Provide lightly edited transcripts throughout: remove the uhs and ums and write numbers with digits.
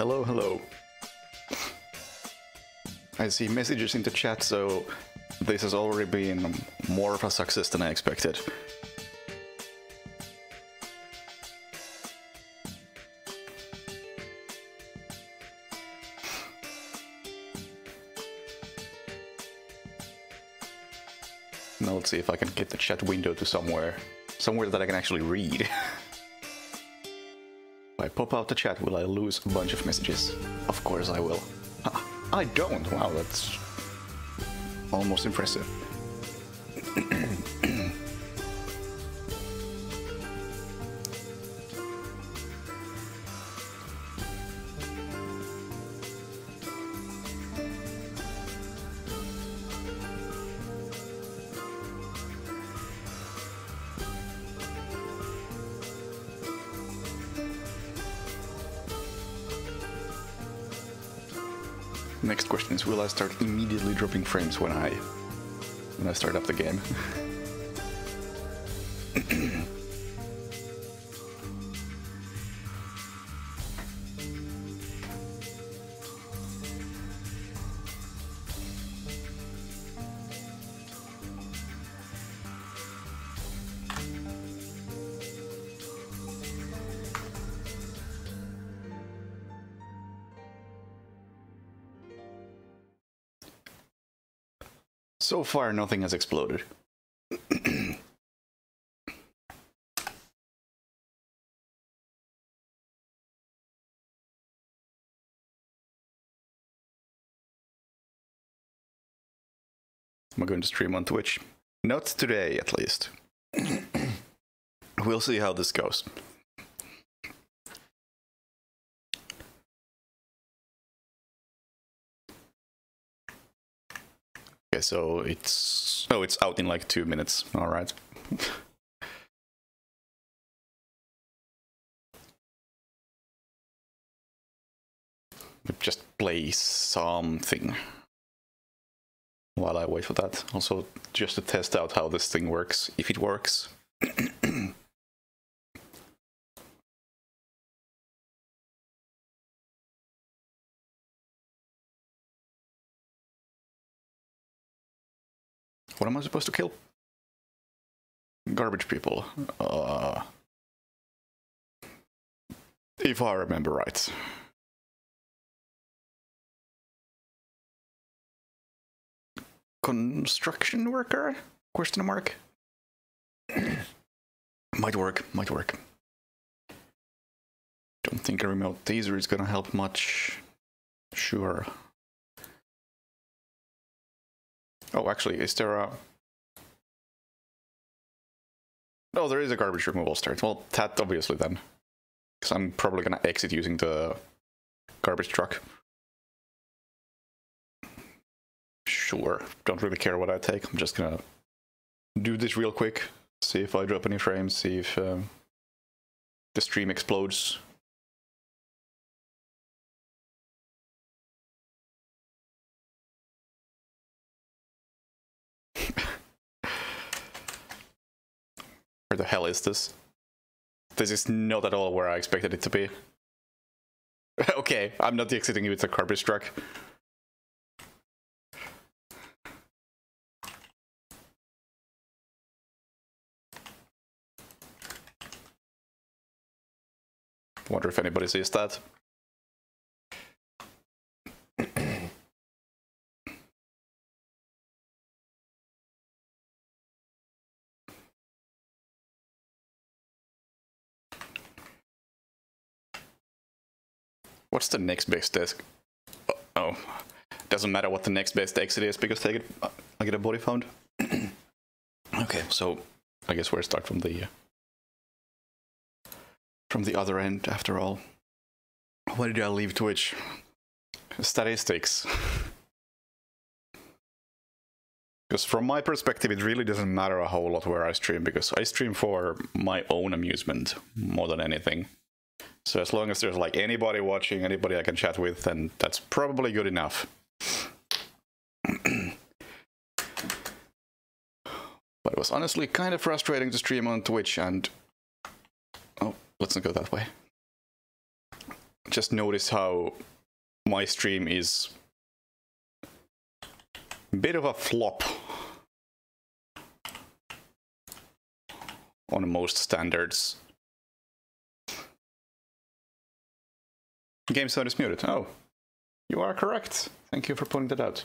Hello, hello. I see messages in the chat, so this has already been more of a success than I expected. Now let's see if I can get the chat window to somewhere that I can actually read. If I pop out the chat, will I lose a bunch of messages? Of course I will. I don't! Wow, that's almost impressive. Next question is, will I start immediately dropping frames when I start up the game? So far, nothing has exploded. Am I going to stream on Twitch? Not today, at least. We'll see how this goes. Okay, so it's out in like 2 minutes. All right. Just play something while I wait for that. Also, just to test out how this thing works, if it works. What am I supposed to kill? Garbage people. If I remember right. Construction worker? Question mark? Might work, might work. Don't think a remote taser is gonna help much. Sure. Oh, actually, is there a... Oh, there is a garbage removal start. Well, that obviously then. Because I'm probably gonna exit using the garbage truck. Sure, don't really care what I take. I'm just gonna do this real quick. See if I drop any frames, see if the stream explodes. Where the hell is this? This is not at all where I expected it to be. Okay, I'm not exiting with the garbage truck. Wonder if anybody sees that. What's the next best desk? Oh, doesn't matter what the next best exit is because I get a body found. Okay, so I guess we'll start from the other end after all. Why did I leave Twitch? Statistics. Because from my perspective, it really doesn't matter a whole lot where I stream, because I stream for my own amusement more than anything. So as long as there's like anybody watching, anybody I can chat with, then that's probably good enough. But it was honestly kind of frustrating to stream on Twitch and... Oh, let's not go that way. just noticed how my stream is a bit of a flop on most standards. Game sound is muted. Oh, you are correct. Thank you for pointing that out.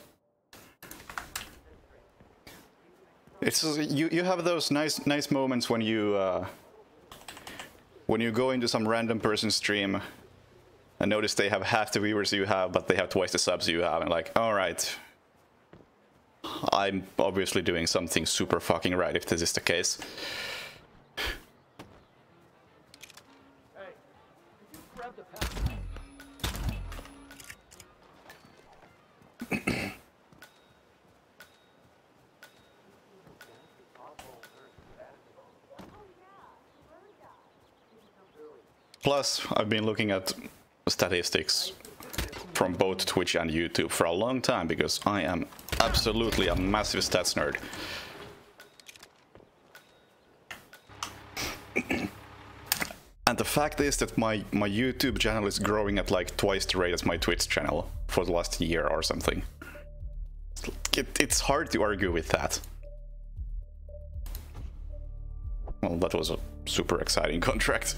It's you have those nice moments when you go into some random person's stream and notice they have half the viewers you have, but they have twice the subs you have, and like, all right, I'm obviously doing something super fucking right if this is the case. Plus, I've been looking at statistics from both Twitch and YouTube for a long time because I am absolutely a massive stats nerd. And the fact is that my YouTube channel is growing at like twice the rate as my Twitch channel for the last year or something. It's hard to argue with that. Well, that was a super exciting contract.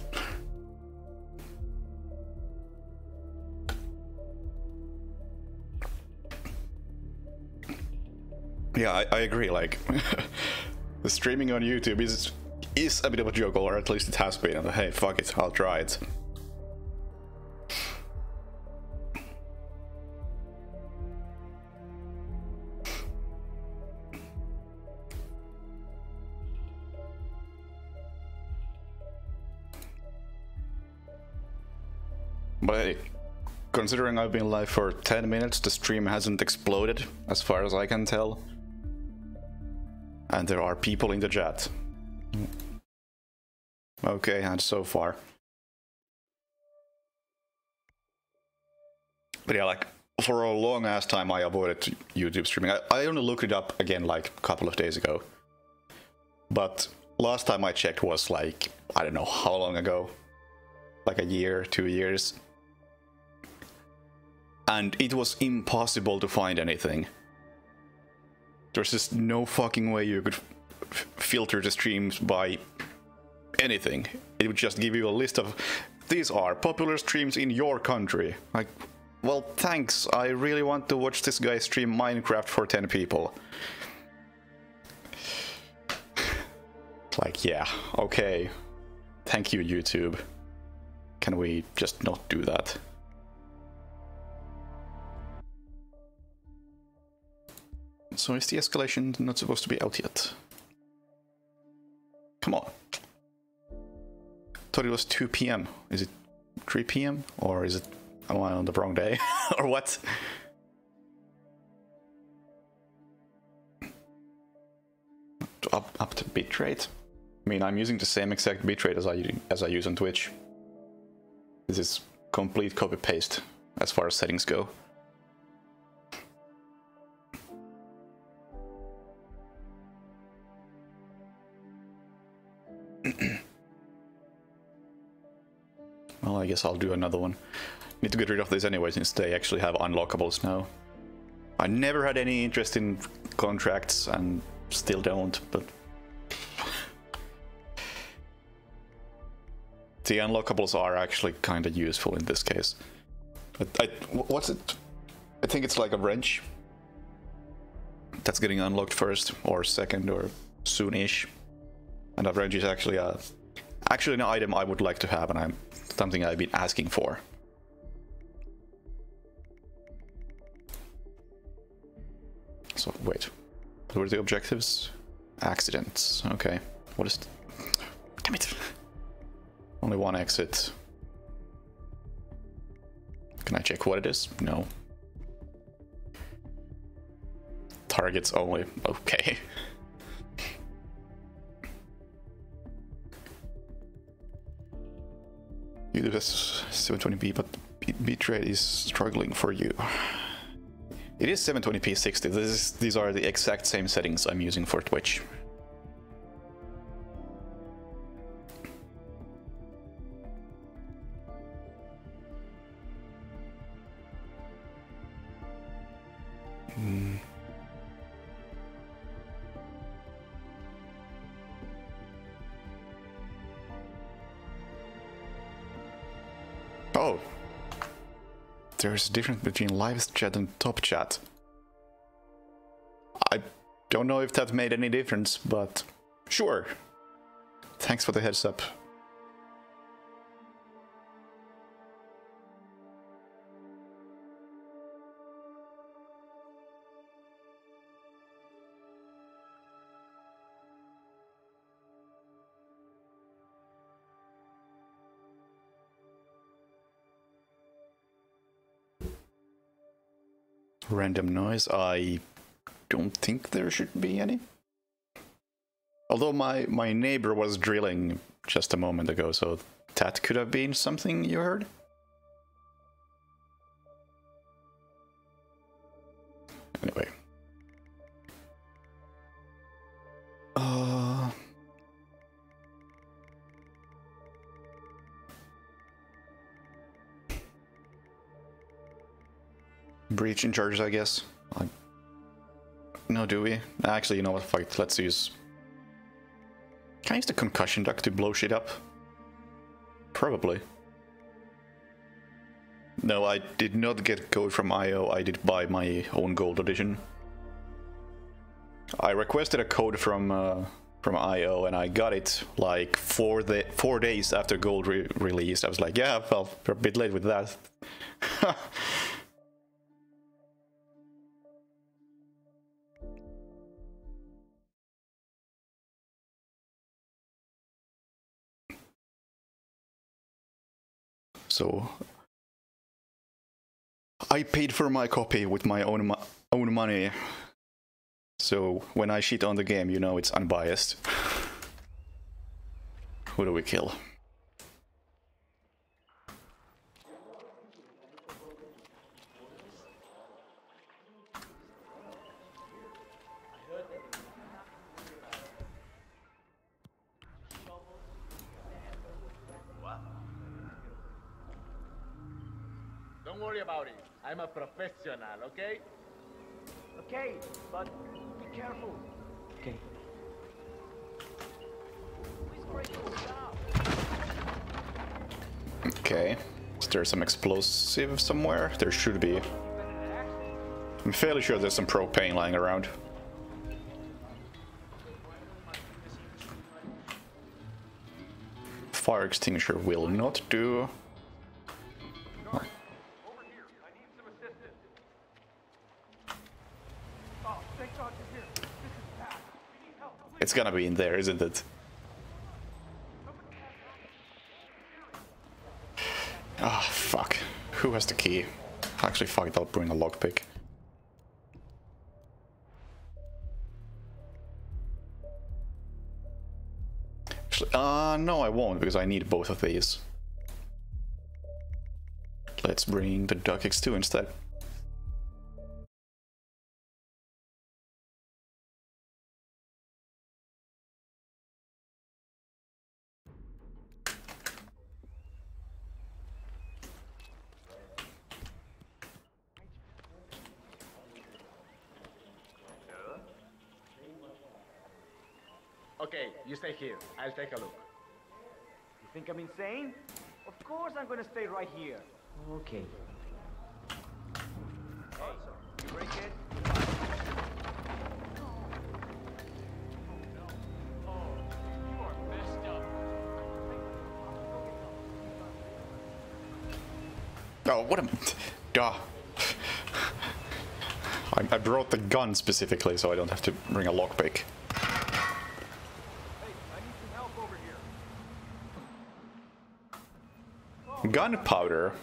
Yeah, I agree, like, the streaming on YouTube is a bit of a joke, or at least it has been. Hey, fuck it, I'll try it. But hey, considering I've been live for 10 minutes, the stream hasn't exploded, as far as I can tell. And there are people in the chat. Okay, and so far. But yeah, like, for a long ass time I avoided YouTube streaming. I only looked it up again like a couple of days ago. But last time I checked was like, I don't know how long ago. Like a year, 2 years. And it was impossible to find anything. There's just no fucking way you could filter the streams by anything. It would just give you a list of, these are popular streams in your country. Like, well, thanks. I really want to watch this guy stream Minecraft for 10 people. Like, yeah, okay. Thank you, YouTube. Can we just not do that? So is the escalation not supposed to be out yet? Come on. Thought it was 2 PM. Is it 3 PM? Or is it, am I on the wrong day? Or what? Up to bitrate? I mean, I'm using the same exact bitrate as I use on Twitch. This is complete copy-paste as far as settings go. Well, I guess I'll do another one. Need to get rid of this anyway, since they actually have unlockables now. I never had any interest in contracts, and still don't, but... the unlockables are actually kinda useful in this case. What's it? I think it's like a wrench that's getting unlocked first, or second, or soon-ish. And that wrench is actually an item I would like to have, and something I've been asking for. So wait, what were the objectives? Accidents. Okay. What is? Damn it! Only one exit. Can I check what it is? No. Targets only. Okay. YouTube has 720p, but bitrate is struggling for you. It is 720p 60. These are the exact same settings I'm using for Twitch. Oh. There's a difference between live chat and top chat. I don't know if that made any difference, but sure. Thanks for the heads up. Random noise, I don't think there should be any. Although my neighbor was drilling just a moment ago, so that could have been something you heard. Anyway. Breach in charges, I guess. No, do we? Actually, you know what? Fuck it. Let's use... Can I use the concussion duct to blow shit up? Probably. No, I did not get code from IO. I did buy my own gold edition. I requested a code from IO and I got it like 4 days after gold released. I was like, yeah, well, we're a bit late with that. So I paid for my copy with my own money. So when I shit on the game, you know it's unbiased. Who do we kill? Don't worry about it. I'm a professional, okay? Okay, but be careful. Okay. Okay. Is there some explosive somewhere? There should be. I'm fairly sure there's some propane lying around. Fire extinguisher will not do. It's gonna be in there, isn't it? Ah, oh, fuck. Who has the key? Actually, fuck it, I'll bring a lockpick. Actually, no, I won't, because I need both of these. Let's bring the Duck X2 instead. Okay, you stay here. I'll take a look. You think I'm insane? Of course I'm gonna stay right here. Okay. Hey, you break it? Oh, what a... Duh. I brought the gun specifically so I don't have to bring a lockpick. Gunpowder?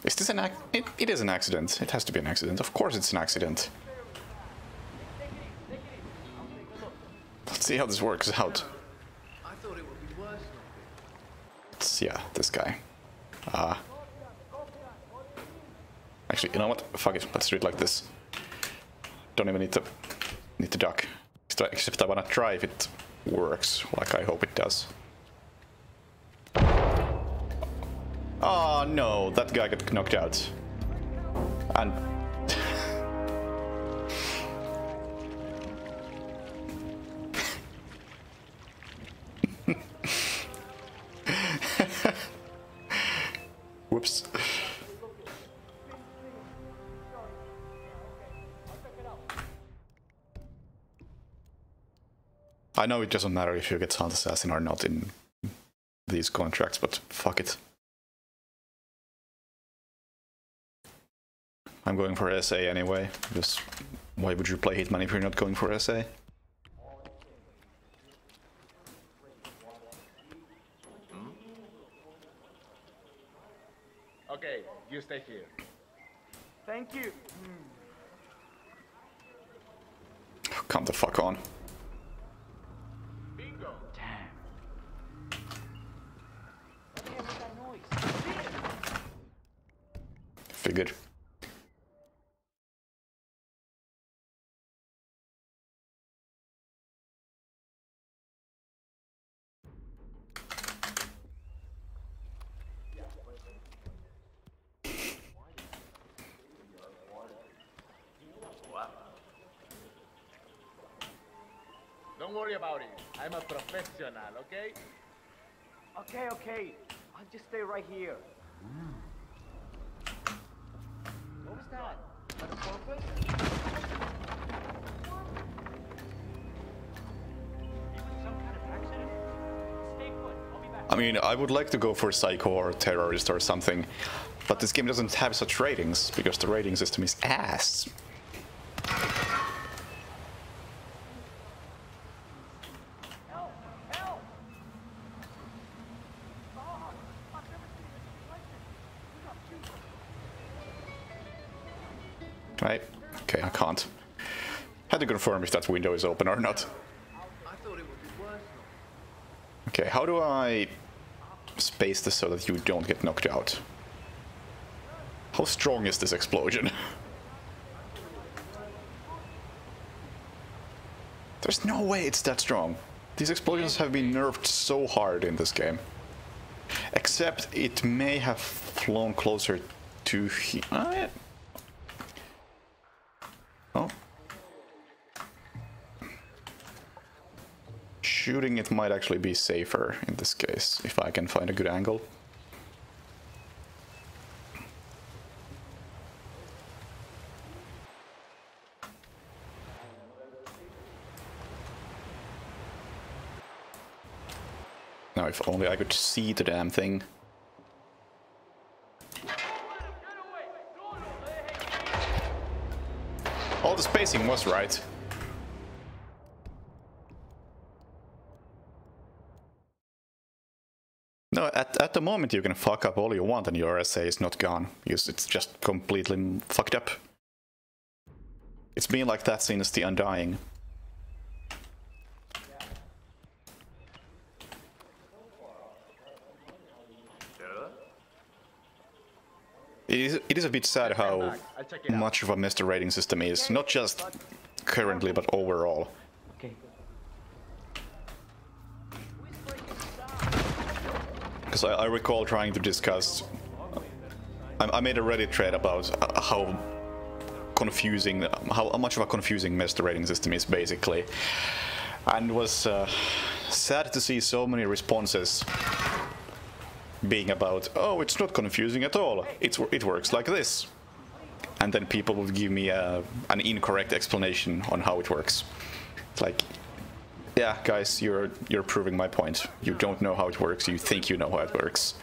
Is this an it is an accident. It has to be an accident. Of course it's an accident. Let's see how this works out. It's, yeah, this guy. Actually, you know what? Fuck it. Let's do it like this. Don't even need to duck. Except I wanna try if it works, like I hope it does. Oh no, that guy got knocked out. And... I know it doesn't matter if you get Sound Assassin or not in these contracts, but fuck it. I'm going for SA anyway, because why would you play Hitman if you're not going for SA? Okay, you stay here. Thank you. Come the fuck on. Bingo. Damn. What the hell was that noise? Figured. Don't worry about it. I'm a professional, okay? Okay, okay. I'll just stay right here. What was that? On purpose? Some kind of accident? Stay put. I'll be back. I mean, I would like to go for Psycho or Terrorist or something, but this game doesn't have such ratings, because the rating system is ass. Help! Help! Oh, I've never seen anything like this. Right? Okay, I can't. Had to confirm if that window is open or not. I thought it would be worse. Okay, how do I space this so that you don't get knocked out? How strong is this explosion? There's no way it's that strong. These explosions have been nerfed so hard in this game. Except it may have flown closer to here. Oh. Shooting it might actually be safer in this case, if I can find a good angle. Now, if only I could see the damn thing. All the spacing was right. No, at the moment you can fuck up all you want and your SA is not gone, because it's just completely fucked up. It's been like that since The Undying. It is a bit sad how much of a messed the rating system is, not just currently but overall. Okay. Because I recall trying to discuss... I made a Reddit thread about how confusing, how much of a confusing mess the rating system is, basically. And was sad to see so many responses being about, oh, it's not confusing at all, it works like this. And then people would give me an incorrect explanation on how it works. It's like, yeah, guys, you're proving my point. You don't know how it works, you think you know how it works.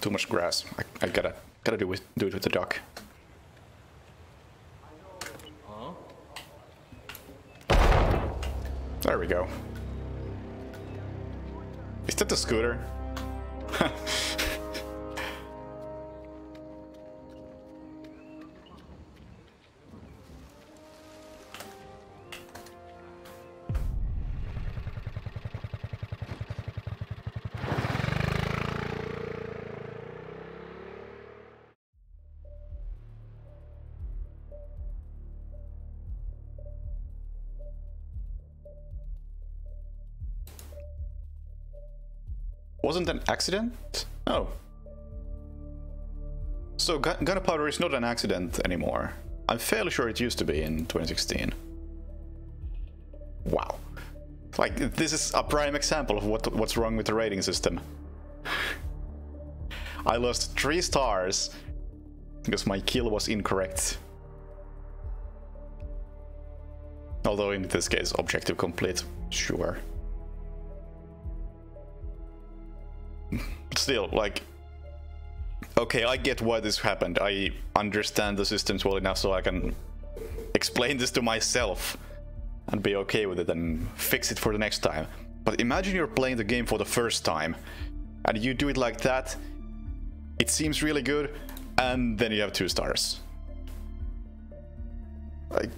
Too much grass. I gotta do it with the duck. There we go. Is that the scooter? Wasn't an accident? Oh. So gunpowder is not an accident anymore. I'm fairly sure it used to be in 2016. Wow. Like, this is a prime example of what's wrong with the rating system. I lost 3 stars because my kill was incorrect. Although in this case, objective complete, sure. But still, like, okay, I get why this happened. I understand the systems well enough so I can explain this to myself and be okay with it and fix it for the next time. But imagine you're playing the game for the first time and you do it like that. It seems really good, and then you have 2 stars. Like,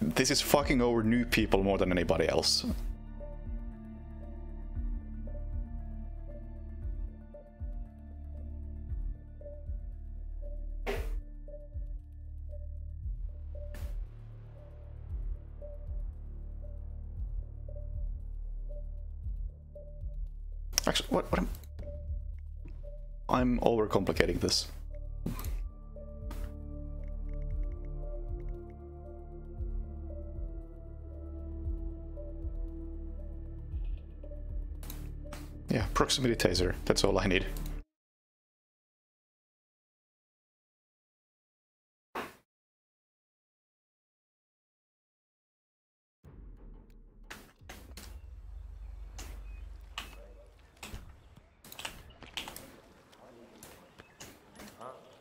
this is fucking over new people more than anybody else. Actually, what I'm overcomplicating this. Yeah, proximity taser, that's all I need.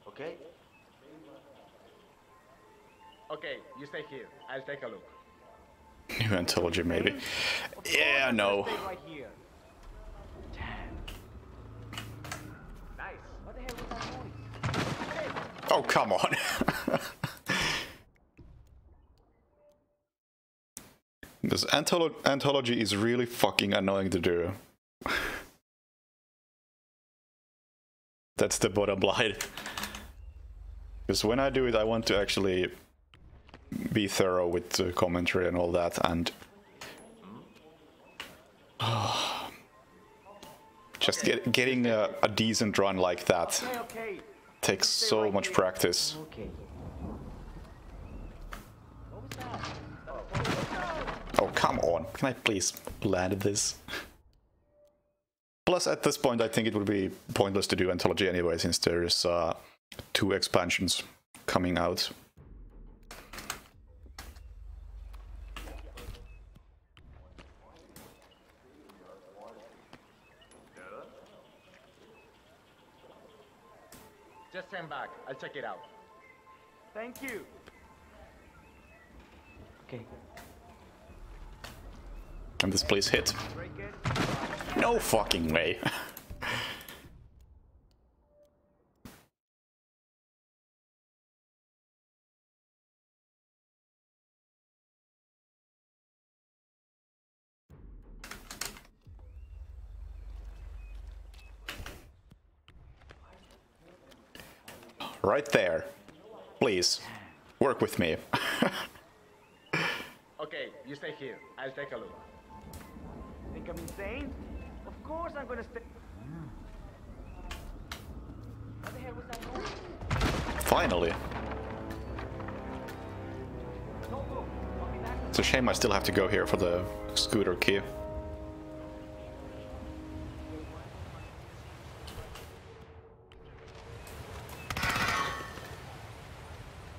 Okay? Okay, you stay here. I'll take a look. New anthology, maybe. Yeah, no. Stay right here. Nice. What the hell was that noise? Oh, come on. This anthology is really fucking annoying to do. That's the bottom line. Because when I do it, I want to actually be thorough with the commentary and all that, and just getting a decent run like that takes so much practice. Okay. Oh, come on. Can I please land this? Plus, at this point, I think it would be pointless to do anthology anyway, since there's 2 expansions coming out. Just stand back. I'll check it out. Thank you. Okay. Can this please hit? No fucking way. Right there. Please, work with me. Okay, you stay here. I'll take a look. Think I'm insane? Of course I'm gonna stay. What the hell was that noise? Finally. It's a shame I still have to go here for the scooter key.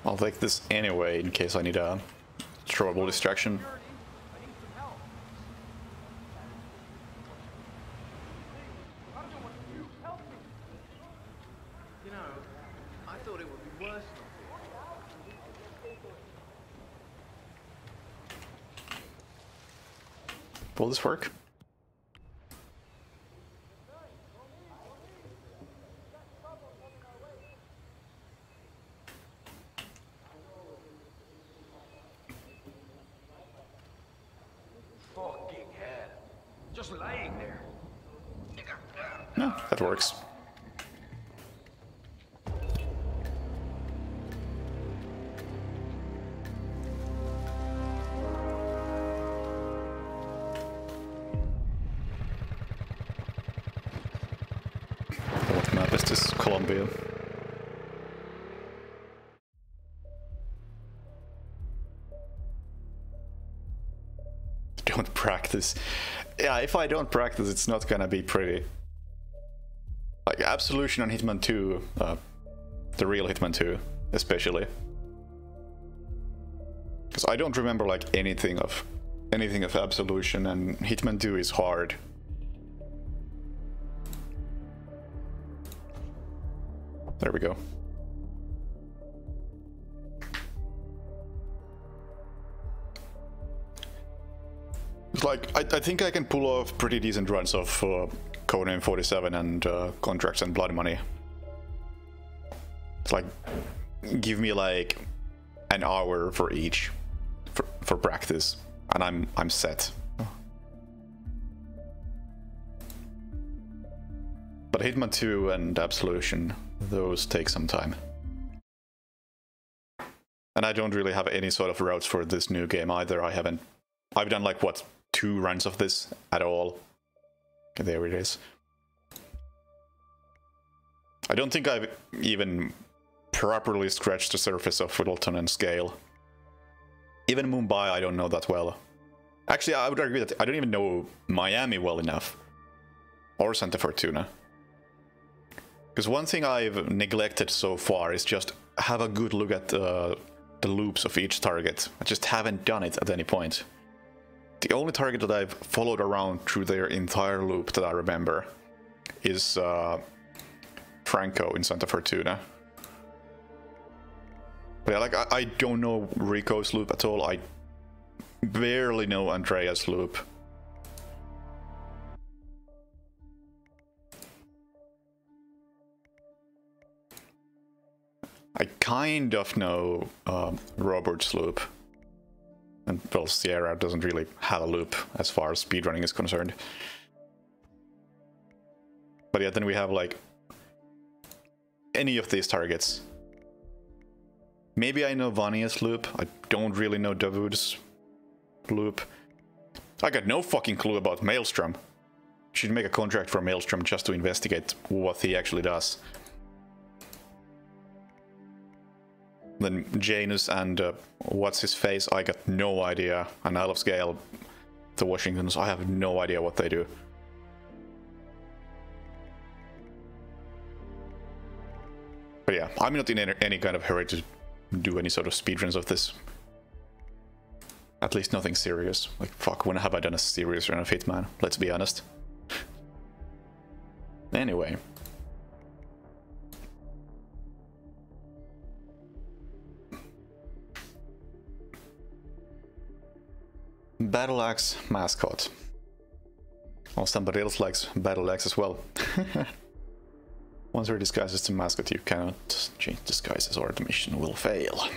I'll take this anyway in case I need a throwable distraction. You know, I thought it would be worse. Will this work? Fucking hell. Just lying there. No, that works. What map is this? Colombia. Don't practice. Yeah, if I don't practice, it's not gonna be pretty. Like Absolution and Hitman 2, the real Hitman 2, especially. Because I don't remember like anything of Absolution, and Hitman 2 is hard. There we go. It's like, I think I can pull off pretty decent runs of Codename 47 and Contracts and Blood Money. It's like, give me like an hour for each for practice, and I'm set. But Hitman 2 and Absolution, those take some time. And I don't really have any sort of routes for this new game either. I've done like, what, 2 runs of this at all. Okay, there it is. I don't think I've even properly scratched the surface of Whittleton and Scale. Even Mumbai I don't know that well. Actually, I would argue that I don't even know Miami well enough. Or Santa Fortuna. Because one thing I've neglected so far is just have a good look at the loops of each target. I just haven't done it at any point. The only target that I've followed around through their entire loop that I remember is Franco in Santa Fortuna. But yeah, like I don't know Rico's loop at all. I barely know Andrea's loop. I kind of know Robert's loop. And well, Sierra doesn't really have a loop as far as speedrunning is concerned. But yeah, then we have like any of these targets. Maybe I know Vanya's loop. I don't really know Dawood's loop. I got no fucking clue about Maelstrom. Should make a contract for Maelstrom just to investigate what he actually does. Then Janus and what's his face, I got no idea. And Isle of Scale, the Washingtons, I have no idea what they do. But yeah, I'm not in any kind of hurry to do any sort of speedruns of this. At least nothing serious. Like, fuck, when have I done a serious run of Hitman? Let's be honest. Anyway. Battle Axe mascot. Well, somebody else likes Battle Axe as well. Once your disguise is the mascot, you cannot change disguises or the mission will fail.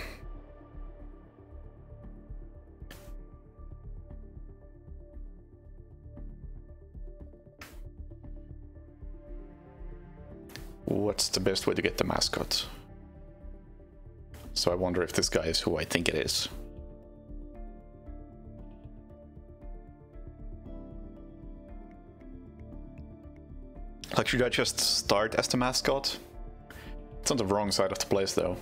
What's the best way to get the mascot? So I wonder if this guy is who I think it is. Like, should I just start as the mascot? It's on the wrong side of the place, though.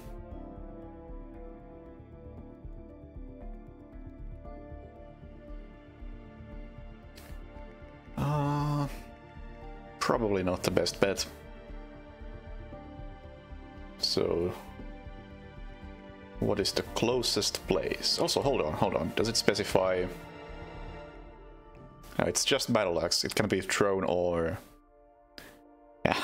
Probably not the best bet. So, what is the closest place? Also, hold on. Does it specify? No, it's just Battle Axe. It can be thrown or... Yeah.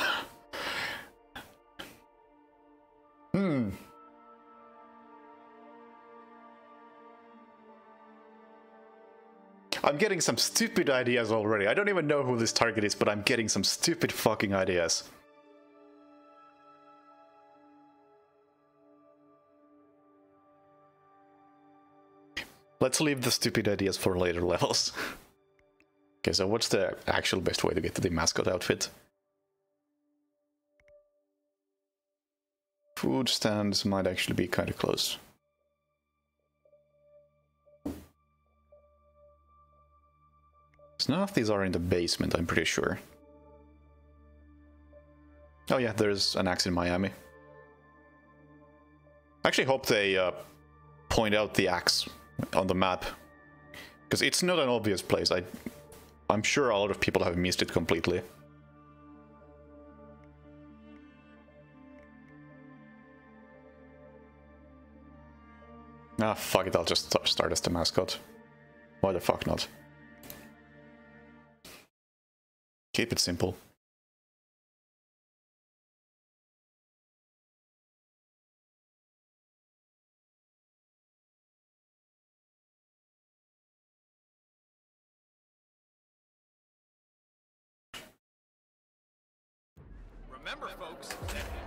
I'm getting some stupid ideas already. I don't even know who this target is, but I'm getting some stupid fucking ideas. Let's leave the stupid ideas for later levels. Okay, so what's the actual best way to get to the mascot outfit? Food stands might actually be kind of close. So none of these are in the basement, I'm pretty sure. Oh yeah, there's an axe in Miami. I actually hope they point out the axe on the map, because it's not an obvious place. I'm sure a lot of people have missed it completely. Ah, fuck it, I'll just start as the mascot. Why the fuck not? Keep it simple. Remember, folks, that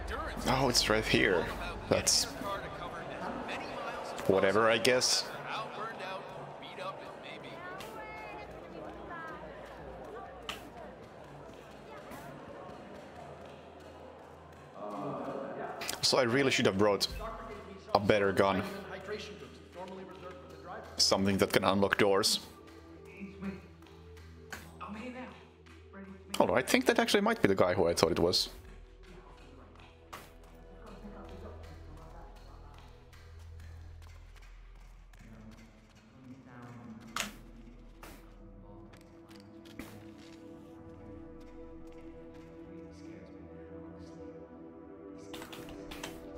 endurance. Oh, it's right here. That's whatever, I guess. How burned out, beat up it may be. So I really should have brought a better gun. Something that can unlock doors. Although I think that actually might be the guy who I thought it was.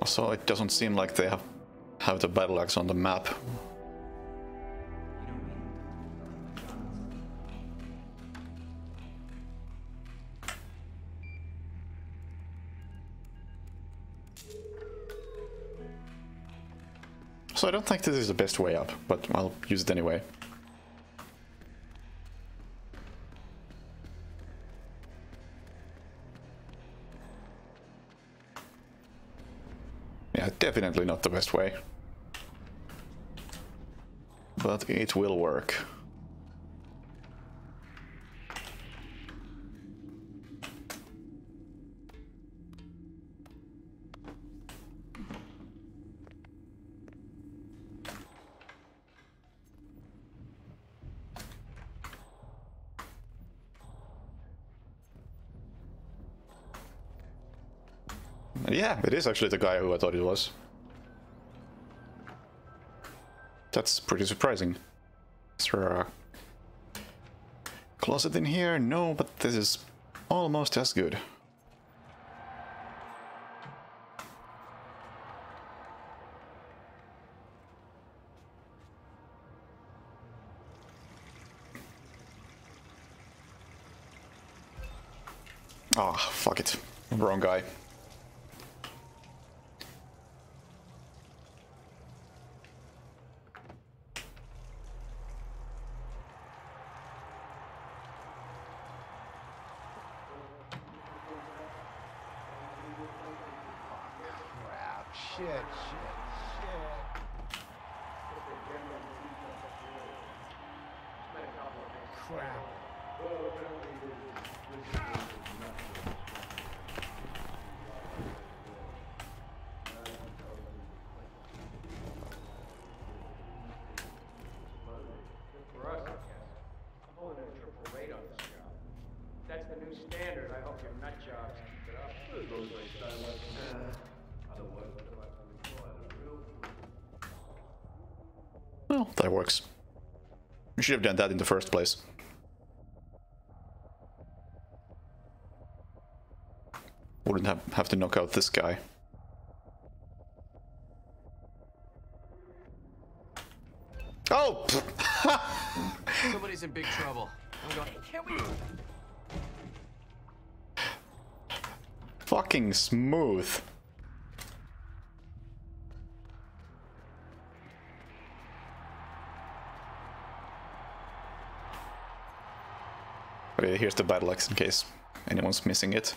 Also, it doesn't seem like they have the battle axe on the map. So I don't think this is the best way up, but I'll use it anyway. Yeah, definitely not the best way. But it will work. Yeah, it is actually the guy who I thought it was. That's pretty surprising. Is there a closet in here? No, but this is almost as good. Ah, oh, fuck it. Wrong guy. Shit. Crap. For us, I guess. I'm pulling in a triple rate on this job. That's the new standard. I hope your nut jobs keep it up. Well, that works. You should have done that in the first place. Wouldn't have to knock out this guy. Oh! Somebody's in big trouble. I'm going. Can we? Fucking smooth. Okay, here's the battle axe in case anyone's missing it.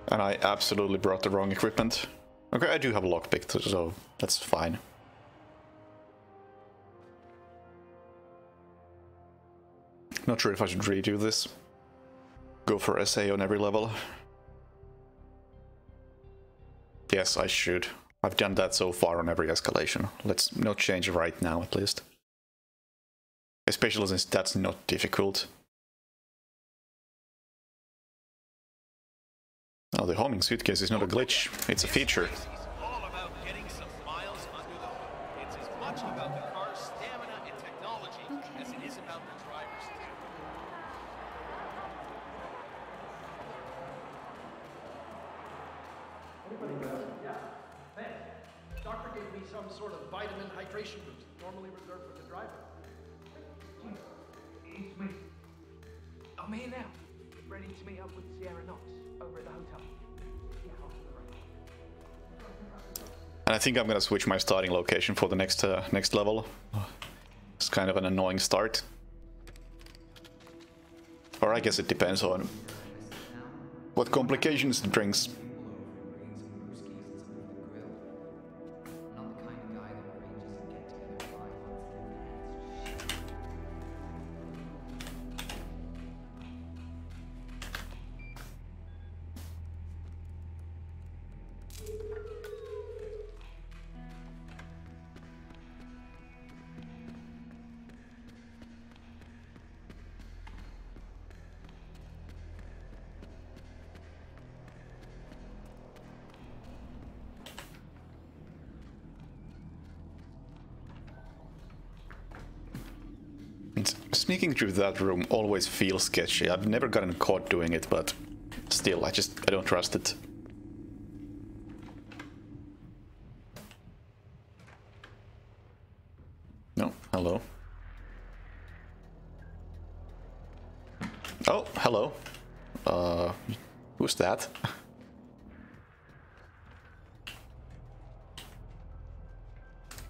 And I absolutely brought the wrong equipment. Okay, I do have a lockpick, so that's fine. Not sure if I should redo this. Go for SA on every level. Yes, I should. I've done that so far on every escalation. Let's not change right now, at least. Especially since that's not difficult. Oh, the homing suitcase is not a glitch, it's a feature. Yeah, thanks. Doctor gave me some sort of vitamin hydration boost, normally reserved for the driver. It's me. I'm here now, ready to meet up with Sierra Knox over at the hotel. Yeah, I'll be right. And I think I'm gonna switch my starting location for the next level. It's kind of an annoying start. Or I guess it depends on what complications it brings. Sneaking through that room always feels sketchy. I've never gotten caught doing it, but still, I don't trust it. No, hello. Oh, hello. Who's that?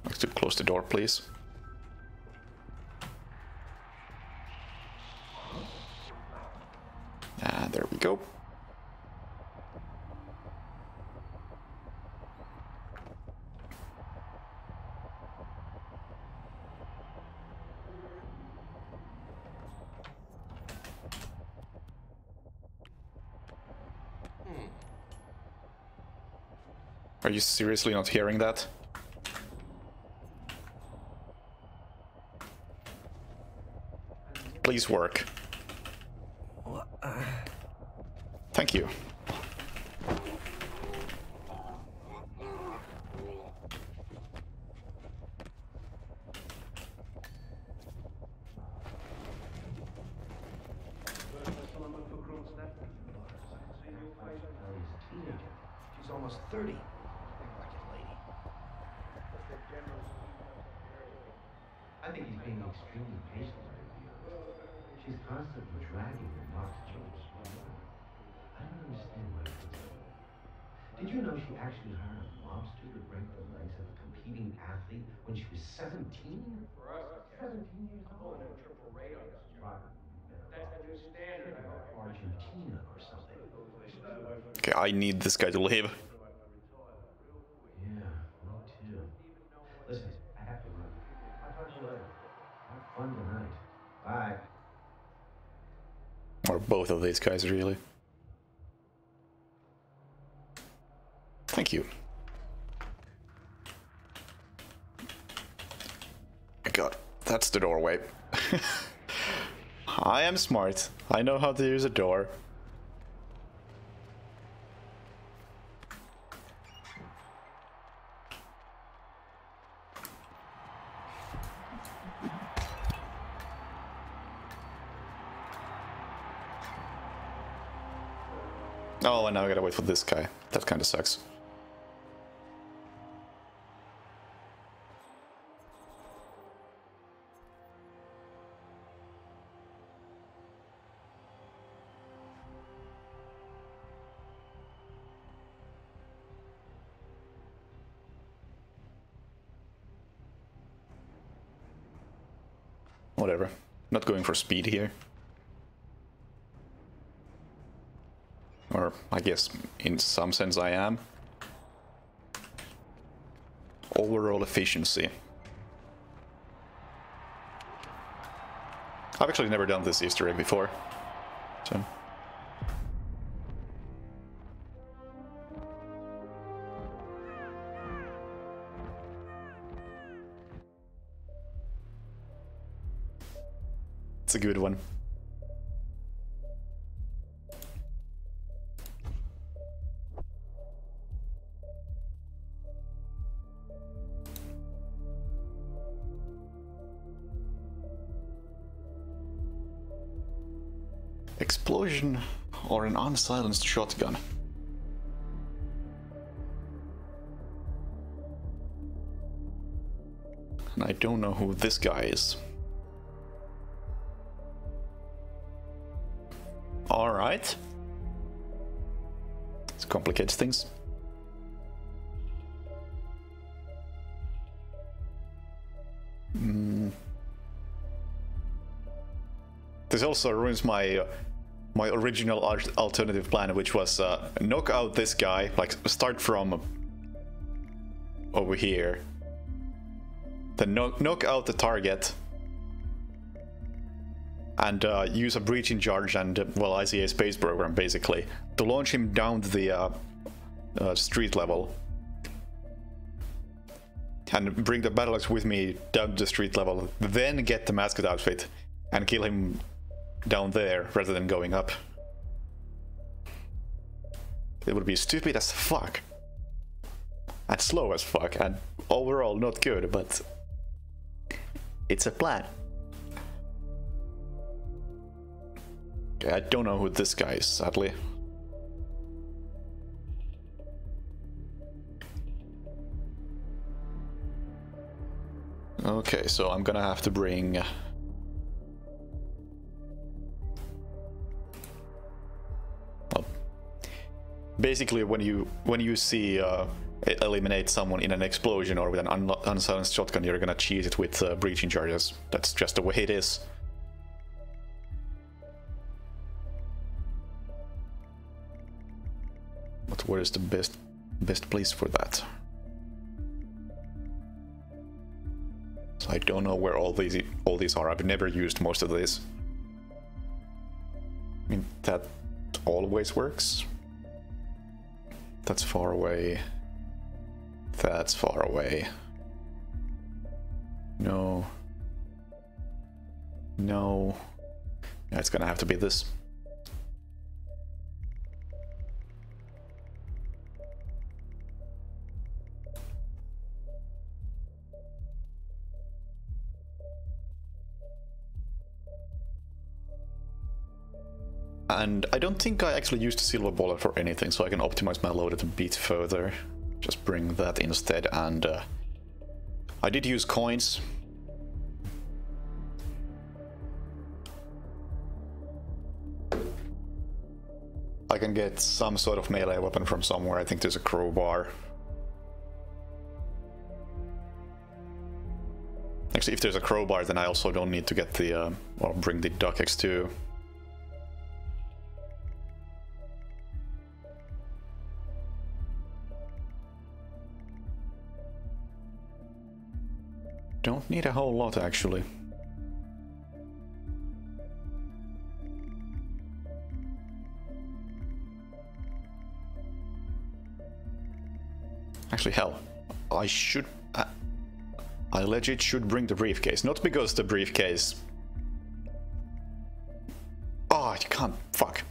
Like to close the door, please. Ah, there we go. Are you seriously not hearing that? Please work. Thank you. She's almost 30. Big rocket lady. I think he's being extremely patient with her. She's constantly dragging her not to change. I don't understand why he puts up with it. Did you know she actually hired a mobster to break the legs of a competing athlete when she was 17? For us, 17 years old. triple rate on this job. Probably That's the new standard. Argentina or something. Okay, I need this guy to leave. Yeah, me too. Listen, I have to run. I'll talk to you later. Have fun tonight. Bye. Or both of these guys, really. Thank you. God, that's the doorway. I am smart. I know how to use a door. Oh, and now I gotta wait for this guy. That kind of sucks. Whatever. Not going for speed here. Or, I guess, in some sense I am. Overall efficiency. I've actually never done this Easter egg before. So. It's a good one. Explosion or an unsilenced shotgun. And I don't know who this guy is. Alright. This complicates things. This also ruins my original alternative plan, which was knock out this guy, like start from over here, then knock out the target, and use a breaching charge and, well, ICA space program basically, to launch him down to the street level. And bring the battle axe with me down to the street level, then get the mascot outfit and kill him down there rather than going up. It would be stupid as fuck. And slow as fuck, and overall not good, but it's a plan. Okay, I don't know who this guy is, sadly. Okay, so I'm gonna have to bring... well, basically, when you see eliminate someone in an explosion or with an unsilenced shotgun, you're gonna cheese it with breaching charges. That's just the way it is. But where is the best place for that? So I don't know where all these are. I've never used most of these. I mean, that always works. That's far away. That's far away. No. No. Yeah, it's gonna have to be this. And I don't think I actually used a silver bullet for anything, so I can optimize my loadout a bit further. Just bring that instead, and I did use coins. I can get some sort of melee weapon from somewhere. I think there's a crowbar. Actually, if there's a crowbar, then I also don't need to get the or bring the duck X2. Don't need a whole lot, actually. Actually, hell, I legit should bring the briefcase. Not because the briefcase... Oh, you can't... Fuck.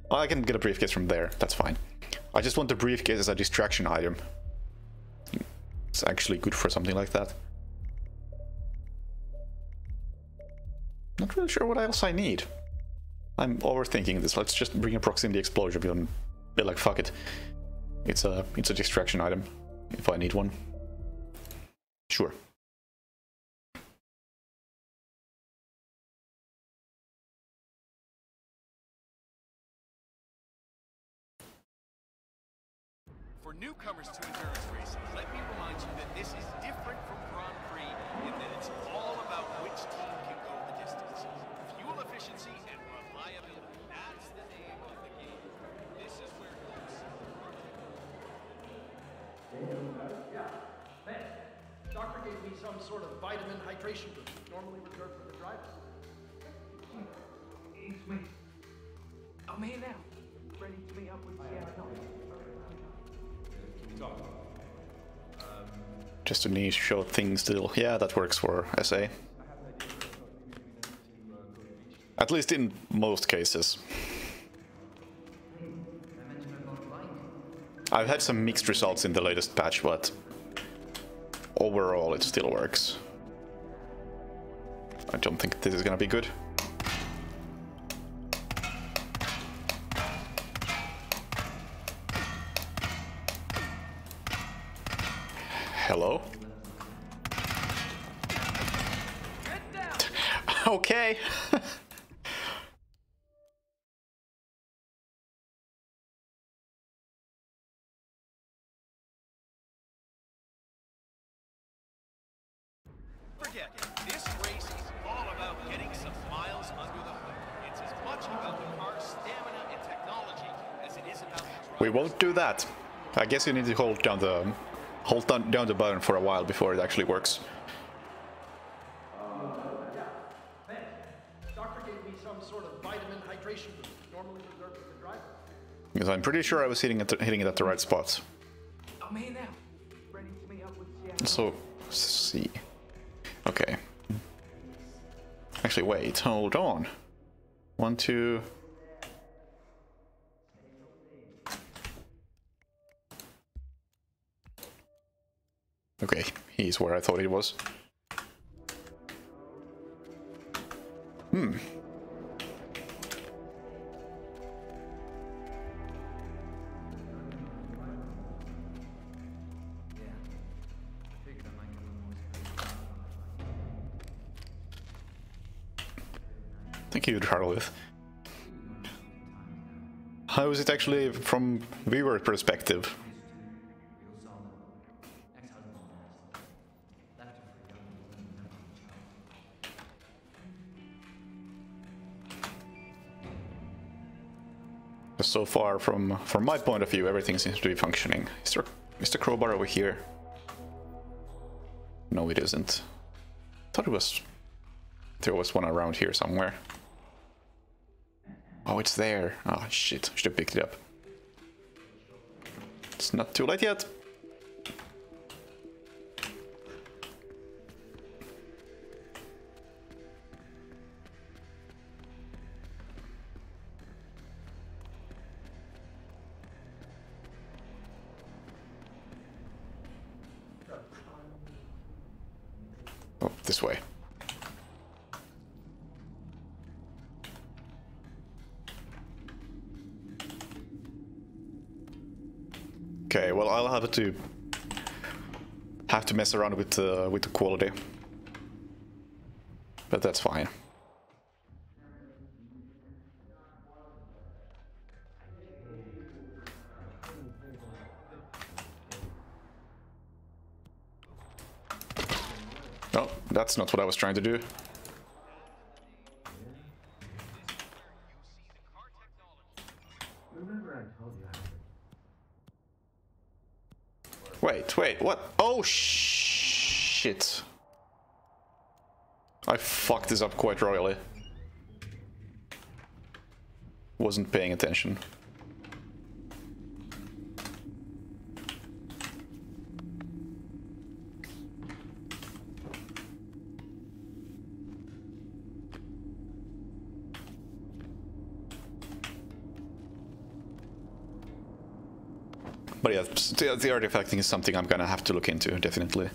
Well, I can get a briefcase from there, that's fine. I just want the briefcase as a distraction item. It's actually good for something like that. Not really sure what else I need. I'm overthinking this. Let's just bring a proximity explosion and be like, fuck it. It's a distraction item if I need one. Sure. For newcomers to endurance racing, let me remind you that this is different from Grand Prix in that it's all about which team can go the distance. Fuel efficiency and reliability. That's the name of the game. This is where Yeah. Man, doctor gave me some sort of vitamin hydration boost, normally reserved for the drivers. It's me. I'm here now, ready to meet up with Sierra Knox. Just a niche show thing still. Yeah, that works for SA. At least in most cases. I've had some mixed results in the latest patch, but overall it still works. I don't think this is gonna be good. Hello? Okay. Forget it. This race is all about getting some miles under the hood. It's as much about the car's stamina and technology as it is about the We driver's. won't do that. I guess you need to hold down the button for a while before it actually works. Thanks. Doctor gave me some sort of vitamin hydration boost, normally reserved for the driver. Because I'm pretty sure I was hitting it at the right spots. I'm here now, ready to meet up with Sierra. So, see. Okay. Actually, wait, hold on. 1, 2. Okay, he's where I thought he was. Thank you, Charlotte. How is it actually from viewer perspective? So far, from my point of view, everything seems to be functioning. Is the crowbar over here? No, it isn't. Thought it was. There was one around here somewhere. Oh, it's there. Oh shit! I should have picked it up. It's not too late yet. Oh, this way. Okay, well, I'll have to mess around with the quality, but that's fine. Oh, that's not what I was trying to do. Remember I told you I Wait, what? Oh, shit. I fucked this up quite royally. Wasn't paying attention. But yeah, the artifacting is something I'm gonna have to look into, definitely.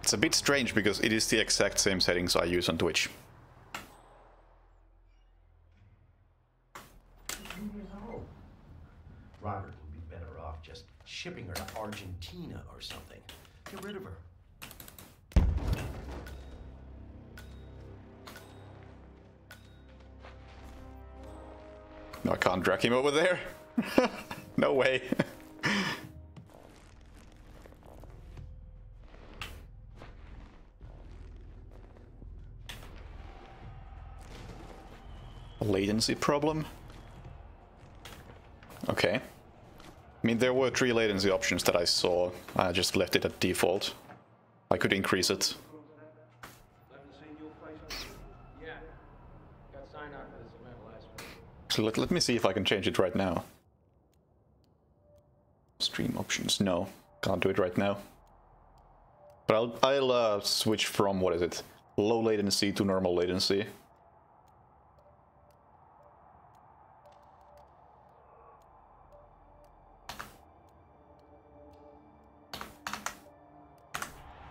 It's a bit strange because it is the exact same settings I use on Twitch. Robert would be better off just shipping her to Argentina or something. Get rid of her. No, I can't drag him over there. No way. Latency problem? Okay. I mean, there were 3 latency options that I saw. I just left it at default. I could increase it. Yeah. Got signed on for this event last week. So let me see if I can change it right now. Stream options. No, can't do it right now. But I'll switch from, what is it? Low latency to normal latency.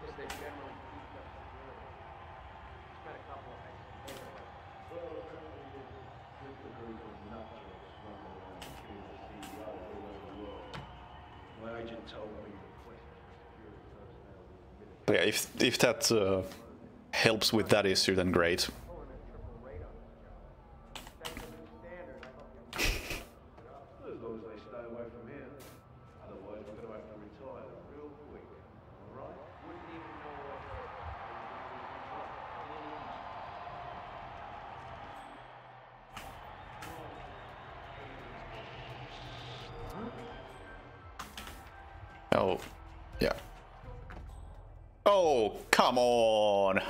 Guess they generally keep up security. Just got a couple of extra My agent told me But yeah, if that helps with that issue, then great. as long as they stay away from here. Otherwise, we're going to have to retire them real quick. All right? Wouldn't even know what. Oh, yeah. Oh, come on!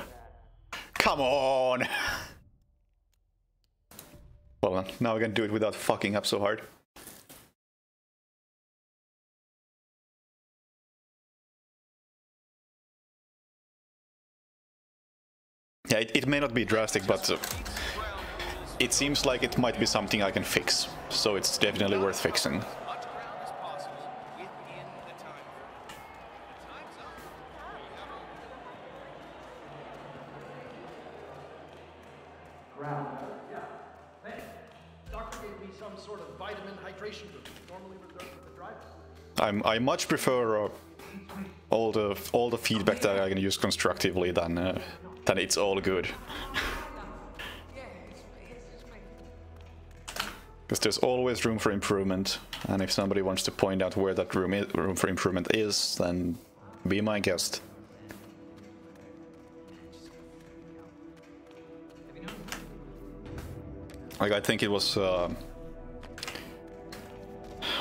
Come on! Well, now I can do it without fucking up so hard. Yeah, it may not be drastic, but it seems like it might be something I can fix. So it's definitely worth fixing. Much ground as possible within the time frame. The time's up. Ground. Yeah. Thanks. Doctor gave me some sort of vitamin hydration boost, normally reserved for the drivers. I much prefer all the feedback that I can use constructively than it's all good. Because there's always room for improvement, and if somebody wants to point out where that room for improvement is, then be my guest. Like, I think it was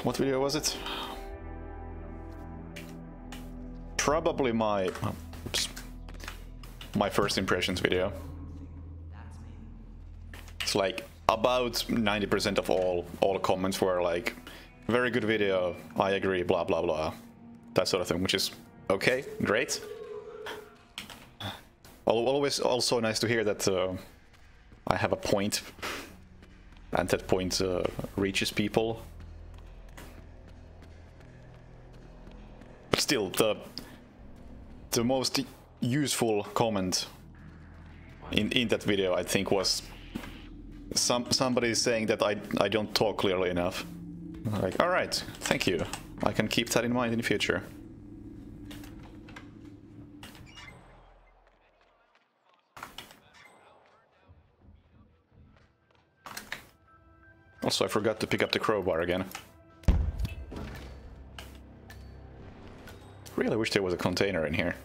what video was it? Probably my first impressions video. It's like about 90% of all comments were like, very good video, I agree, blah blah blah, that sort of thing, which is okay, great. Always also nice to hear that I have a point, and that point reaches people. But still, the most useful comment in that video, I think, was somebody saying that I don't talk clearly enough. Like, all right, thank you. I can keep that in mind in the future. Also, I forgot to pick up the crowbar again. Really wish there was a container in here.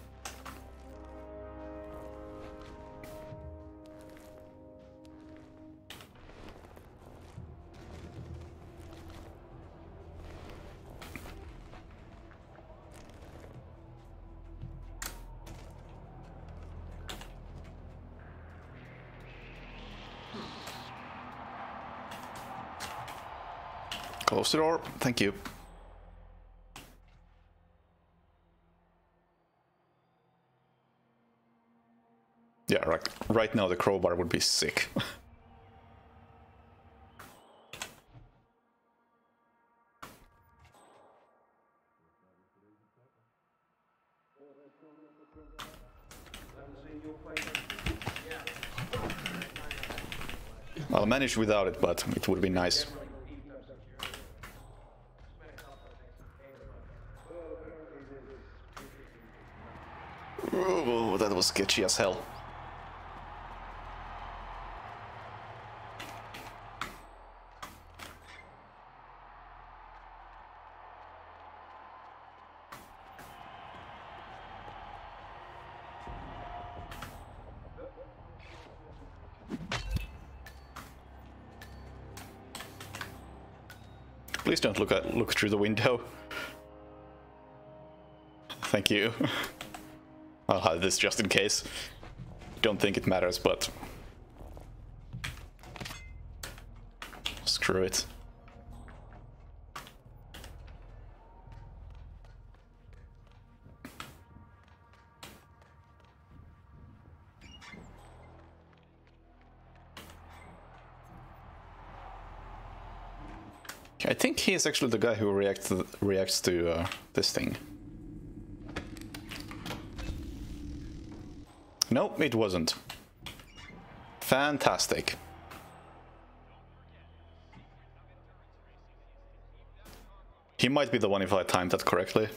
Close the door, thank you. Yeah, right now the crowbar would be sick. I'll manage without it, but it would be nice. Oh, that was sketchy as hell. Please don't look through the window. Thank you. I'll have this just in case. Don't think it matters, but screw it. I think he is actually the guy who reacts to this thing. No, it wasn't. Fantastic. He might be the one if I timed that correctly.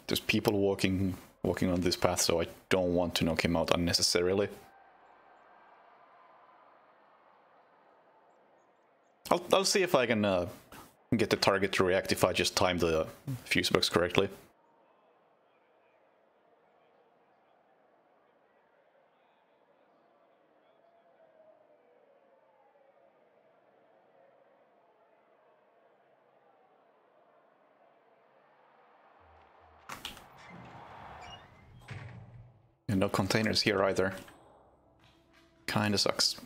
There's people walking on this path, so I don't want to knock him out unnecessarily. I'll see if I can get the target to react if I just time the fuse box correctly. And no containers here either. Kinda sucks.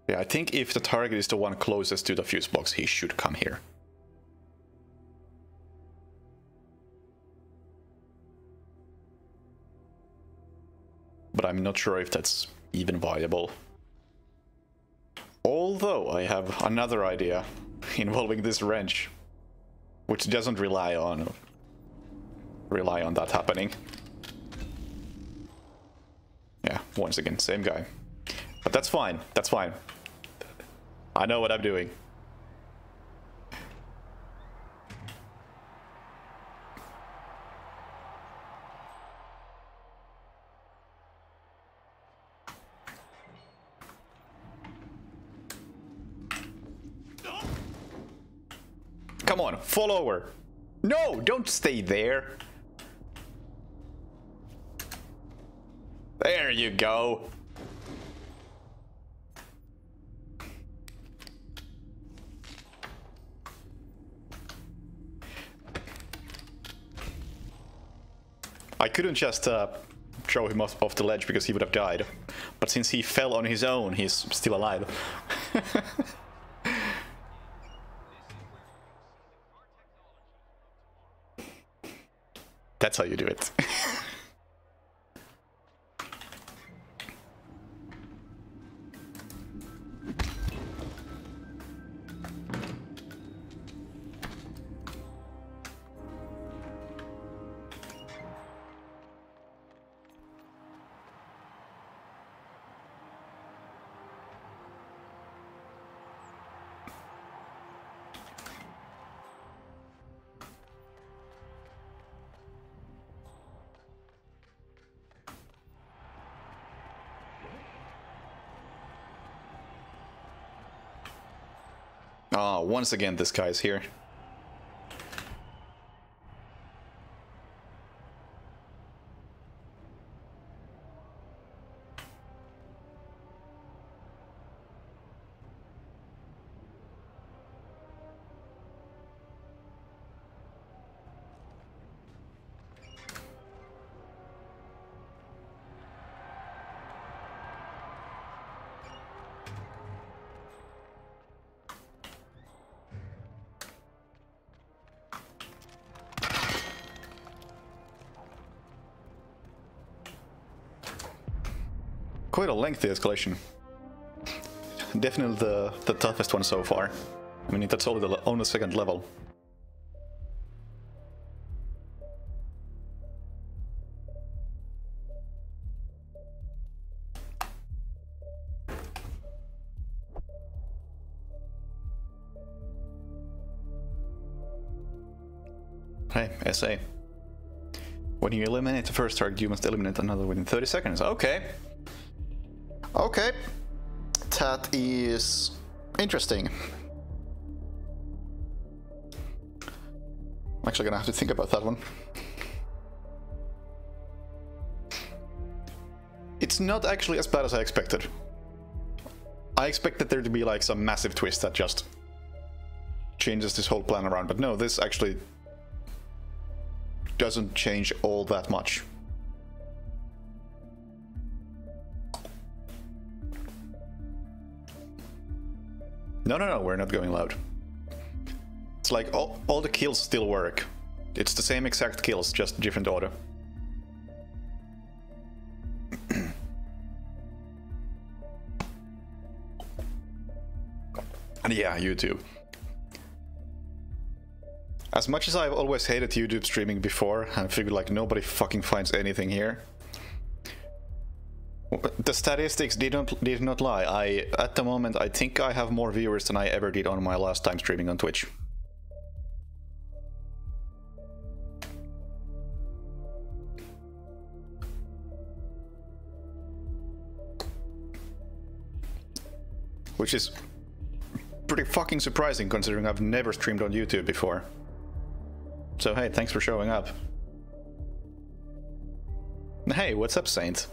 Yeah, I think if the target is the one closest to the fuse box, he should come here. But I'm not sure if that's even viable. Although I have another idea involving this wrench, which doesn't rely on that happening. Yeah, once again, same guy. But that's fine, that's fine. I know what I'm doing. Come on, fall over. No, don't stay there. There you go. I couldn't just throw him off the ledge because he would have died. But since he fell on his own, he's still alive. That's how you do it. Ah, once again this guy's here. Quite a lengthy escalation. Definitely the toughest one so far. I mean, that's only the second level. Hey, SA. When you eliminate the first target, you must eliminate another within 30 seconds. Okay. Okay. That is interesting. I'm actually gonna have to think about that one. It's not actually as bad as I expected. I expected there to be like some massive twist that just changes this whole plan around, but no, this actually doesn't change all that much. No, we're not going loud. It's like all the kills still work. It's the same exact kills, just different order. And yeah, YouTube. As much as I've always hated YouTube streaming before, and figured like nobody fucking finds anything here, the statistics did not lie. At the moment, I think I have more viewers than I ever did on my last time streaming on Twitch. Which is pretty fucking surprising considering I've never streamed on YouTube before. So hey, thanks for showing up. Hey, what's up, Saint?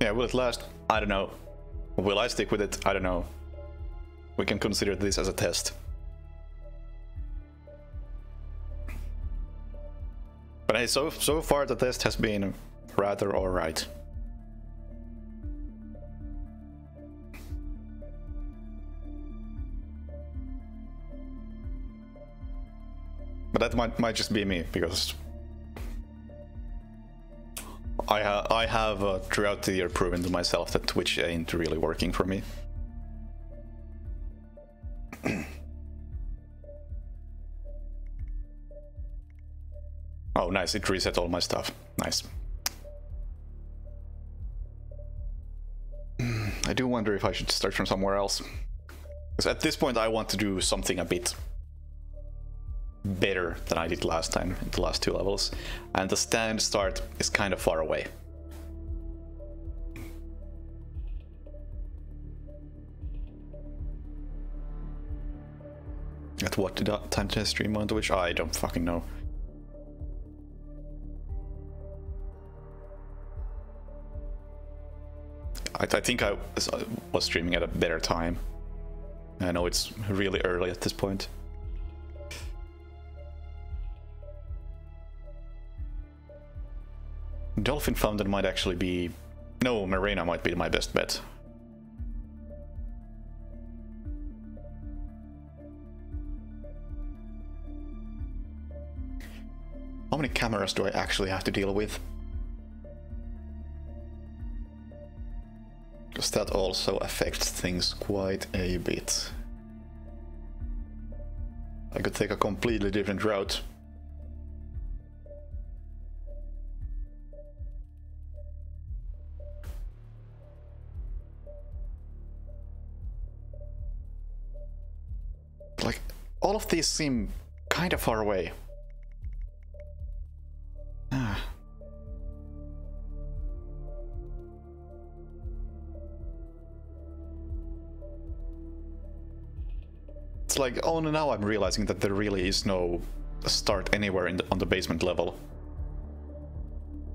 Yeah, will it last? I don't know. Will I stick with it? I don't know. We can consider this as a test. But hey, so far the test has been rather alright. But that might just be me, because I have throughout the year proven to myself that Twitch ain't really working for me. Oh nice, it reset all my stuff. Nice. I do wonder if I should start from somewhere else. Because at this point I want to do something a bit better than I did last time in the last 2 levels, and the stand start is kind of far away. At what time did I stream on Twitch? I don't fucking know. I think I was streaming at a better time. I know it's really early at this point. Dolphin Fountain might actually be... No, Marina might be my best bet. How many cameras do I actually have to deal with? Because that also affects things quite a bit. I could take a completely different route. Like, all of these seem kind of far away. It's like, oh, now I'm realizing that there really is no start anywhere on the basement level.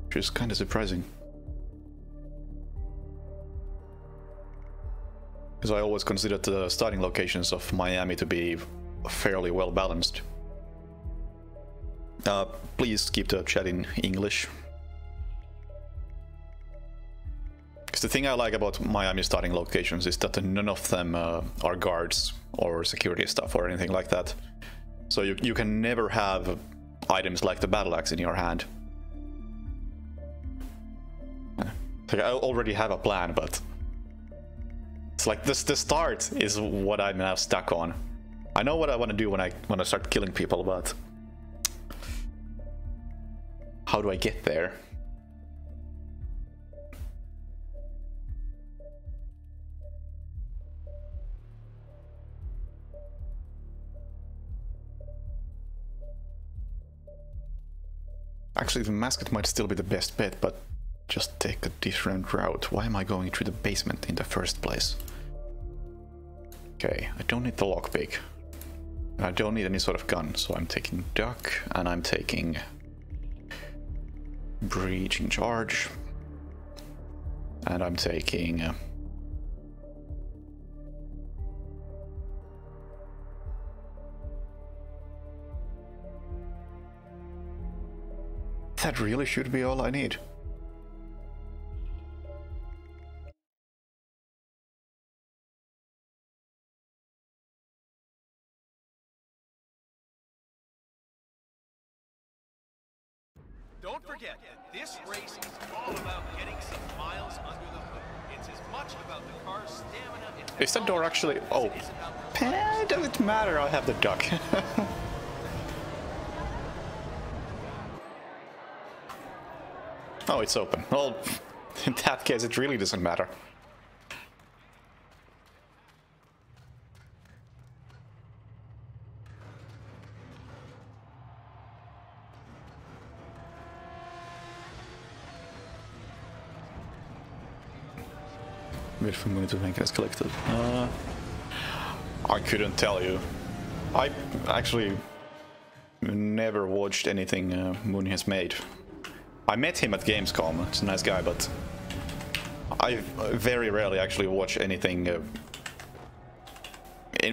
Which is kind of surprising. Because I always considered the starting locations of Miami to be fairly well balanced. Please keep the chat in English. Because the thing I like about Miami starting locations is that none of them are guards or security stuff or anything like that. So you can never have items like the battle axe in your hand. Like, I already have a plan, but it's like the start is what I'm now stuck on. I know what I want to do when I start killing people, but how do I get there? Actually, the mascot might still be the best bet, but just take a different route. Why am I going through the basement in the first place? Okay, I don't need the lockpick. I don't need any sort of gun, so I'm taking duck, and I'm taking breaching charge, and I'm taking that really should be all I need. Don't forget that this race is all about getting some miles under the hood. It's as much about the car's stamina and Is that door actually... Oh. Does it matter? I have the duck. Oh, it's open. Well, in that case, it really doesn't matter. Wait for money to make it collected. I couldn't tell you. I actually never watched anything Mooney has made. I met him at Gamescom. It's a nice guy, but I very rarely actually watch anything.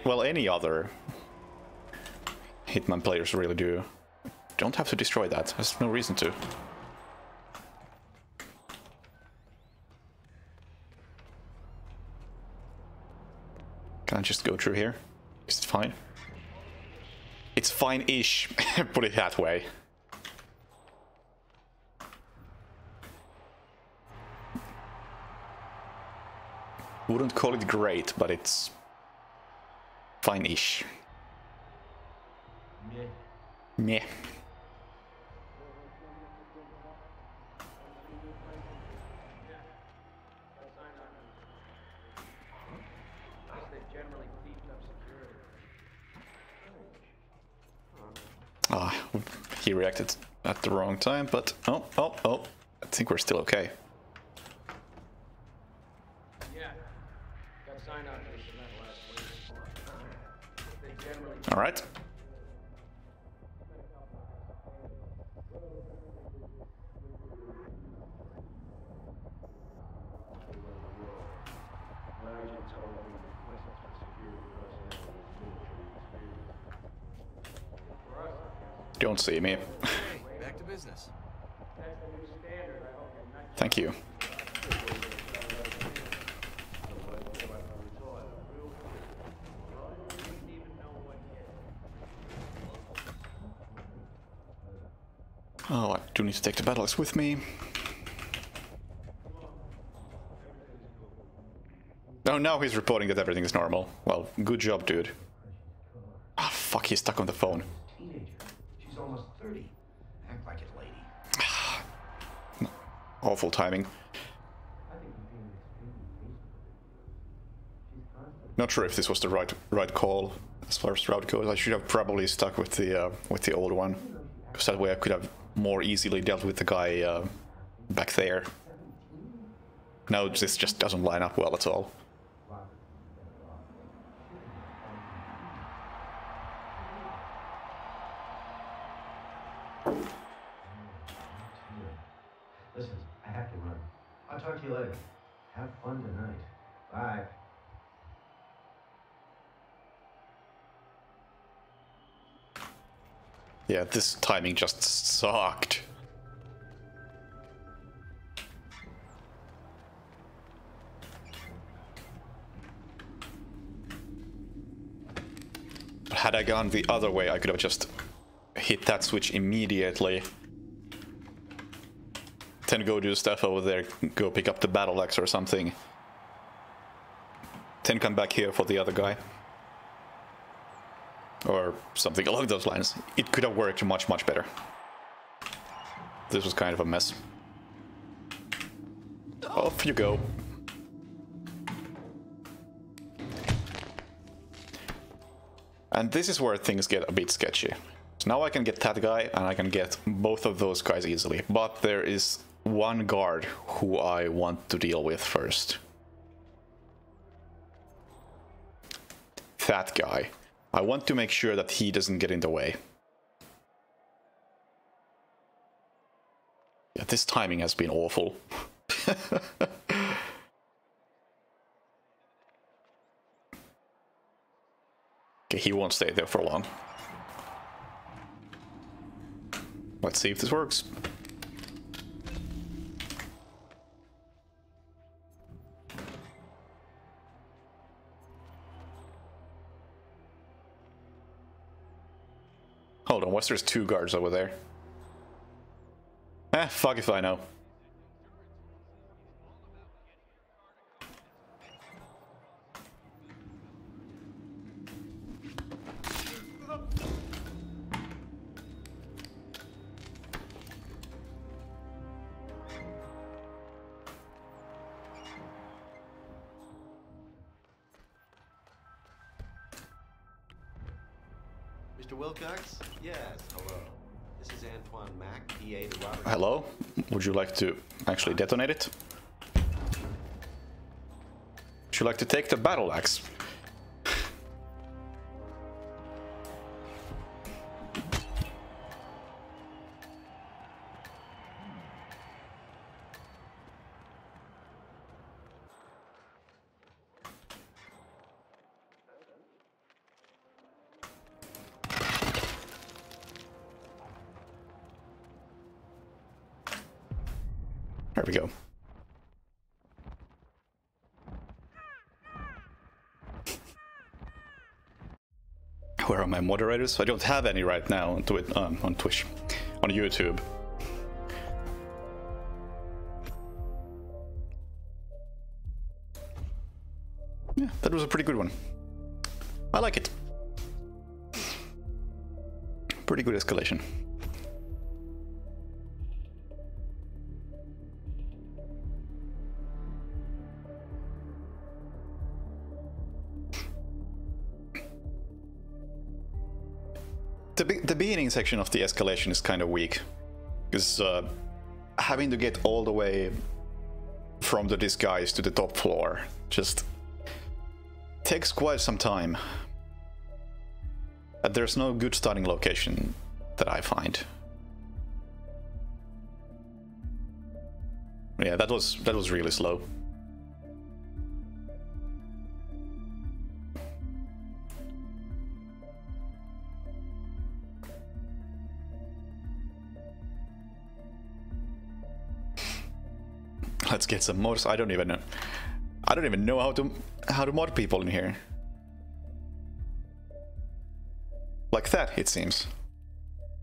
Well, any other Hitman players really do. Don't have to destroy that. There's no reason to. Can I just go through here? Is it fine? It's fine-ish, put it that way. Wouldn't call it great, but it's fine-ish. Meh. Ah, he reacted at the wrong time, but oh, I think we're still okay. Yeah. Got signed out for this event last week. They generally All right. Don't see me. Hey, back to business. That's the new standard. I hope you're not Thank you. Oh, I do need to take the battles with me. Oh, now he's reporting that everything is normal. Well, good job, dude. Ah, fuck, he's stuck on the phone. Teenager. She's almost 30. Act like it, lady. Awful timing. I think he's being extremely patient with her. She's constantly... Not sure if this was the right call as far as route goes. I should have probably stuck with the old one, because that way I could have more easily dealt with the guy back there. No, this just doesn't line up well at all. Listen, I have to run. I'll talk to you later. Have fun tonight. Bye. Yeah, this timing just sucked. But had I gone the other way, I could have just hit that switch immediately. Then go do stuff over there, go pick up the battle axe or something. Then come back here for the other guy. Or something along those lines. It could have worked much, much better. This was kind of a mess. Off you go. And this is where things get a bit sketchy. So now I can get that guy, and I can get both of those guys easily. But there is one guard who I want to deal with first. That guy. I want to make sure that he doesn't get in the way. Yeah, this timing has been awful. Okay, he won't stay there for long. Let's see if this works. Hold on, what's there's two guards over there? Eh, fuck if I know. Dr. Wilcox? Yes, hello. This is Antoine Mack, PA to Robert. Hello? Would you like to actually detonate it? Would you like to take the battle axe? There we go. Where are my moderators? I don't have any right now on Twitch, on YouTube. Yeah, that was a pretty good one. I like it. Pretty good escalation. The beginning section of the escalation is kind of weak, because having to get all the way from the disguise to the top floor just takes quite some time. There's no good starting location that I find. Yeah, that was really slow. Let's get some mods. I don't even know how to mod people in here. Like that, it seems.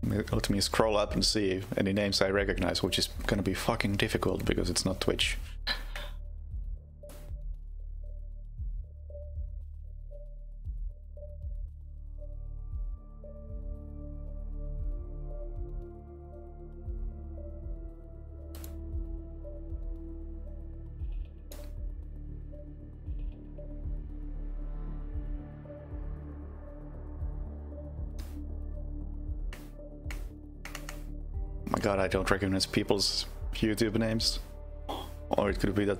Let me scroll up and see any names I recognize, which is gonna be fucking difficult because it's not Twitch. My god, I don't recognize people's YouTube names. Or it could be that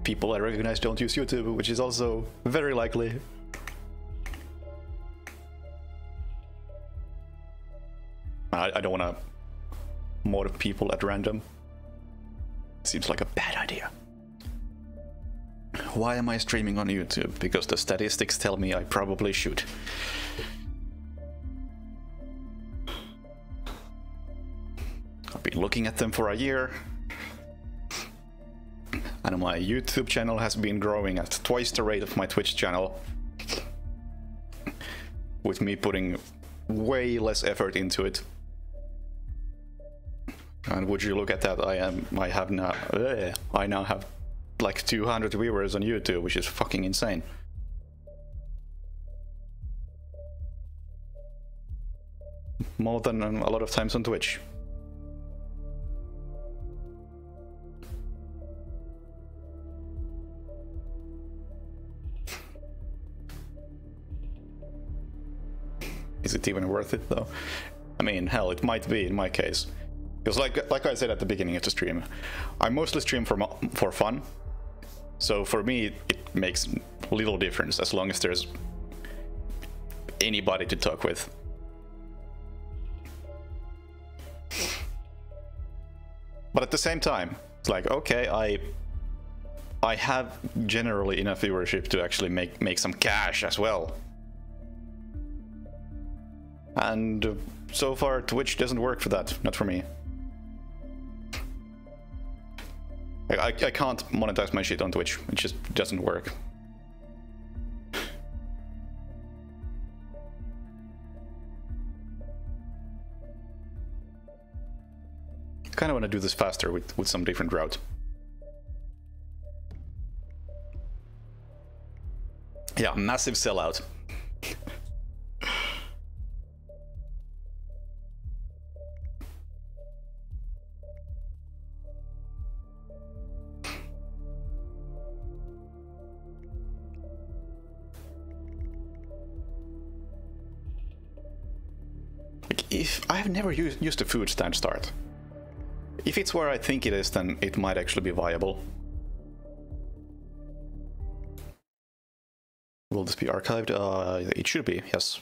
people I recognize don't use YouTube, which is also very likely. I don't want to mod people at random. Seems like a bad idea. Why am I streaming on YouTube? Because the statistics tell me I probably should. I've been looking at them for a year, and my YouTube channel has been growing at twice the rate of my Twitch channel, with me putting way less effort into it. And would you look at that, I now have like 200 viewers on YouTube, which is fucking insane. More than a lot of times on Twitch. Is it even worth it though? I mean, hell, it might be in my case. Because like I said at the beginning of the stream, I mostly stream for fun. So for me, it makes little difference as long as there's anybody to talk with. But at the same time, it's like, okay, I have generally enough viewership to actually make some cash as well. And so far, Twitch doesn't work for that, not for me. I can't monetize my shit on Twitch, it just doesn't work. I kind of want to do this faster with some different route. Yeah, massive sellout. if I've never used a food stand start. If it's where I think it is, then it might actually be viable. Will this be archived? It should be, yes.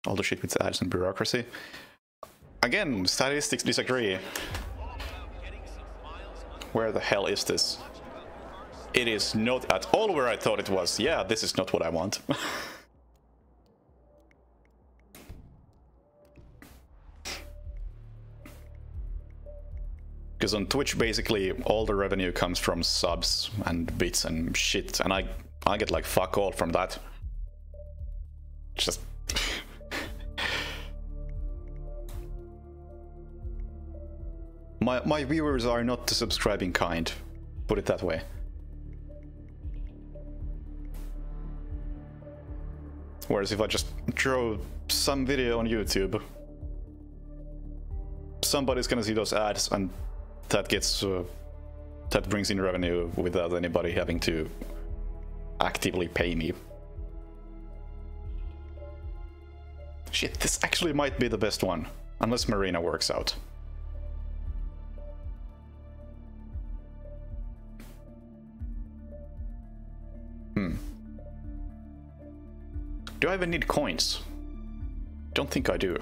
All the shit with ads and bureaucracy. Again, statistics disagree. Where the hell is this? It is not at all where I thought it was. Yeah, this is not what I want. Because on Twitch, basically, all the revenue comes from subs and bits and shit, and I get like fuck all from that. Just... My viewers are not the subscribing kind, put it that way. Whereas if I just throw some video on YouTube, somebody's gonna see those ads, and that gets that brings in revenue without anybody having to actively pay me. Shit, this actually might be the best one, unless Marina works out. Do I even need coins? Don't think I do.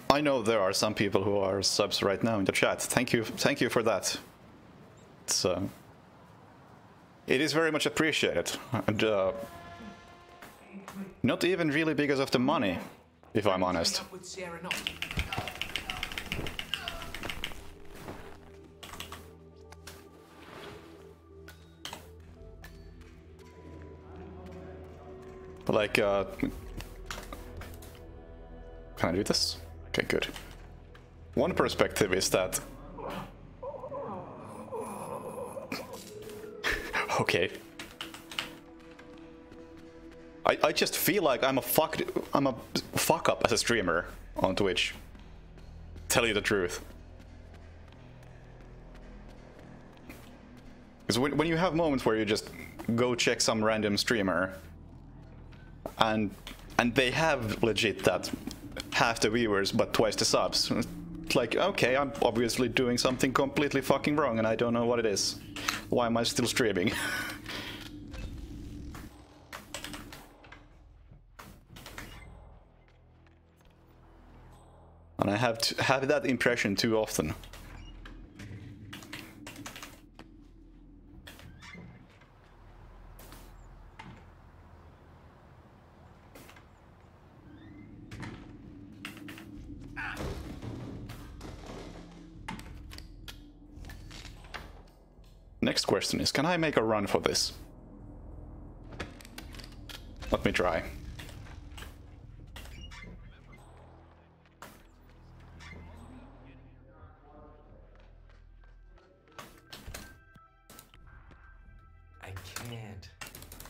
I know there are some people who are subs right now in the chat. Thank you for that. It's it is very much appreciated, and not even really because of the money, if I'm honest. Like, can I do this? Okay, good. One perspective is that... Okay. I just feel like I'm a fuck up as a streamer on Twitch. Tell you the truth. Because when you have moments where you just go check some random streamer and they have legit that half the viewers but twice the subs. It's like, okay, I'm obviously doing something completely fucking wrong and I don't know what it is. Why am I still streaming? And I have that impression too often. Next question is, can I make a run for this? Let me try. I can't.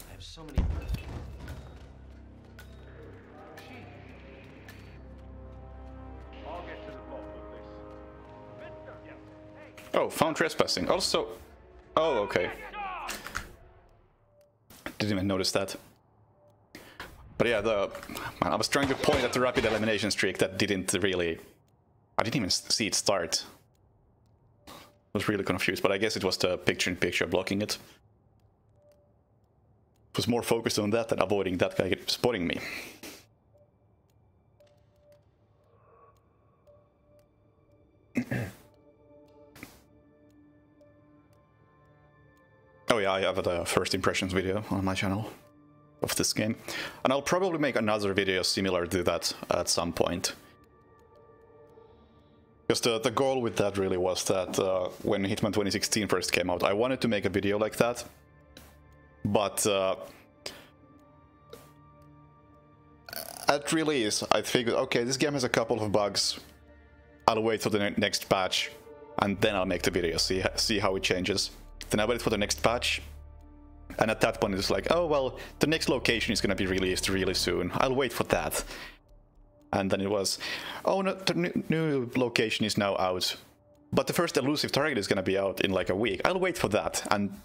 I have so many... I'll get to the bottom of this. Oh, found trespassing. Also... Oh, okay. Didn't even notice that. But yeah, man, I was trying to point at the rapid elimination streak that didn't really... I didn't even see it start. I was really confused, but I guess it was the picture-in-picture blocking it. I was more focused on that than avoiding that guy spotting me. Oh yeah, I have a first impressions video on my channel of this game. And I'll probably make another video similar to that at some point. Because the goal with that really was that when Hitman 2016 first came out, I wanted to make a video like that. But at release, I figured, okay, this game has a couple of bugs. I'll wait for the next patch, and then I'll make the video, see how it changes. Then I waited for the next patch, and at that point it's like, oh well, the next location is gonna be released really soon. I'll wait for that. And then it was, oh no, the new location is now out, but the first elusive target is gonna be out in like a week. I'll wait for that. And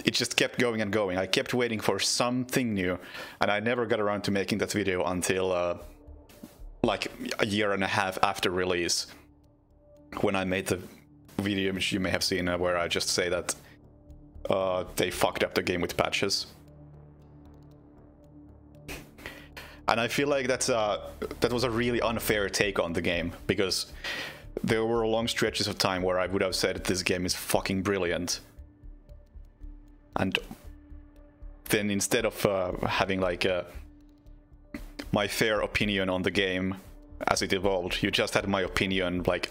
it just kept going and going. I kept waiting for something new, and I never got around to making that video until like a year and a half after release, when I made the video which you may have seen where I just say that they fucked up the game with patches. And I feel like that was a really unfair take on the game, because there were long stretches of time where I would have said this game is fucking brilliant. And then instead of having like my fair opinion on the game as it evolved, you just had my opinion like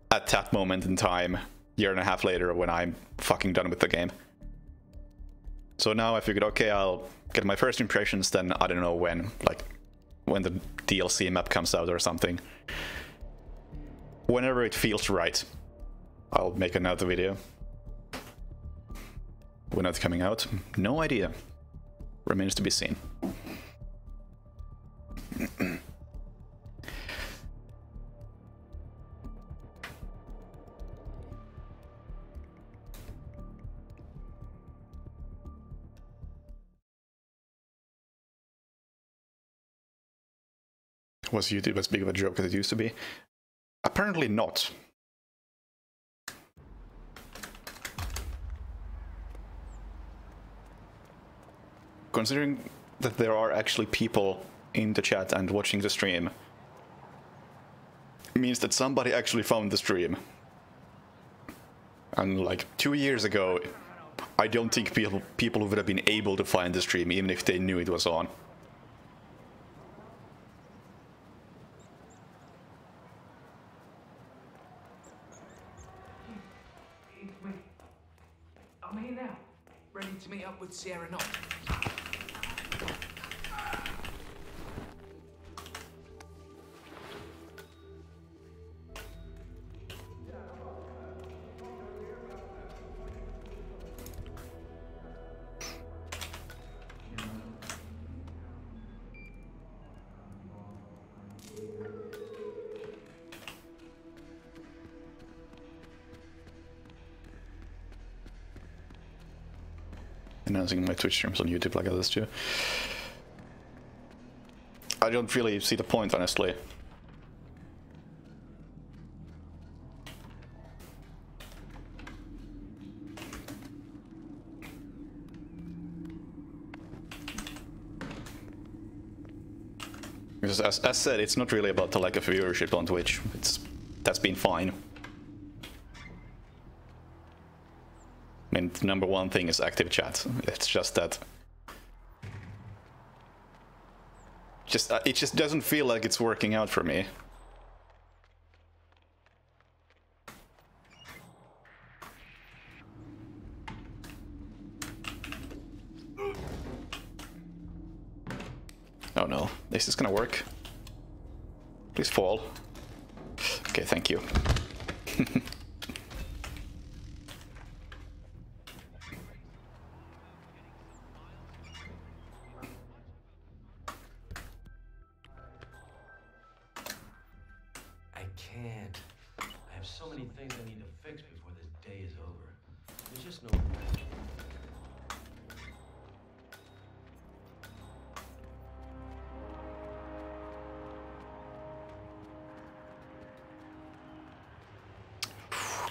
at that moment in time, year and a half later, when I'm fucking done with the game. So now I figured, okay, I'll get my first impressions, then I don't know when, like when the DLC map comes out or something. Whenever it feels right, I'll make another video. When it's coming out, no idea. Remains to be seen. Was YouTube as big of a joke as it used to be? Apparently not. Considering that there are actually people in the chat and watching the stream, means that somebody actually found the stream. And like 2 years ago, I don't think people would have been able to find the stream even if they knew it was on. I'm here now, ready to meet up with Sierra Knox. Announcing my Twitch streams on YouTube like others do. I don't really see the point, honestly. Because as said, it's not really about the lack of viewership on Twitch. That's been fine. I mean, the number one thing is active chat. It's just that it just doesn't feel like it's working out for me. Oh no, is this gonna work? Please fall. Okay, thank you.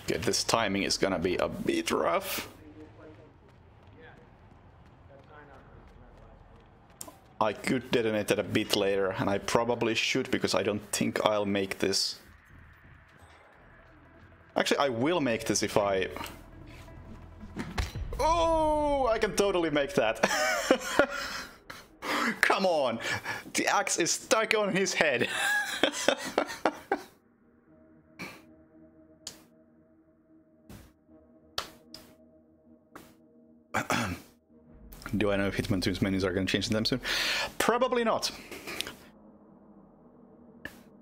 Okay, this timing is gonna be a bit rough. I could detonate that a bit later, and I probably should, because I don't think I'll make this. Actually, I will make this if I... Oh, I can totally make that. Come on, the axe is stuck on his head. Do I know if Hitman 2's menus are going to change them soon? Probably not.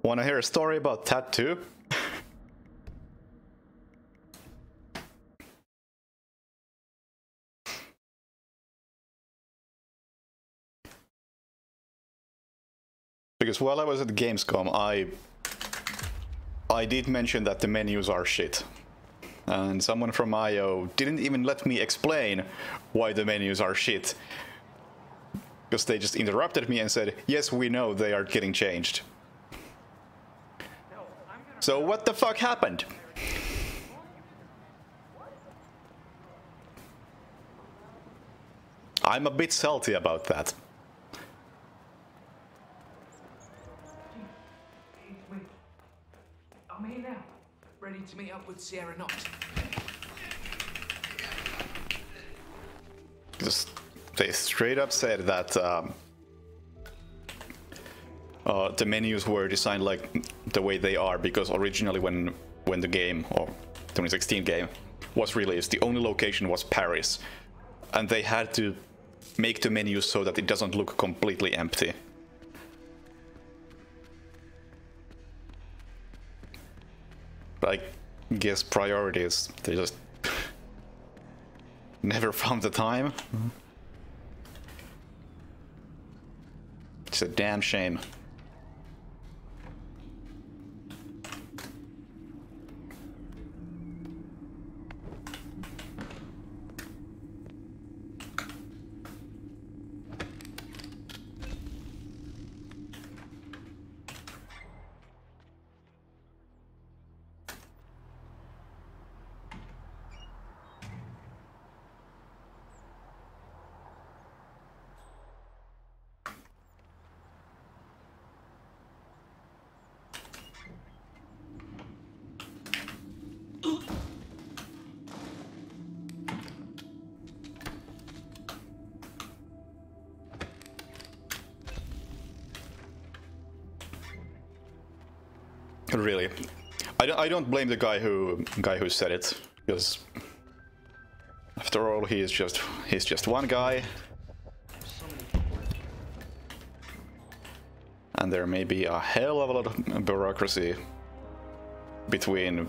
Wanna hear a story about that too? Because while I was at Gamescom, I did mention that the menus are shit. And someone from IO didn't even let me explain why the menus are shit. Because they just interrupted me and said, yes, we know they are getting changed. So what the fuck happened? I'm a bit salty about that. I'm here now, ready to meet up with Sierra Knox. Just, they straight up said that the menus were designed like the way they are because originally when the game, or 2016 game, was released, the only location was Paris, and they had to make the menus so that it doesn't look completely empty. I guess priorities, they just never found the time. It's a damn shame. Really, I don't blame the guy who said it, because after all, he's just one guy, and there may be a hell of a lot of bureaucracy between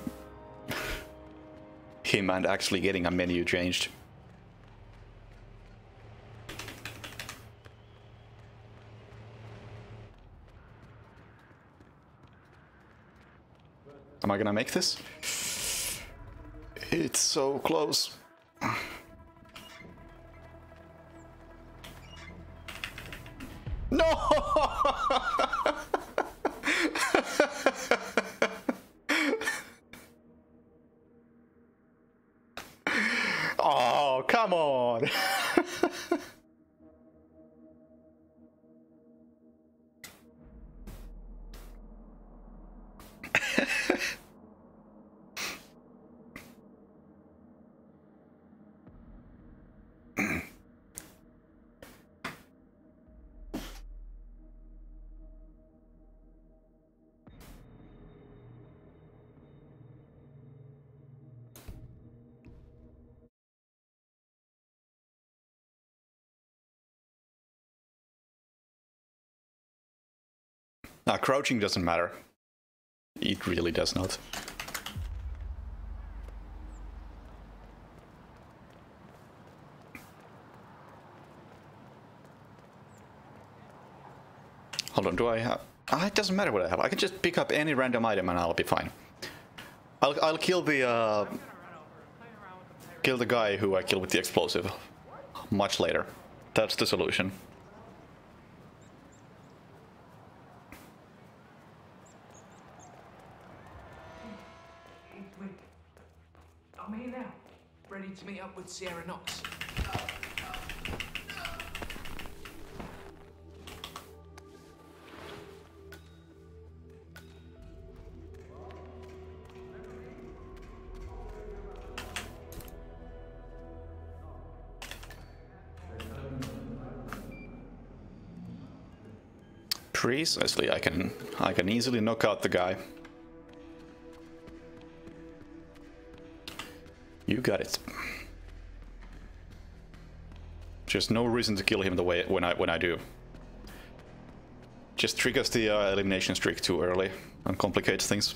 him and actually getting a menu changed. Am I gonna make this? It's so close. No! Oh, come on! Crouching doesn't matter. It really does not. Hold on, do I have... it doesn't matter what I have. I can just pick up any random item and I'll be fine. I'll kill the guy who I killed with the explosive much later. That's the solution. I'm here now, ready to meet up with Sierra Knox. Precisely, I can easily knock out the guy. You got it. Just no reason to kill him the way when I do. Just triggers the elimination streak too early and complicates things.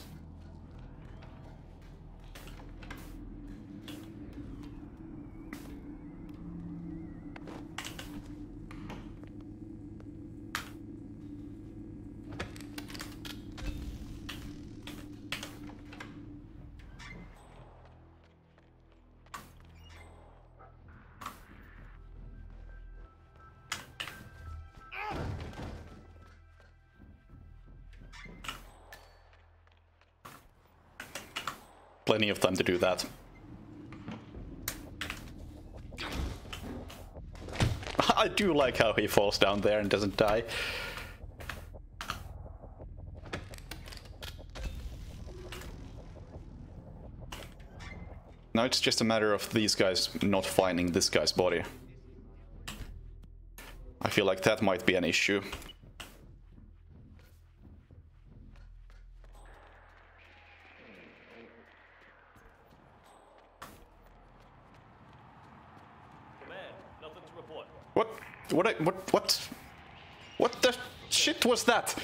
Plenty of time to do that. I do like how he falls down there and doesn't die. Now it's just a matter of these guys not finding this guy's body. I feel like that might be an issue. What the shit was that?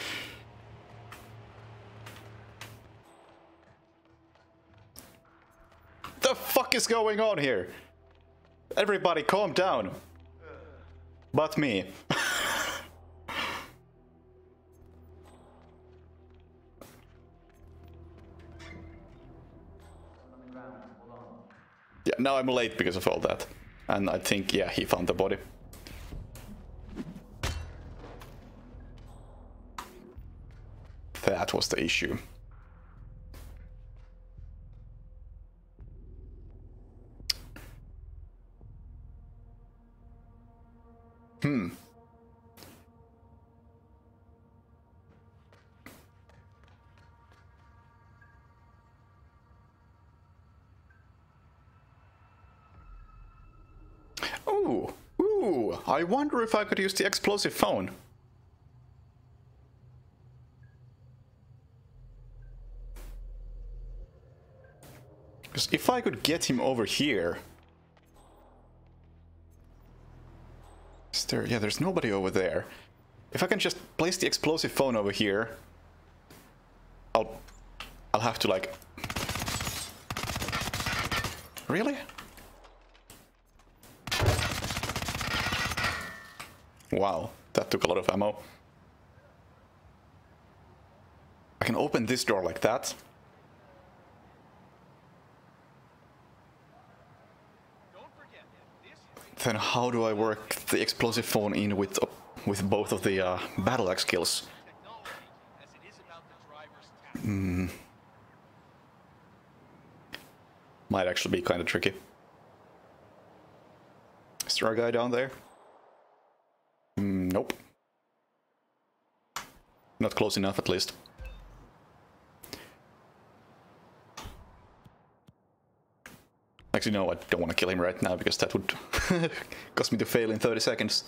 The fuck is going on here? Everybody calm down. But me. Yeah, now I'm late because of all that. And I think, yeah, he found the body. That was the issue. Ooh, I wonder if I could use the explosive phone. Because if I could get him over here... Is there... Yeah, there's nobody over there. If I can just place the explosive phone over here... I'll have to, like... Really? Wow, that took a lot of ammo. I can open this door like that. Then how do I work the explosive phone in with both of the battle axe skills? Might actually be kind of tricky. Is there a guy down there? Nope. Not close enough, at least. Actually, no, I don't want to kill him right now, because that would cost me to fail in 30 seconds.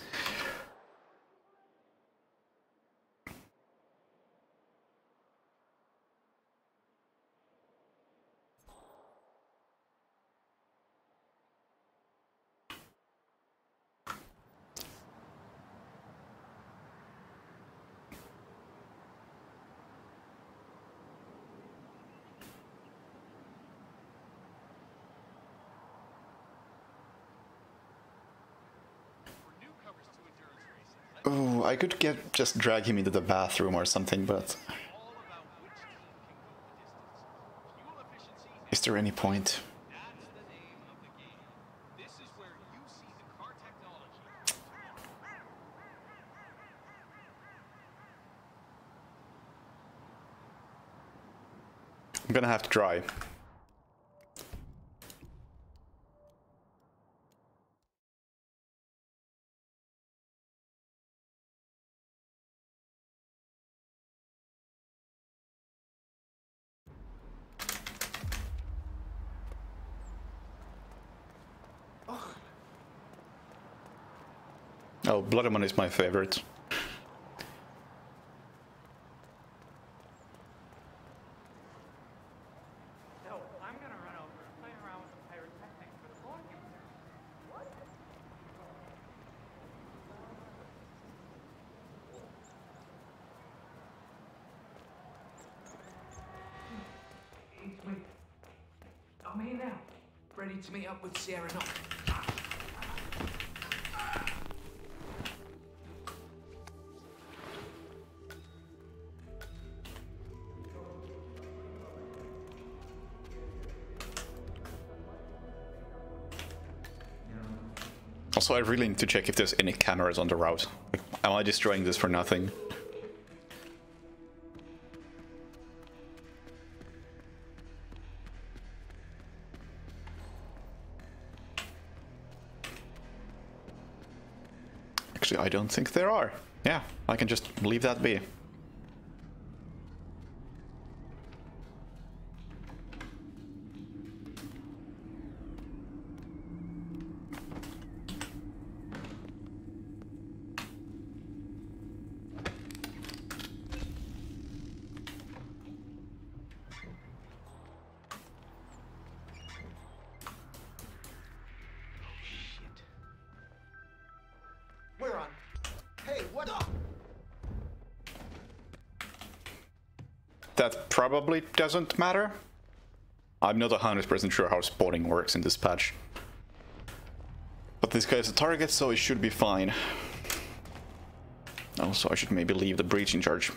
Oh, I could just drag him into the bathroom or something, but... Is there any point? I'm gonna have to try. Oh, Bloodman is my favorite. So, I'm gonna run over and play around with the pyrotechnics for the board game. What? I'm here now, ready to meet up with Sierra Knox. Also, I really need to check if there's any cameras on the route. Like, am I destroying this for nothing? Actually, I don't think there are. Yeah, I can just leave that be. We're on. Hey, what up? That probably doesn't matter. I'm not 100% sure how spotting works in this patch. But this guy is a target, so it should be fine. Also, I should maybe leave the breach in charge.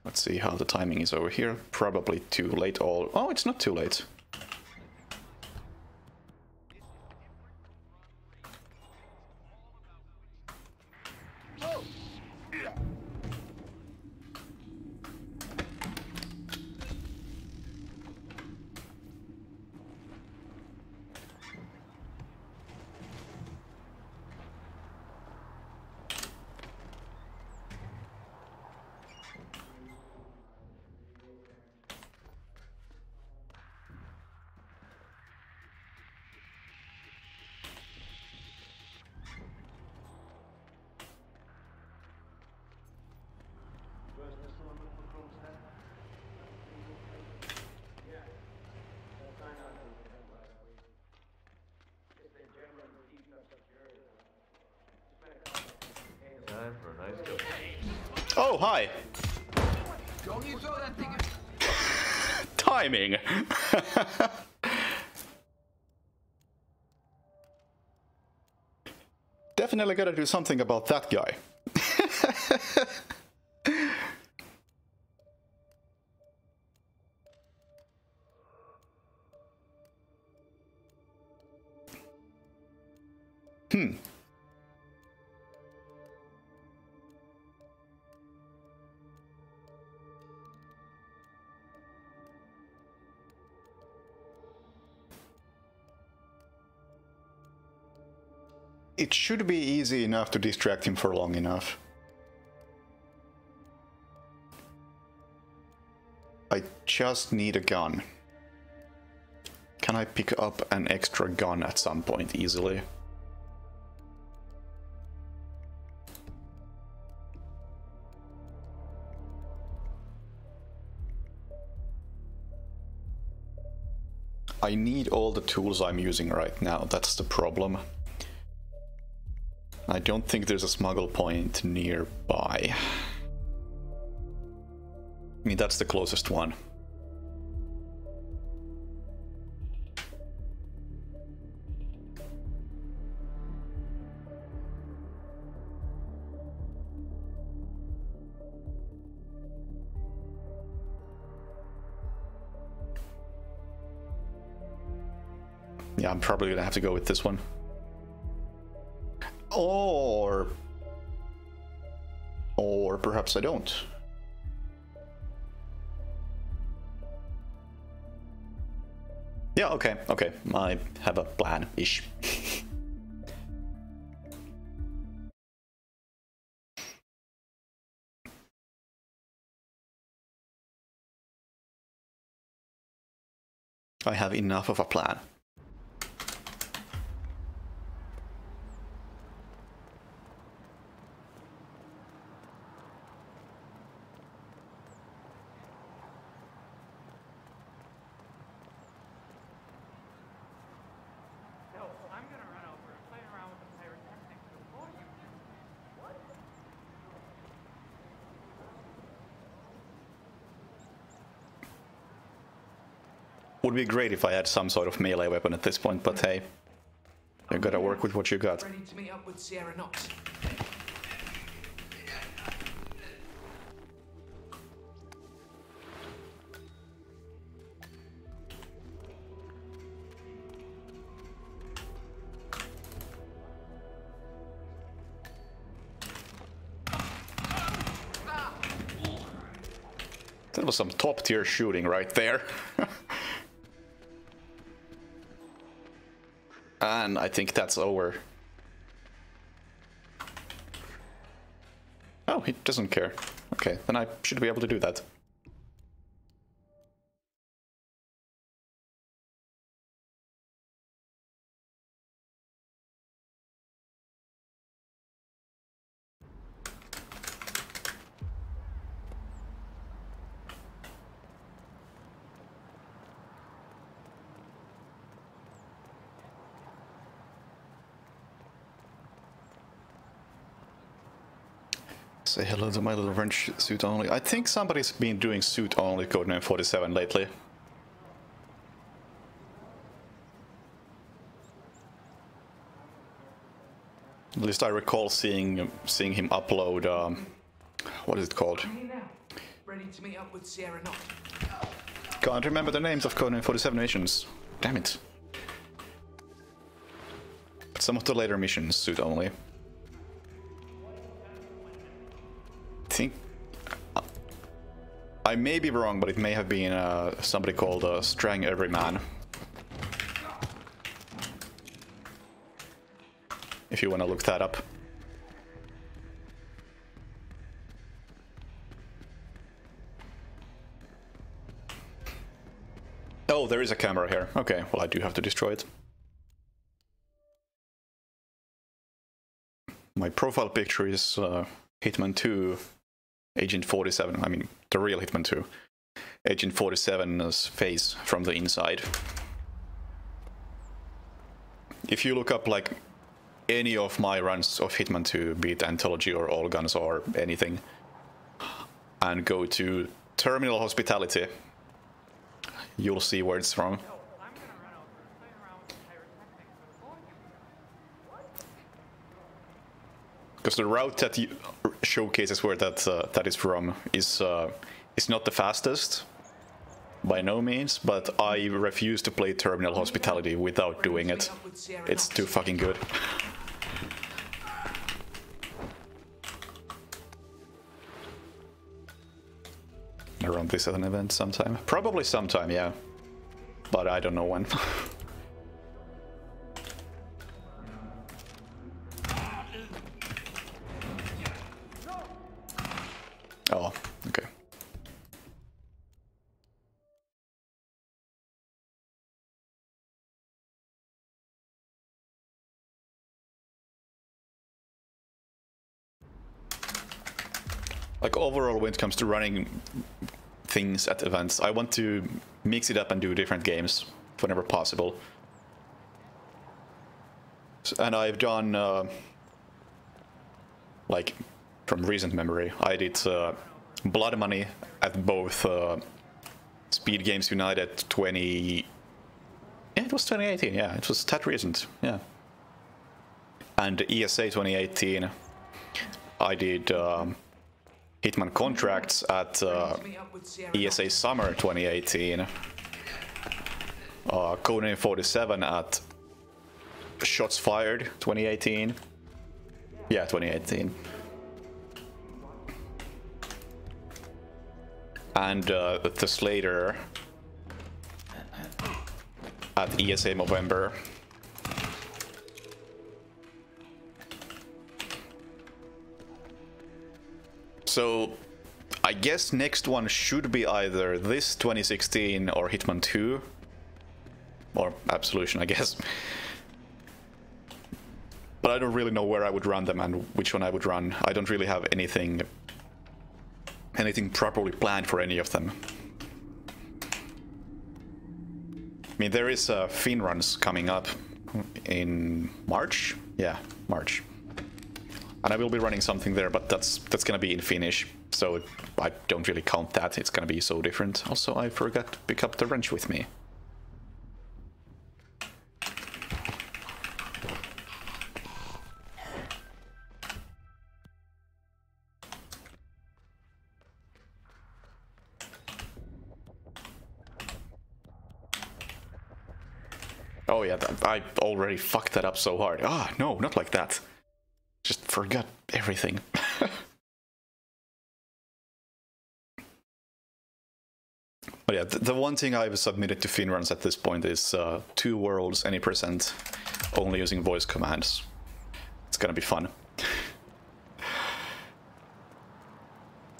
Let's see how the timing is over here. Probably too late all... Oh, it's not too late. Time for a nice cup. Oh, hi! Don't you throw that thing Timing! Definitely gotta do something about that guy. It should be easy enough to distract him for long enough. I just need a gun. Can I pick up an extra gun at some point easily? I need all the tools I'm using right now, that's the problem. I don't think there's a smuggle point nearby. I mean, that's the closest one. Yeah, I'm probably gonna have to go with this one. Or perhaps I don't. Yeah, okay. I have a plan-ish. I have enough of a plan. Would be great if I had some sort of melee weapon at this point, but hey, you gotta work with what you got. Ready to meet up with Sierra Knox. That was some top tier shooting right there. And I think that's over. Oh, he doesn't care. Okay, then I should be able to do that. Say hello to my little wrench suit only. I think somebody's been doing suit only codename 47 lately. At least I recall seeing him upload. What is it called? Ready to meet up with Sierra Knox. Can't remember the names of codename 47 missions. Damn it. But some of the later missions suit only. Think I may be wrong, but it may have been somebody called Strang Everyman. If you want to look that up. Oh, there is a camera here. Okay, well I do have to destroy it. My profile picture is Hitman 2. Agent 47, I mean, the real Hitman 2. Agent 47's face from the inside. If you look up, like, any of my runs of Hitman 2, be it Anthology or All Guns or anything, and go to Terminal Hospitality, you'll see where it's from. Because the route that showcases where that is from is not the fastest, by no means, but I refuse to play Terminal Hospitality without doing it. It's too fucking good. Around this at an event sometime. Probably sometime, yeah. But I don't know when. Oh, okay. Like overall, when it comes to running things at events, I want to mix it up and do different games whenever possible. And I've done, like, from recent memory, I did Blood Money at both Speed Games United 20... Yeah, it was 2018, yeah, it was that recent, yeah. And ESA 2018, I did Hitman Contracts at ESA Summer 2018, Codename 47 at Shots Fired 2018, yeah, 2018. And the Slater at ESA November. So I guess next one should be either this 2016 or Hitman 2 or Absolution, I guess. But I don't really know where I would run them and which one I would run. I don't really have anything properly planned for any of them. I mean, there is Fin runs coming up in March. Yeah, March. And I will be running something there, but that's gonna be in Finnish, so I don't really count that. It's gonna be so different. Also, I forgot to pick up the wrench with me. Oh yeah, I already fucked that up so hard. Ah, no, not like that. Just forgot everything. But yeah, the one thing I've submitted to Finruns at this point is 2 worlds, any percent, only using voice commands. It's gonna be fun.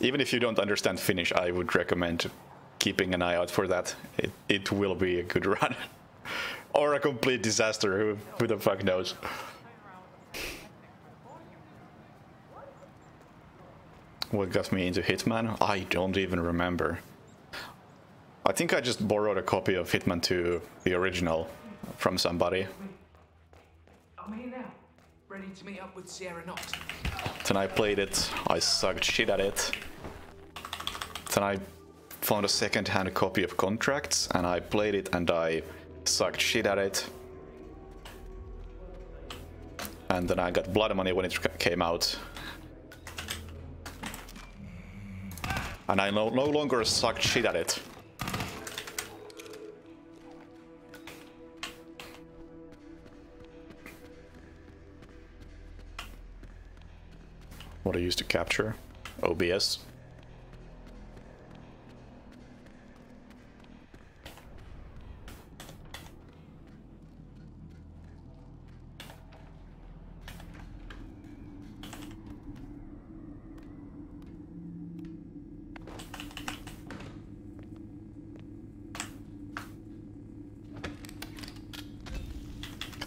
Even if you don't understand Finnish, I would recommend keeping an eye out for that. It will be a good run. Or a complete disaster, who the fuck knows. What got me into Hitman? I don't even remember. I think I just borrowed a copy of Hitman 2, the original, from somebody. I'm here now, ready to meet up with Sierra Knox. Then I played it, I sucked shit at it. Then I found a second-hand copy of Contracts, and I played it and I sucked shit at it. And then I got Blood Money when it came out. And I no longer sucked shit at it. What I used to capture? OBS.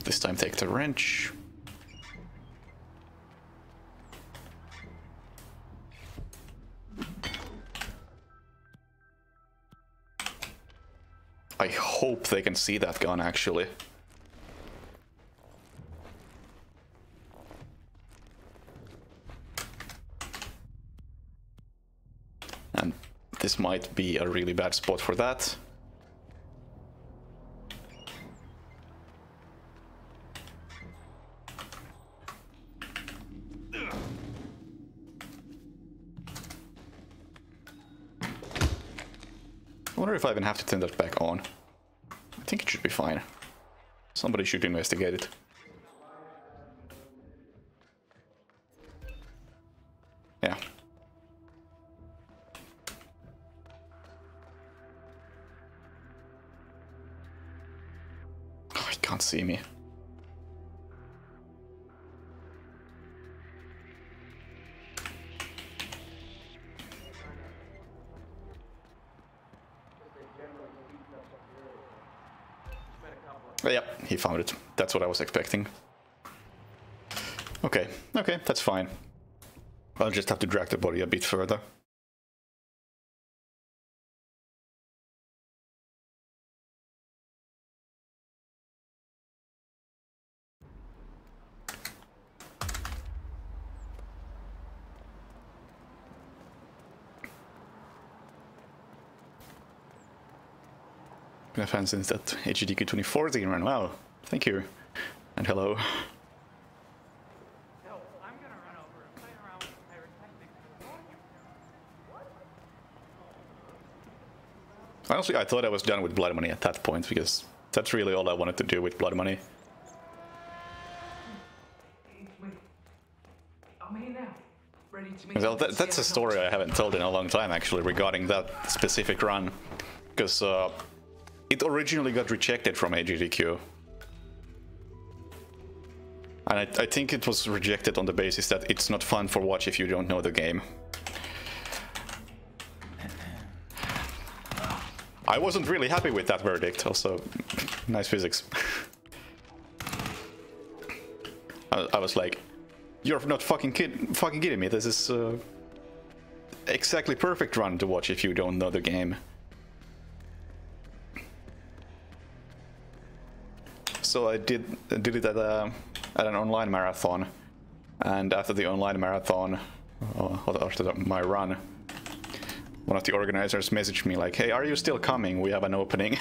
This time take the wrench. I hope they can see that gun, actually. And this might be a really bad spot for that. I wonder if I even have to turn that back on. I think it should be fine. Somebody should investigate it. Yeah. Oh, he can't see me. Yeah, he found it. That's what I was expecting. Okay, okay, that's fine. I'll just have to drag the body a bit further. Been a fan since that HGDQ 2014 run. Wow, thank you. And hello. No, I'm gonna run over and play around with pyrotechnics for the volume. Honestly, I thought I was done with Blood Money at that point, because that's really all I wanted to do with Blood Money. I'm here now, ready to meet Well, that's a story I haven't told in a long time, actually, regarding that specific run. Because it originally got rejected from AGDQ. And I think it was rejected on the basis that it's not fun for watch if you don't know the game. I wasn't really happy with that verdict, also. Nice physics. I was like, you're not fucking kidding me, this is exactly perfect run to watch if you don't know the game. So I did it at an online marathon, and after the online marathon, after my run, one of the organizers messaged me like, "Hey, are you still coming? We have an opening."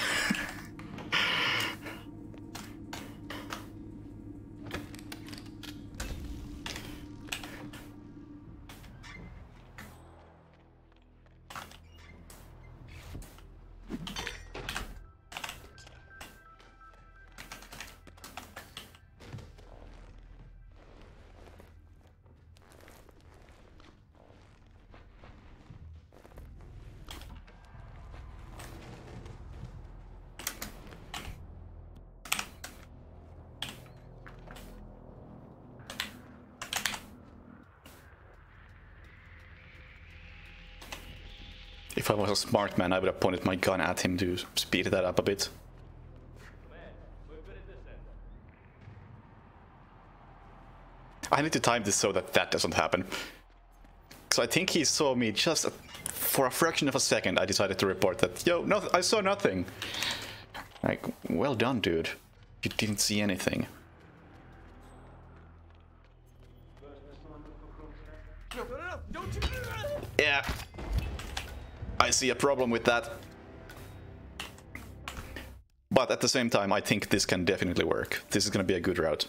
If I was a smart man, I would have pointed my gun at him to speed that up a bit. I need to time this so that that doesn't happen. So I think he saw me just for a fraction of a second. I decided to report that, yo, no, I saw nothing. Like, well done, dude. You didn't see anything. No, don't you... Yeah. I see a problem with that. But at the same time, I think this can definitely work. This is gonna be a good route.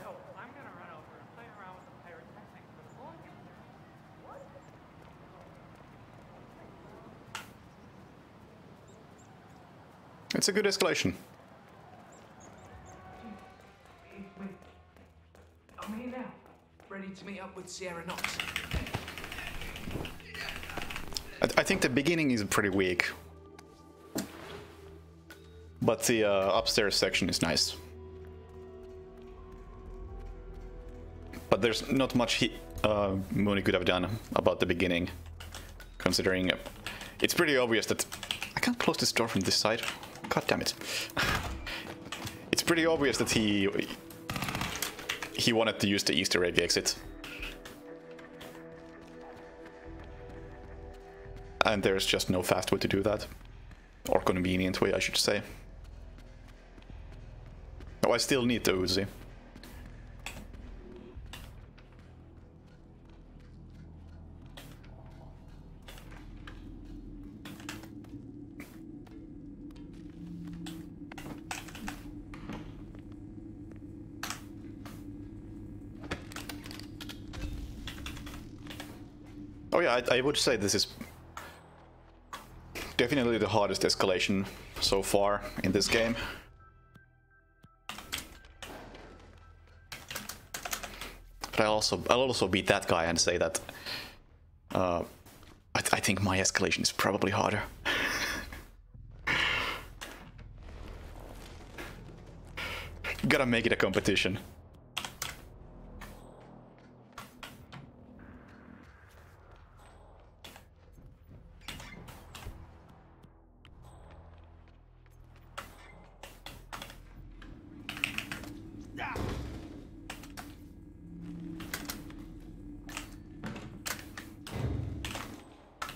So, I'm gonna run over and play around with the pyrotechnics before I get there. What? It's a good escalation. Wait. I'm here now. Ready to meet up with Sierra Knox. I think the beginning is pretty weak. But the upstairs section is nice. But there's not much Mooney could have done about the beginning, considering it's pretty obvious that... I can't close this door from this side. God damn it. It's pretty obvious that he wanted to use the Easter egg exit. And there's just no fast way to do that. Or convenient way, I should say. Oh, I still need the Uzi. Oh yeah, I would say this is definitely the hardest escalation so far in this game. But I'll also beat that guy and say that I think my escalation is probably harder. Gotta make it a competition.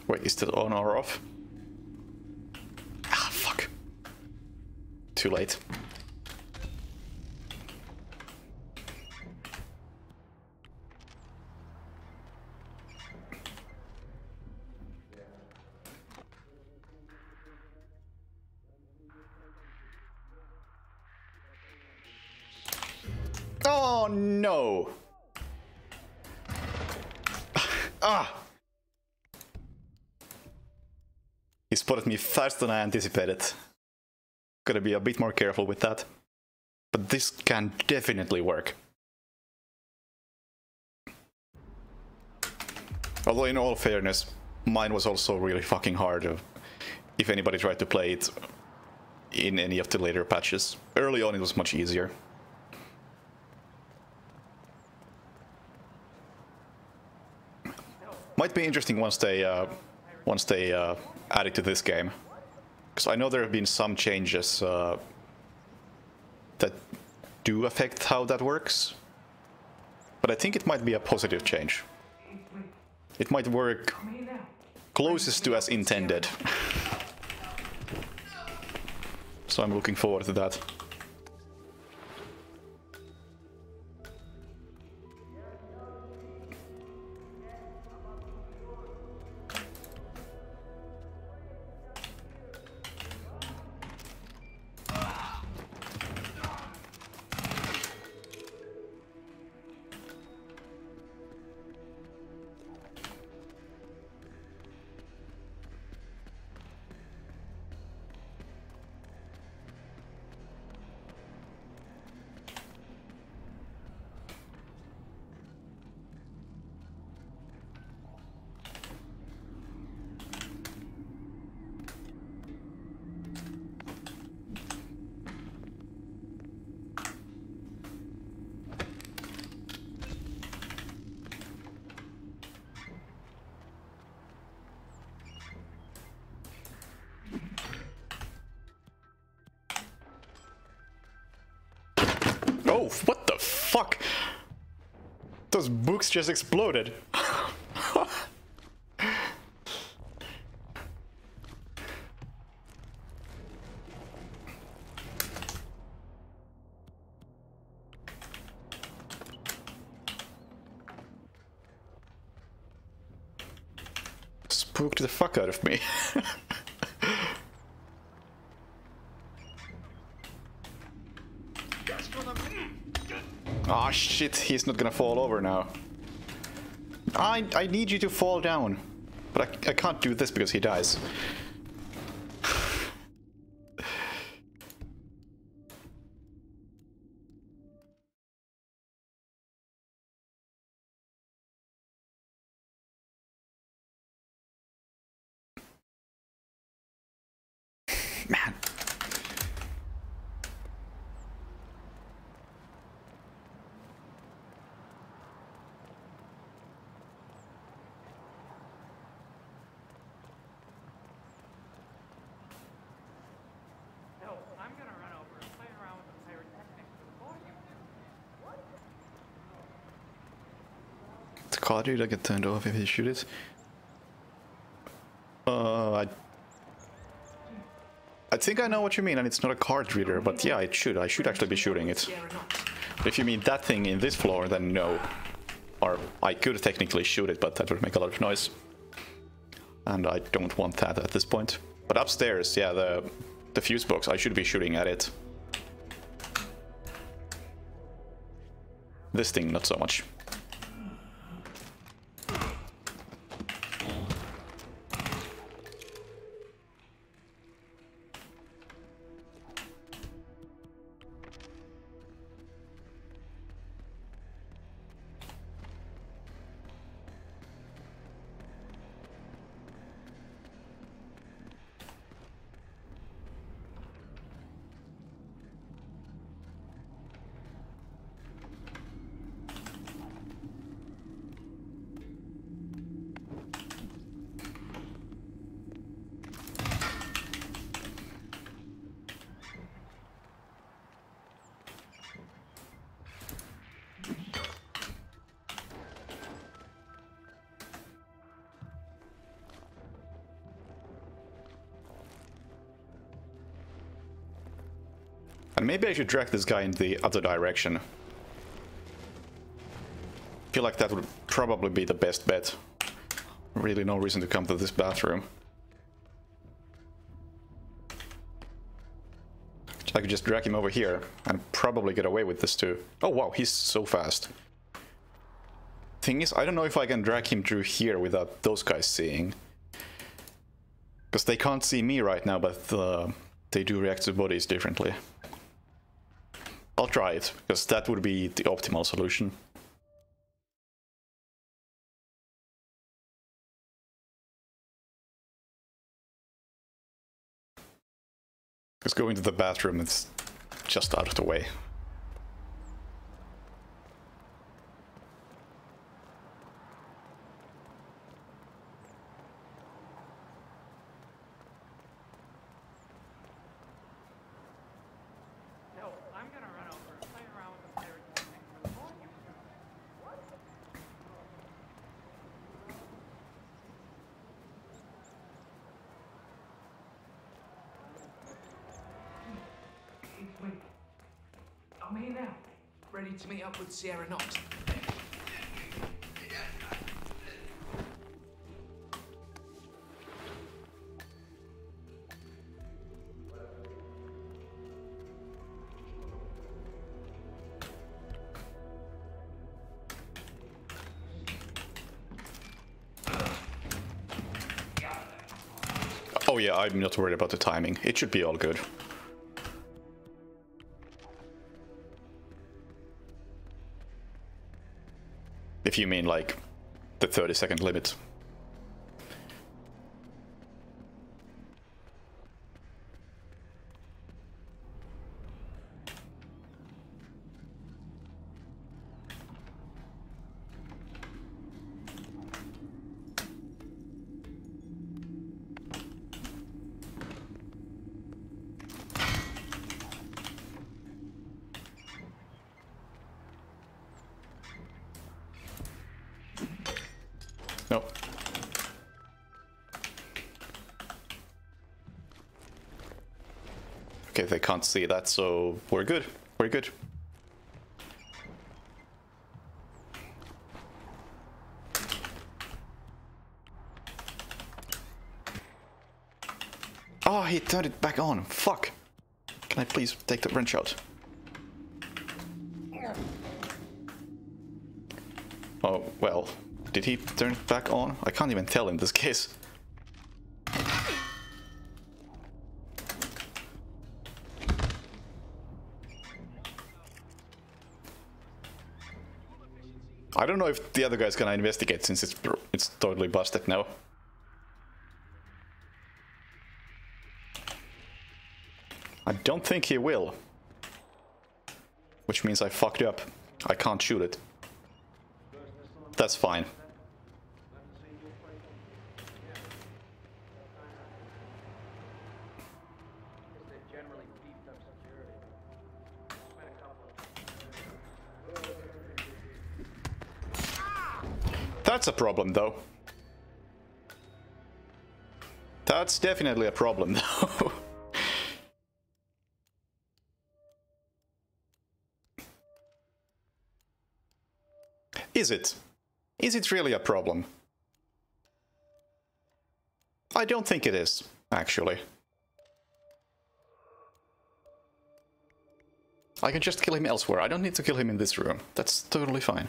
Wait, is it on or off? Ah, fuck. Too late. Oh no! Ah! He spotted me faster than I anticipated. Gotta be a bit more careful with that. But this can definitely work. Although in all fairness, mine was also really fucking hard if anybody tried to play it in any of the later patches. Early on it was much easier. Might be interesting once they add it to this game, because I know there have been some changes that do affect how that works, but I think it might be a positive change. It might work closest to as intended. So I'm looking forward to that. Oh, what the fuck? Those books just exploded. Spooked the fuck out of me. Ah, shit, he's not gonna fall over now. I need you to fall down. But I can't do this because he dies. Man. No, I'm gonna run over and play around with the pyrotechnics before you do. What? The card reader get turned off if you shoot it. I think I know what you mean, and it's not a card reader, but yeah, it should. I should actually be shooting it. If you mean that thing in this floor, then no. Or I could technically shoot it, but that would make a lot of noise. And I don't want that at this point. But upstairs, yeah, the fuse box, I should be shooting at it. This thing, not so much. And maybe I should drag this guy in the other direction. I feel like that would probably be the best bet. Really no reason to come to this bathroom. I could just drag him over here and probably get away with this too. Oh wow, he's so fast. Thing is, I don't know if I can drag him through here without those guys seeing. Because they can't see me right now, but they do react to bodies differently. I'll try it, because that would be the optimal solution. Because going to the bathroom is just out of the way. No, I'm gonna run over and play around with the pyrotechnics before you do. What? It's me. I'm here now, ready to meet up with Sierra Knox. Oh yeah, I'm not worried about the timing. It should be all good. If you mean like the 30-second limit. Okay, they can't see that, so we're good. We're good. Oh, he turned it back on. Fuck. Can I please take the wrench out? Oh, well. Did he turn it back on? I can't even tell in this case. I don't know if the other guy's gonna investigate since it's totally busted now. I don't think he will. Which means I fucked up. I can't shoot it. That's fine. That's a problem, though. That's definitely a problem, though. Is it? Is it really a problem? I don't think it is, actually. I can just kill him elsewhere. I don't need to kill him in this room. That's totally fine.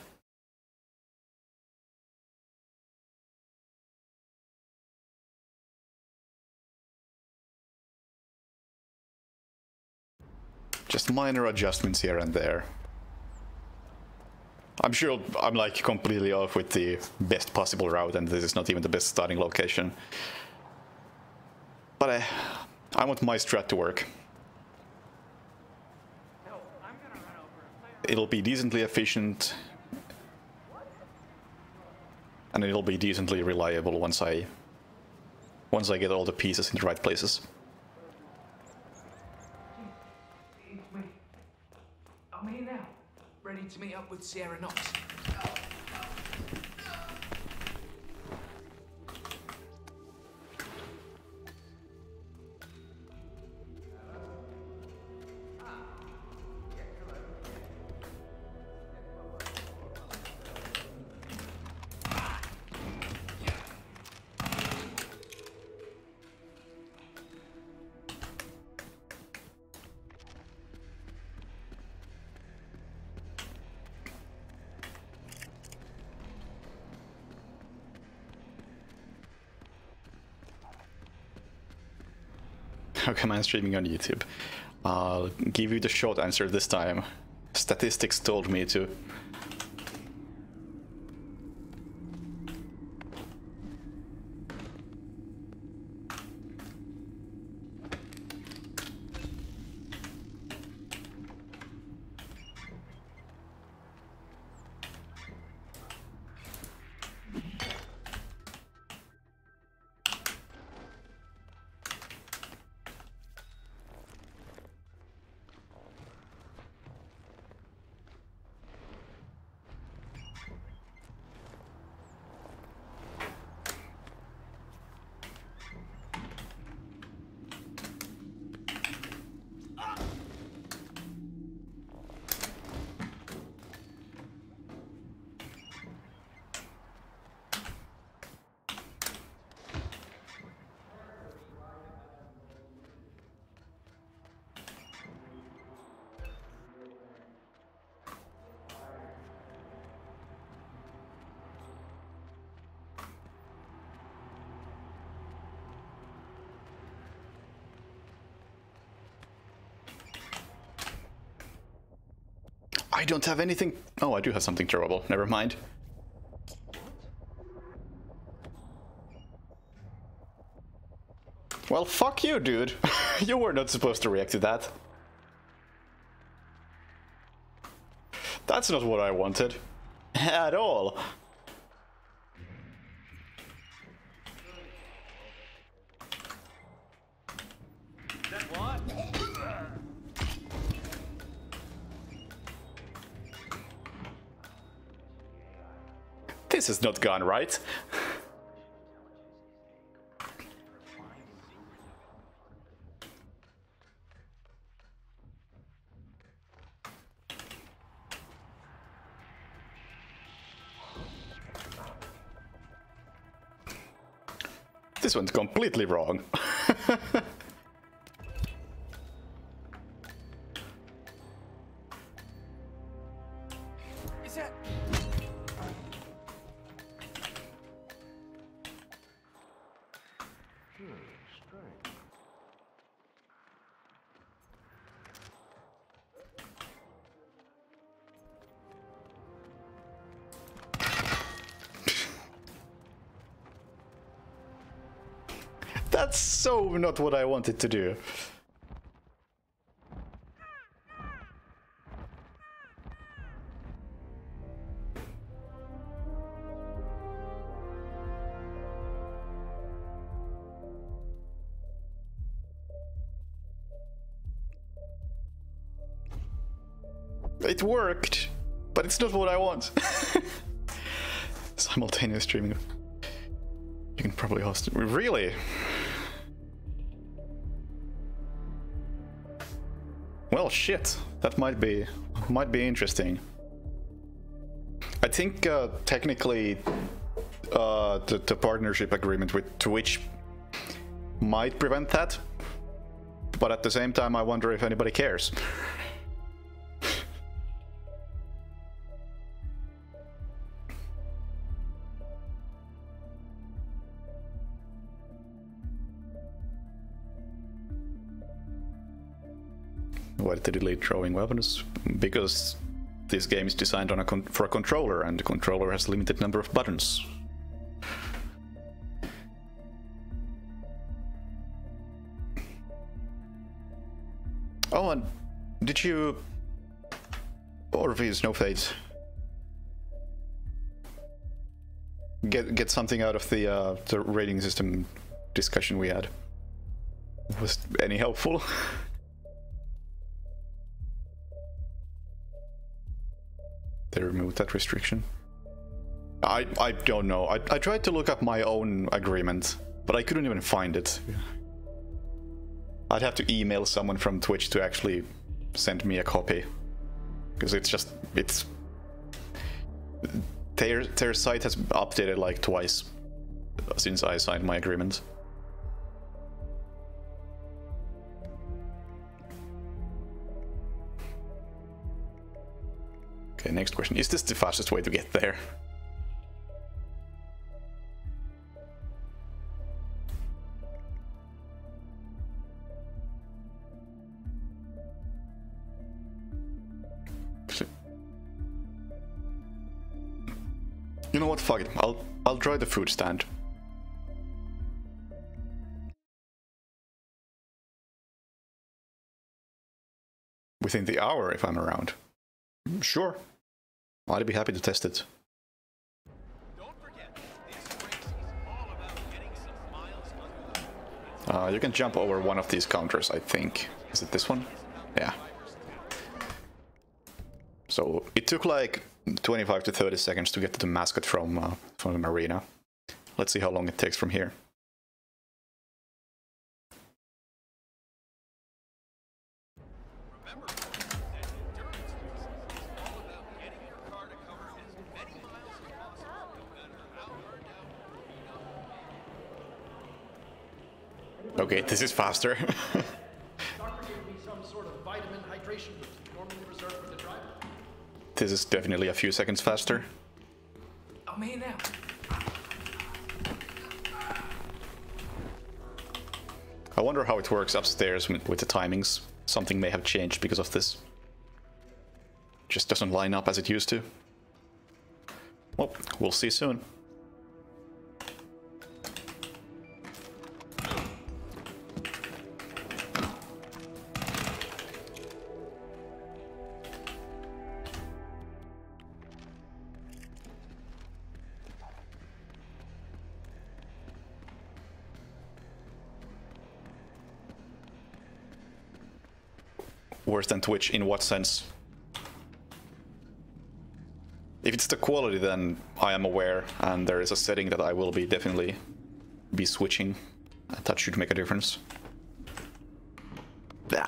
Just minor adjustments here and there. I'm sure I'm like completely off with the best possible route, and this is not even the best starting location. But I want my strat to work. It'll be decently efficient, and it'll be decently reliable once I get all the pieces in the right places. It's me. I'm here now, ready to meet up with Sierra Knox. How come I'm streaming on YouTube? I'll give you the short answer this time. Statistics told me to. I don't have anything. Oh, I do have something terrible. Never mind. Well, fuck you, dude. You were not supposed to react to that. That's not what I wanted. At all. This has not gone right. This went completely wrong. Is that... That's so not what I wanted to do. It worked, but it's not what I want. Simultaneous streaming. You can probably host it. Really? Well, shit. That might be interesting. I think technically the partnership agreement with Twitch might prevent that, but at the same time, I wonder if anybody cares. Why did they delete throwing weapons? Because this game is designed on for a controller, and the controller has a limited number of buttons. Oh, and did you... Orpheus, no fate. Get something out of the rating system discussion we had? Was any helpful? They removed that restriction. I don't know. I tried to look up my own agreement, but I couldn't even find it. I'd have to email someone from Twitch to actually send me a copy, because it's their site has updated like twice since I signed my agreement. Okay, next question. Is this the fastest way to get there? You know what? Fuck it. I'll try the food stand. Within the hour, if I'm around. Sure. I'd be happy to test it. Don't forget, this race is all about getting some miles under the... You can jump over one of these counters, I think. Is it this one? Yeah. So it took like 25 to 30 seconds to get to the mascot from the marina. Let's see how long it takes from here. Remember, that endurance race is all about getting your car to cover as many miles as possible, no matter how burned out. Okay, this is faster. Doctor gave me some sort of vitamin hydration boost, normally reserved for the driver. This is definitely a few seconds faster. I'm here now. I wonder how it works upstairs with the timings. Something may have changed because of this. Just doesn't line up as it used to. Well, we'll see soon. Worse than Twitch in what sense? If it's the quality, then I am aware, and there is a setting that I will definitely be switching. That should make a difference. Yeah.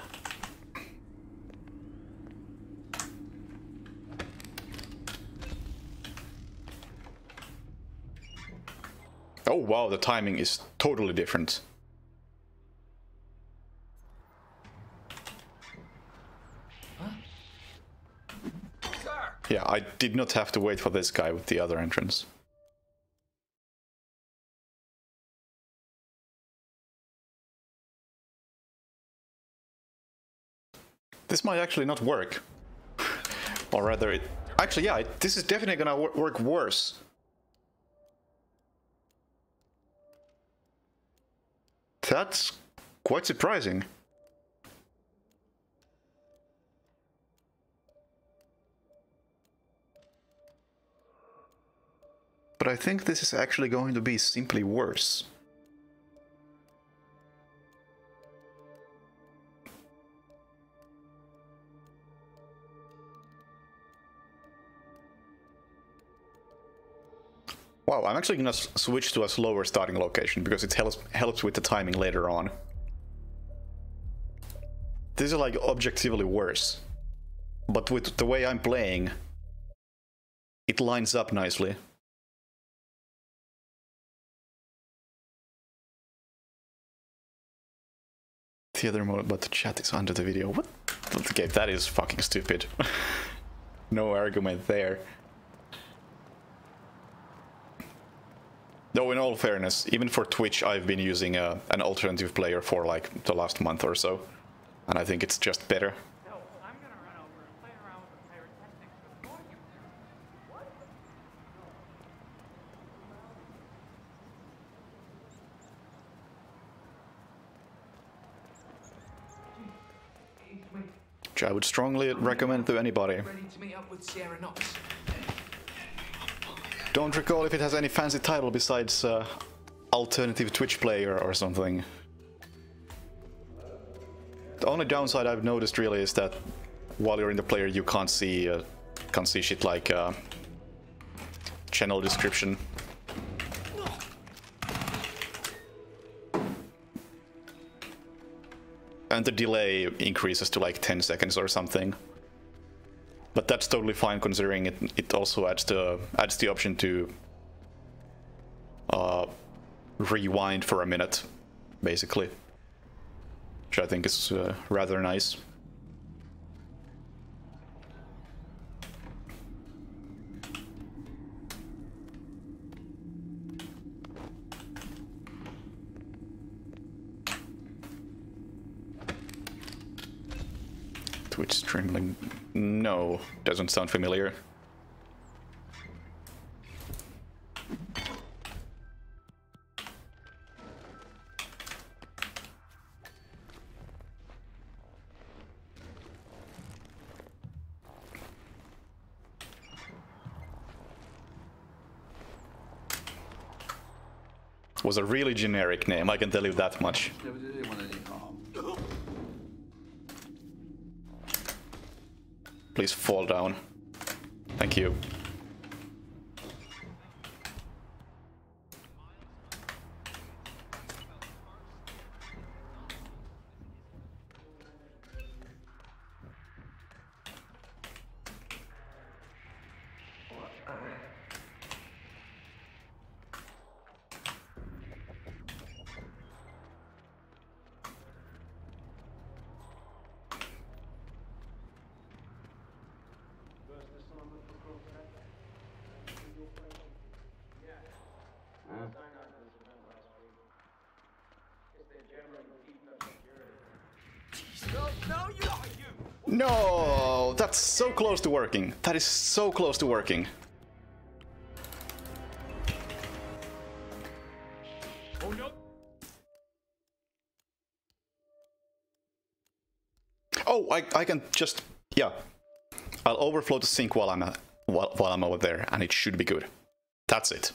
Oh wow, the timing is totally different. Sir! Yeah, I did not have to wait for this guy with the other entrance. This might actually not work. Or rather, actually, yeah, this is definitely gonna work worse. That's quite surprising. But I think this is actually going to be simply worse. Wow, I'm actually gonna switch to a slower starting location because it helps with the timing later on. This is like objectively worse. But with the way I'm playing, it lines up nicely. Theater mode, but the chat is under the video. What? Okay, that is fucking stupid. No argument there. Though in all fairness, even for Twitch I've been using an alternative player for like the last month or so. And I think it's just better. So, I'm gonna run over and play around with the pyrotechnics before you... What? It's me. Which I would strongly recommend to anybody. Ready to meet up with Sierra Knox. Don't recall if it has any fancy title besides alternative Twitch player or something. The only downside I've noticed really is that while you're in the player you can't see shit like channel description. And the delay increases to like 10 seconds or something. But that's totally fine considering it also adds the option to rewind for a minute, basically. Which I think is rather nice. Twitch streaming? No, doesn't sound familiar. Was a really generic name, I can tell you that much. Never did anyone any harm. Please fall down. Thank you. No, that's so close to working. That is so close to working. Oh no! Oh, I can just, yeah. I'll overflow the sink while I'm over there, and it should be good. That's it.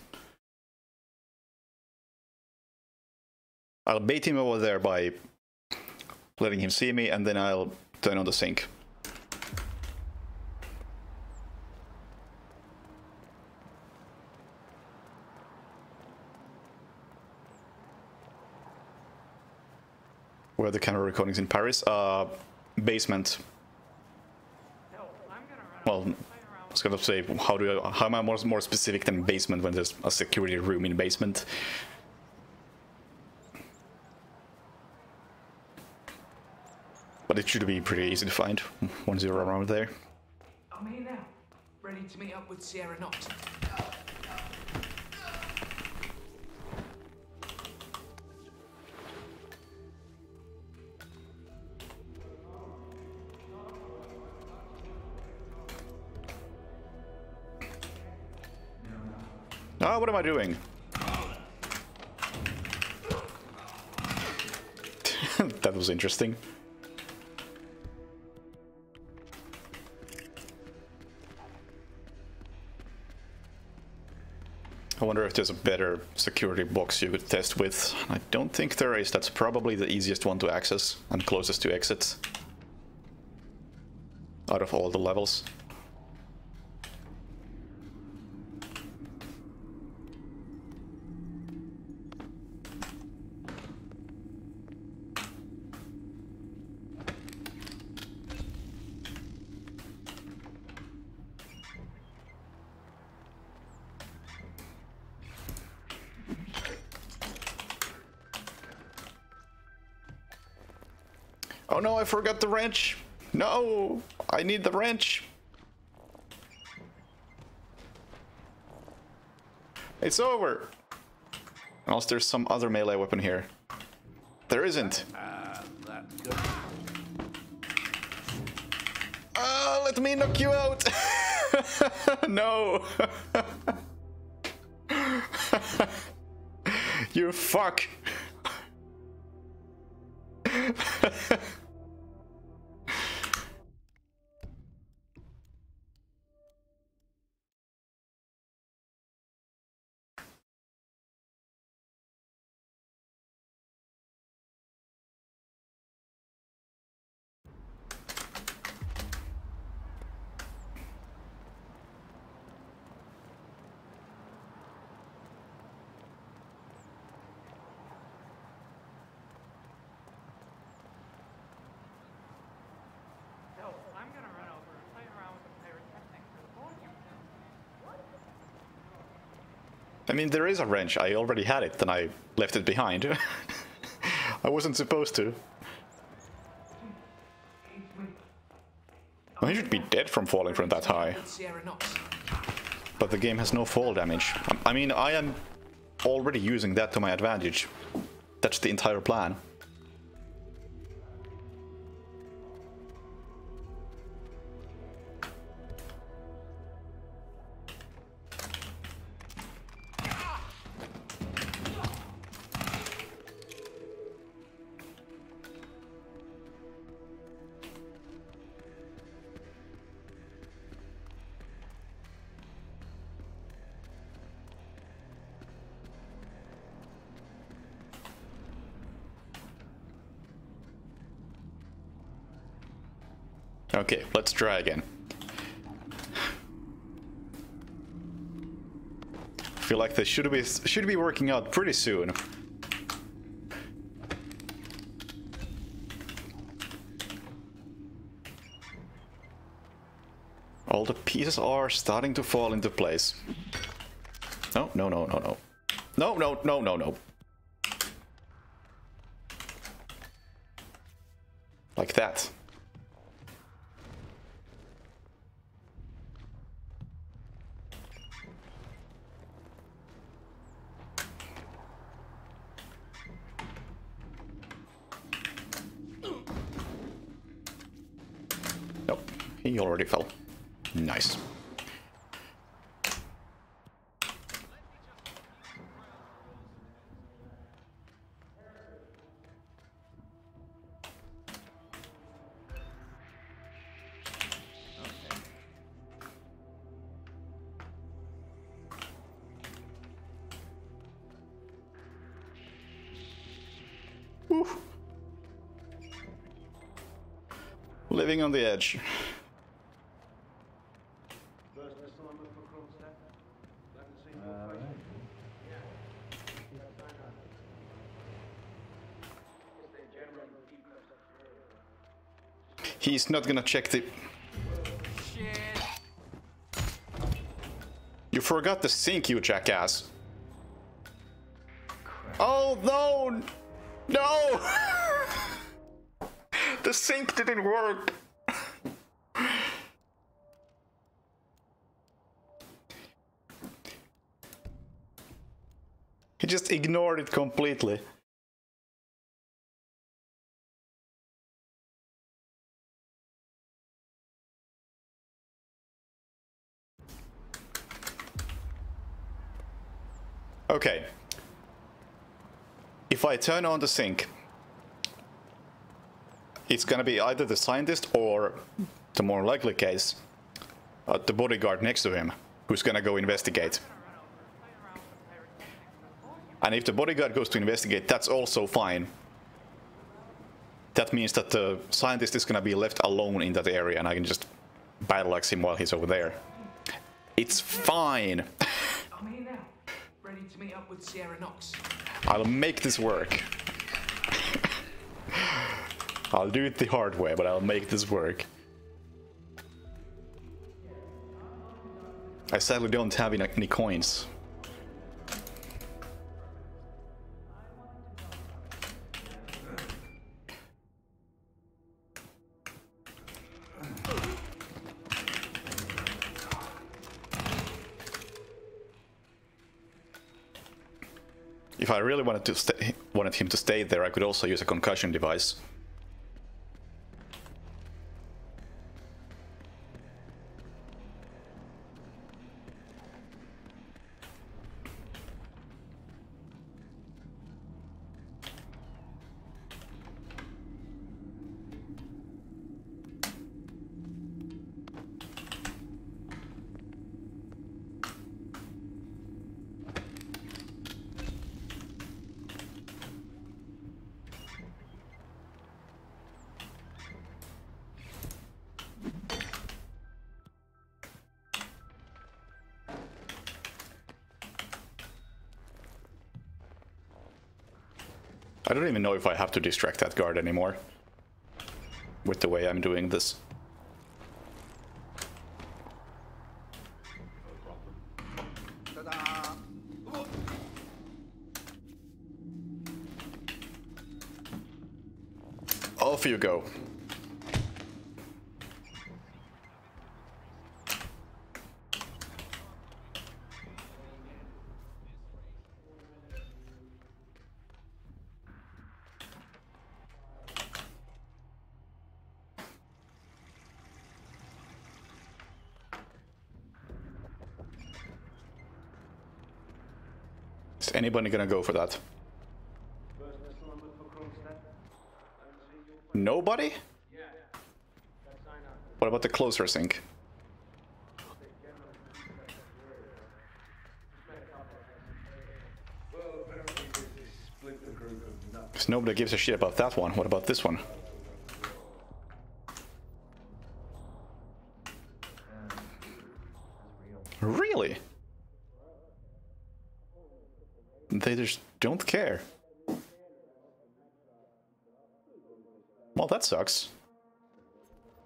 I'll bait him over there by letting him see me, and then I'll turn on the sink. Where are the camera recordings in Paris? Basement. So, I'm gonna run Well, over and play around with gonna say, how am I more specific than basement when there's a security room in basement? But it should be pretty easy to find once you're around there. I'm here now, ready to meet up with Sierra Knox. Ah, what am I doing? That was interesting. I wonder if there's a better security box you could test with. I don't think there is. That's probably the easiest one to access and closest to exits out of all the levels. Oh no, I forgot the wrench! No! I need the wrench! It's over! Unless there's some other melee weapon here. There isn't. Let me knock you out! No! You fuck! I mean, there is a wrench. I already had it, then I left it behind. I wasn't supposed to. Well, he should be dead from falling from that high. But the game has no fall damage. I mean, I am already using that to my advantage. That's the entire plan. Okay, let's try again. I feel like this should be working out pretty soon. All the pieces are starting to fall into place. No, no, no, no, no. No, no, no, no, no. Like that. Nope, he already fell. Nice. Whew. Living on the edge. He's not gonna check the... Shit. forgot the sink, you jackass. Oh no! No! The sink didn't work! He just ignored it completely. Okay. If I turn on the sink, it's gonna be either the scientist or, the more likely case, the bodyguard next to him, who's gonna go investigate. And if the bodyguard goes to investigate, that's also fine. That means that the scientist is gonna be left alone in that area and I can just battle axe him while he's over there. It's fine. I'm here now, ready to meet up with Sierra Knox. I'll make this work. I'll do it the hard way, but I'll make this work. I sadly don't have any coins. If I really wanted him to stay there, I could also use a concussion device. I don't even know if I have to distract that guard anymore with the way I'm doing this. Off you go. Is anybody gonna go for that? Nobody? What about the closer sink? Because nobody gives a shit about that one. What about this one? Really? They just don't care. Well, that sucks.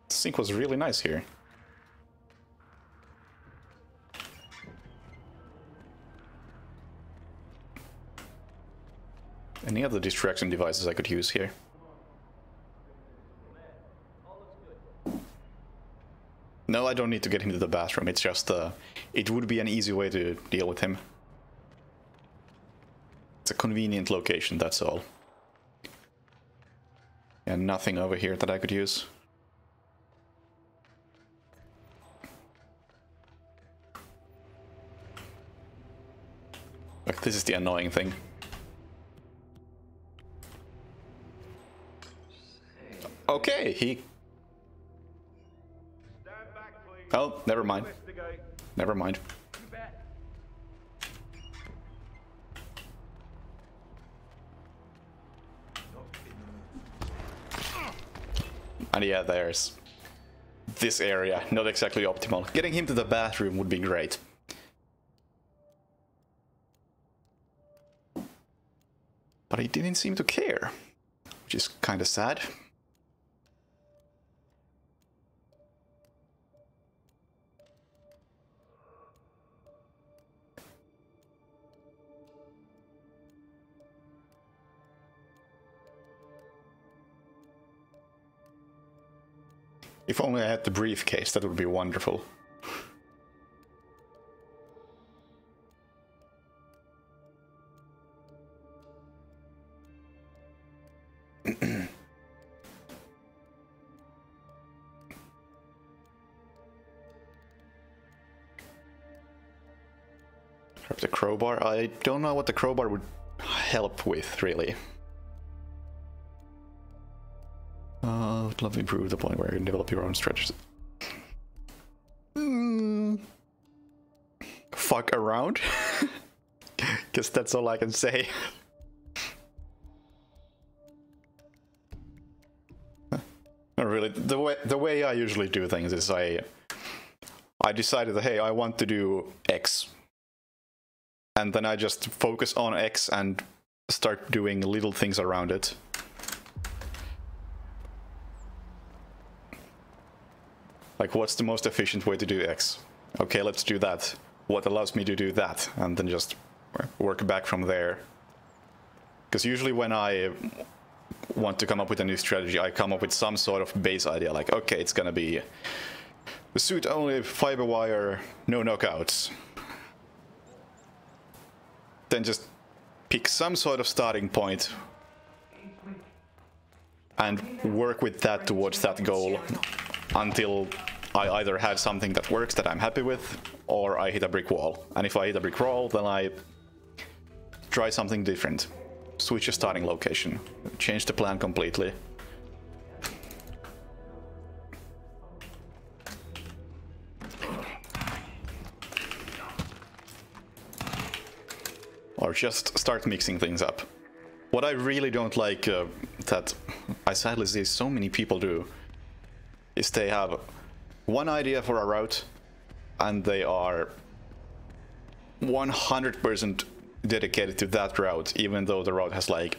The sink was really nice here. Any other distraction devices I could use here? No, I don't need to get him to the bathroom. It's just, it would be an easy way to deal with him. It's a convenient location, that's all. And nothing over here that I could use. Like, this is the annoying thing. Okay, he... Oh, never mind. Never mind. And yeah, there's this area, not exactly optimal. Getting him to the bathroom would be great. But he didn't seem to care, which is kind of sad. If only I had the briefcase, that would be wonderful. Grab the crowbar. I don't know what the crowbar would help with, really. Would love to improve the point where you can develop your own stretches. Fuck around? Guess that's all I can say. Not really. The way I usually do things is I decided that, hey, I want to do X. And then I just focus on X and start doing little things around it. Like, what's the most efficient way to do X? Okay, let's do that. What allows me to do that? And then just work back from there. Because usually when I want to come up with a new strategy, I come up with some sort of base idea. Like, okay, it's gonna be the suit only fiber wire, no knockouts. Then just pick some sort of starting point and work with that towards that goal until I either have something that works that I'm happy with, or I hit a brick wall. And if I hit a brick wall, then I try something different. Switch a starting location. Change the plan completely. Or just start mixing things up. What I really don't like that I sadly see so many people do is they have one idea for a route and they are 100% dedicated to that route, even though the route has like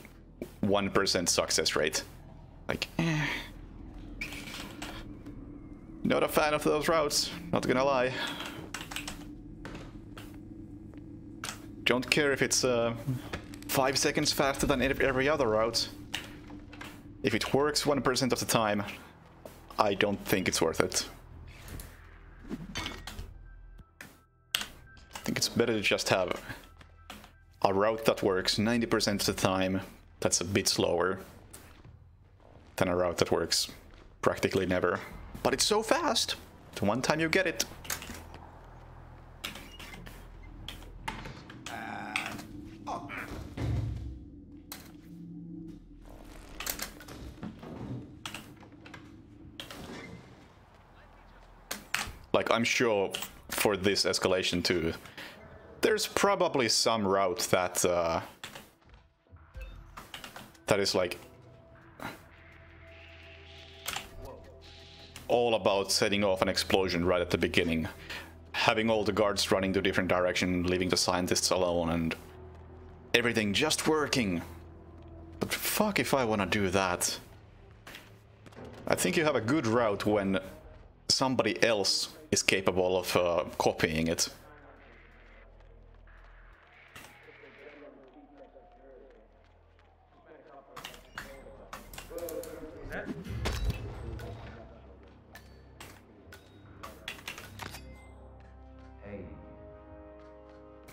1% success rate. Like, not a fan of those routes, not gonna lie. Don't care if it's 5 seconds faster than every other route. If it works 1% of the time, I don't think it's worth it. I think it's better to just have a route that works 90% of the time, that's a bit slower, than a route that works practically never. But it's so fast! The one time you get it. Like, I'm sure for this escalation too, there's probably some route that that is like all about setting off an explosion right at the beginning, having all the guards running to different direction, leaving the scientists alone, and everything just working. But fuck if I want to do that. I think you have a good route when somebody else is capable of copying it.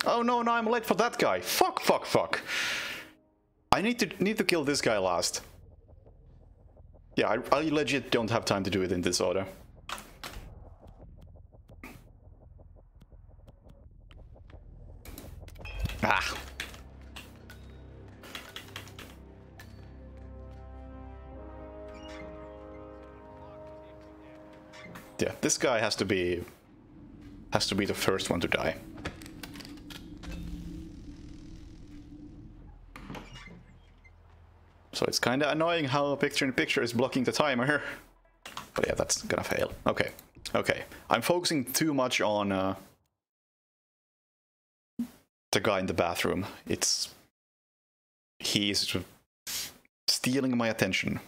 Oh no, no, I'm late for that guy. Fuck, fuck, fuck. I need to kill this guy last. Yeah, I legit don't have time to do it in this order. Ah. Yeah, this guy has to be the first one to die. So it's kind of annoying how picture-in-picture is blocking the timer. But yeah, that's gonna fail. Okay, okay. I'm focusing too much on the guy in the bathroom. He's stealing my attention.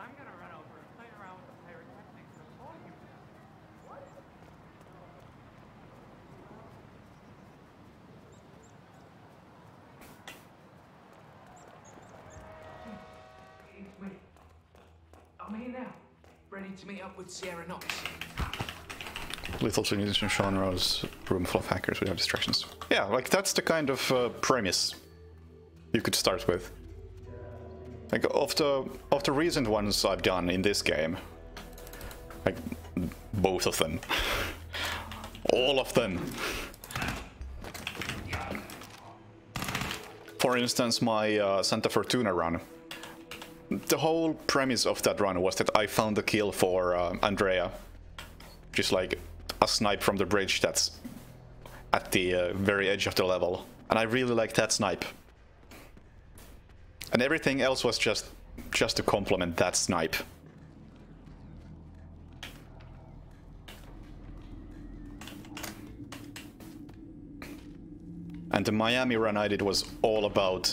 I'm gonna here now, ready to meet up with Sierra Knox. Little to new genres, room full of hackers without distractions. Yeah, like that's the kind of premise you could start with. Like of the recent ones I've done in this game, like both of them, all of them. For instance, my Santa Fortuna run. The whole premise of that run was that I found the kill for Andrea, just like a snipe from the bridge that's at the very edge of the level, and I really liked that snipe. And everything else was just to complement that snipe. And the Miami run I did was all about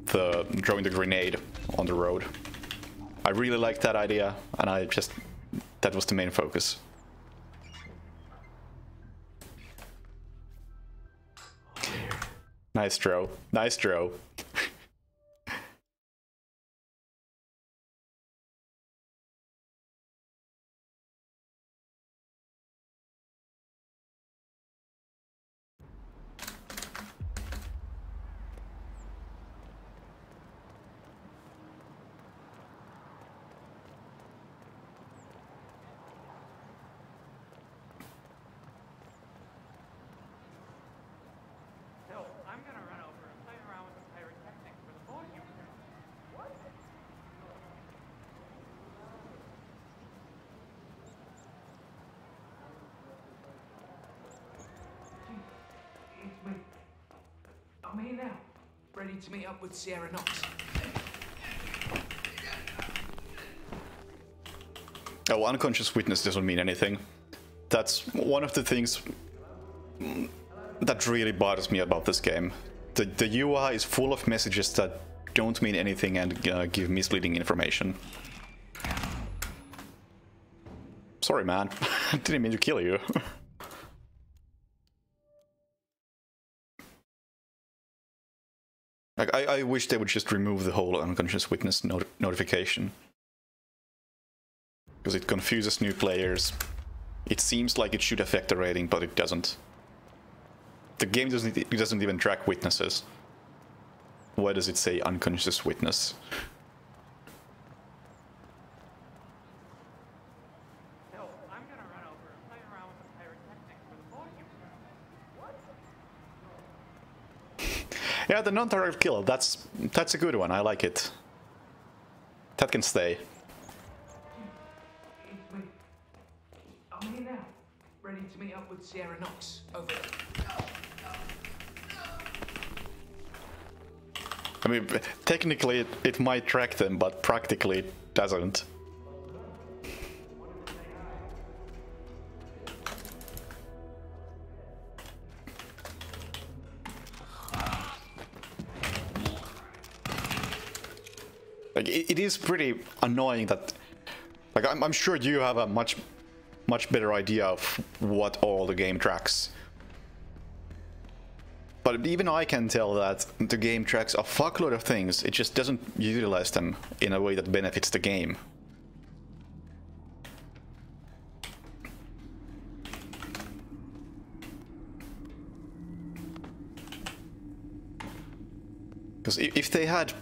throwing the grenade on the road. I really liked that idea, and that was the main focus. Nice throw. Nice throw. No, I'm gonna run over and play around with the pyrotechnics for the board you bring. What? It's me. I'm here now, ready to meet up with Sierra Knox. Oh, unconscious witness doesn't mean anything. That's one of the things that really bothers me about this game. The UI is full of messages that don't mean anything and give misleading information. Sorry, man. Didn't mean to kill you. Like, I wish they would just remove the whole unconscious witness notification. Because it confuses new players. It seems like it should affect the rating, but it doesn't. The game doesn't even track witnesses. Why does it say unconscious witness? No, I'm gonna run over and play around with the pyrotechnics for the board you bring. What? Yeah, the non-target kill, that's a good one, I like it. That can stay. It's me. I'm here now, ready to meet up with Sierra Knox. Over there. I mean, technically it might track them, but practically it doesn't. Like, it is pretty annoying that... Like, I'm sure you have a much better idea of what all the game tracks. But even I can tell that the game tracks a fuckload of things, it just doesn't utilize them in a way that benefits the game. Because if they had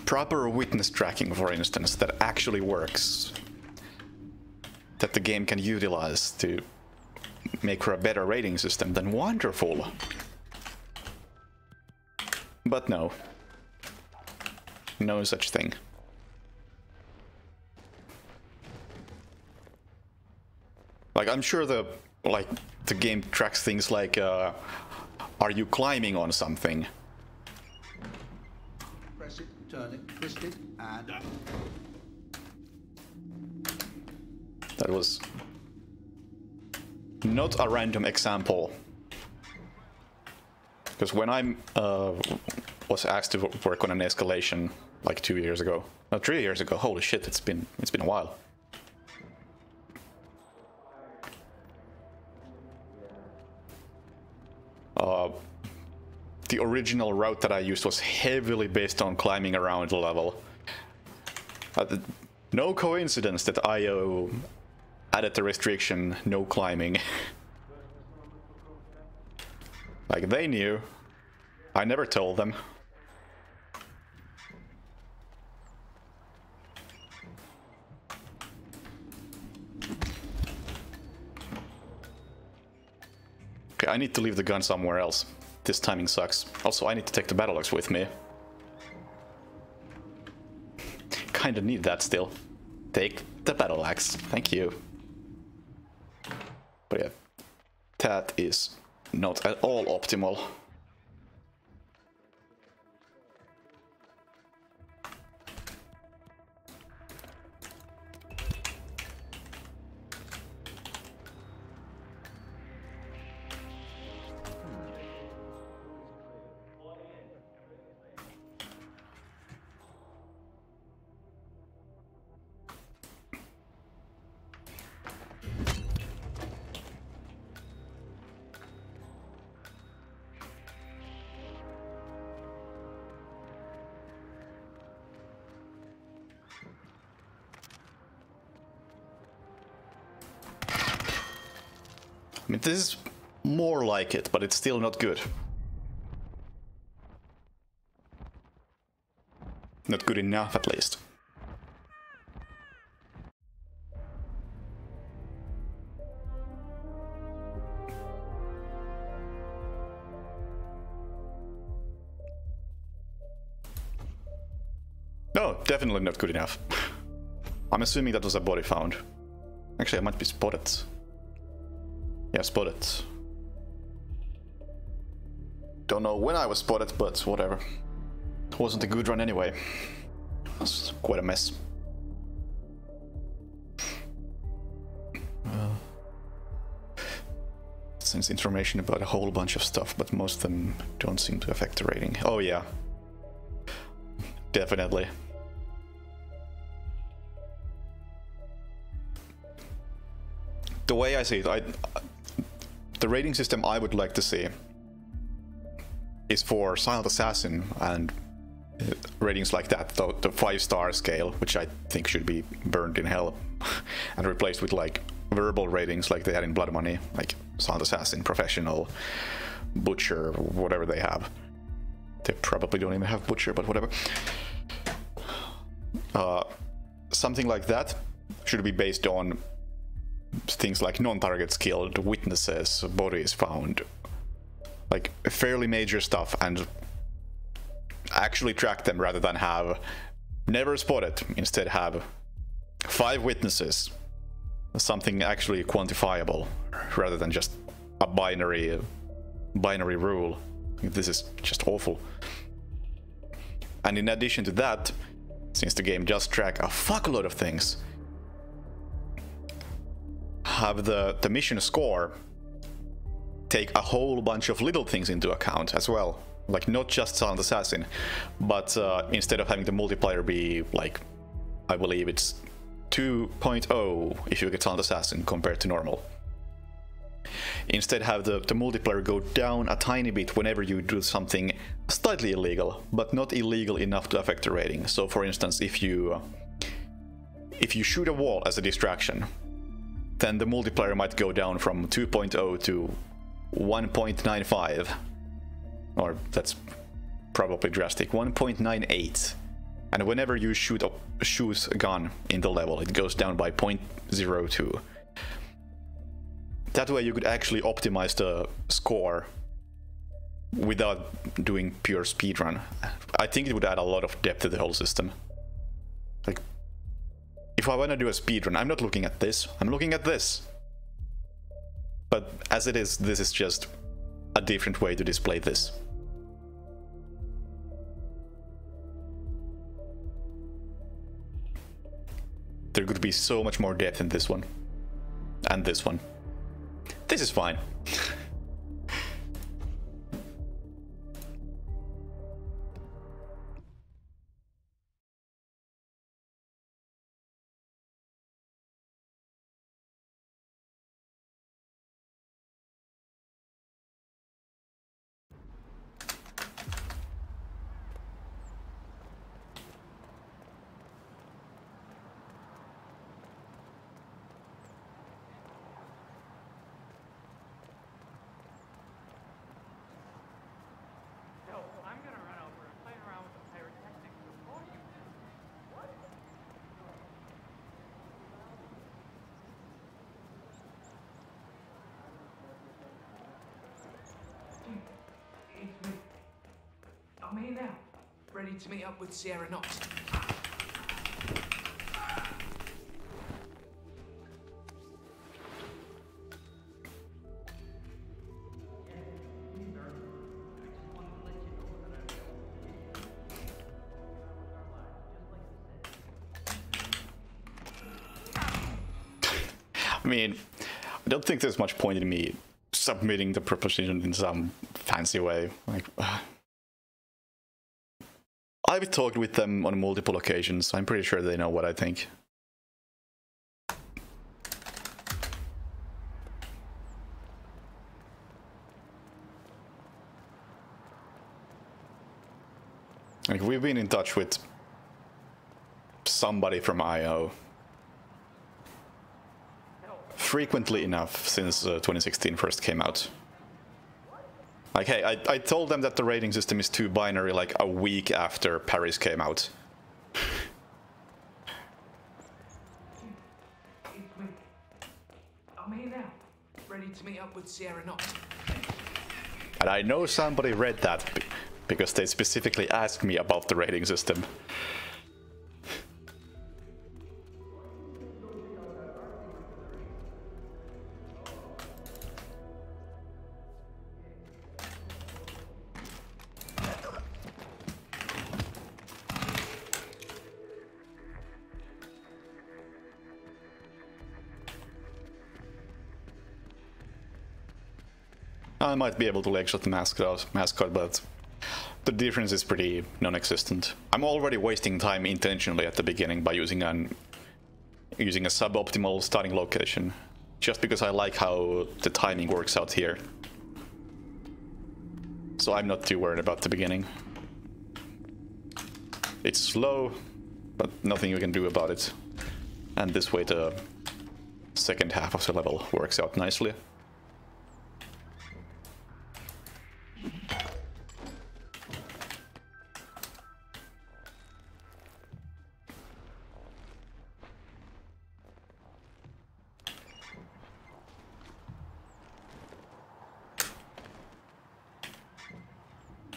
proper witness tracking, for instance, that actually works, that the game can utilize to make for a better rating system, then wonderful. But no. No such thing. Like, I'm sure the game tracks things like, are you climbing on something? Press it, turn it, twist it, and... That was not a random example. Because when I was asked to work on an escalation like 2 years ago, no, 3 years ago, holy shit, it's been a while. The original route that I used was heavily based on climbing around the level. No coincidence that IO added the restriction, no climbing. Like, they knew. I never told them. Okay, I need to leave the gun somewhere else. This timing sucks. Also, I need to take the battle axe with me. Kinda need that still. Take the battle axe. Thank you. But yeah, that is not at all optimal. I mean, this is more like it, but it's still not good. Not good enough, at least. No, definitely not good enough. I'm assuming that was a body found. Actually, I might be spotted. Yeah, spotted. Don't know when I was spotted, but whatever. It wasn't a good run anyway. It was quite a mess. It sends information about a whole bunch of stuff, but most of them don't seem to affect the rating. Oh yeah. Definitely. The way I see it, the rating system I would like to see is for Silent Assassin and ratings like that, the 5-star scale, which I think should be burned in hell and replaced with like verbal ratings like they had in Blood Money, like Silent Assassin, Professional, Butcher, whatever they have. They probably don't even have Butcher, but whatever. Something like that should be based on things like non-targets killed, witnesses, bodies found, like fairly major stuff, and actually track them rather than have never spotted. Instead have 5 witnesses, something actually quantifiable rather than just a binary rule. This is just awful. And in addition to that, since the game does track a fuckload of things, have the mission score take a whole bunch of little things into account as well. Like not just Silent Assassin, but instead of having the multiplier be like, I believe it's 2.0 if you get Silent Assassin compared to normal. Instead have the multiplier go down a tiny bit whenever you do something slightly illegal, but not illegal enough to affect the rating. So for instance, if you shoot a wall as a distraction, then the multiplier might go down from 2.0 to 1.95. Or that's probably drastic, 1.98. And whenever you shoot a gun in the level, it goes down by 0.02. That way you could actually optimize the score without doing pure speedrun. I think it would add a lot of depth to the whole system. Like, if I want to do a speedrun, I'm not looking at this, I'm looking at this. But as it is, this is just a different way to display this. There could be so much more depth in this one. And this one. This is fine. ready to meet up with Sierra Knox. I mean, I don't think there's much point in me submitting the proposition in some fancy way. Like, I've talked with them on multiple occasions. I'm pretty sure they know what I think. Like, we've been in touch with somebody from IO frequently enough since 2016 first came out. Like, hey, I told them that the rating system is too binary like a week after Paris came out. It's me. I'm here now, ready to meet up with Sierra Knox. And I know somebody read that because they specifically asked me about the rating system. I might be able to leg shot the mascot, but the difference is pretty non-existent. I'm already wasting time intentionally at the beginning by using a suboptimal starting location, just because I like how the timing works out here. So I'm not too worried about the beginning. It's slow, but nothing you can do about it. And this way the second half of the level works out nicely.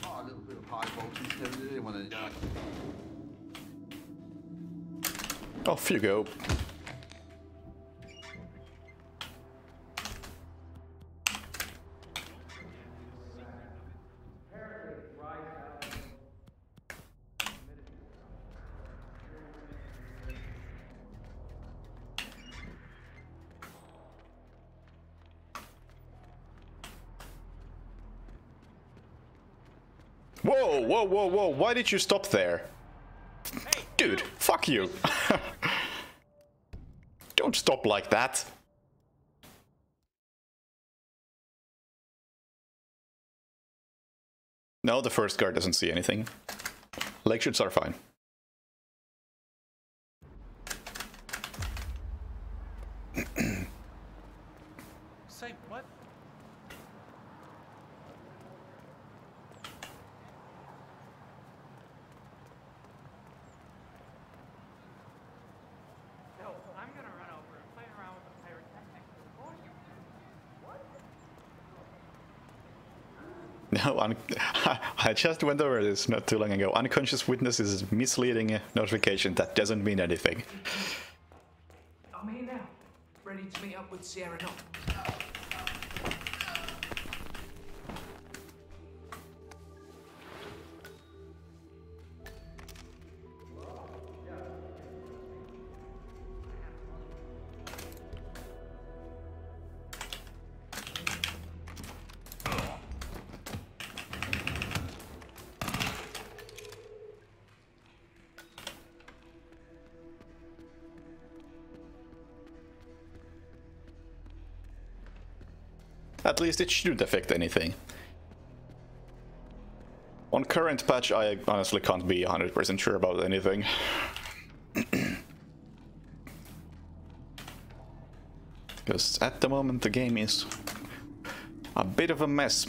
Oh, a little bit of high voltage there. They didn't want to. Off you go. Whoa, whoa, whoa, whoa, why did you stop there? Dude, fuck you. Don't stop like that. No, the first guard doesn't see anything. Leg shots are fine. Say what? No, I'm gonna run over and play around with the pyrotechnics before you. No, I just went over this not too long ago. Unconscious witness is a misleading notification that doesn't mean anything. I'm here now, ready to meet up with Sierra Knox. At least it shouldn't affect anything. On current patch, I honestly can't be 100% sure about anything. Because at the moment the game is a bit of a mess.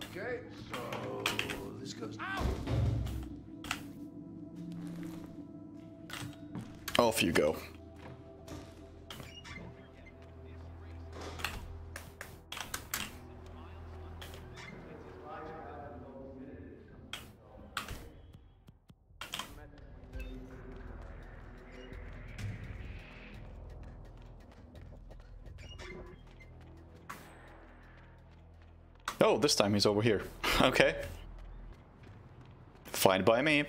Okay, so this goes. Off you go. Oh, this time he's over here. Okay. Fine by me.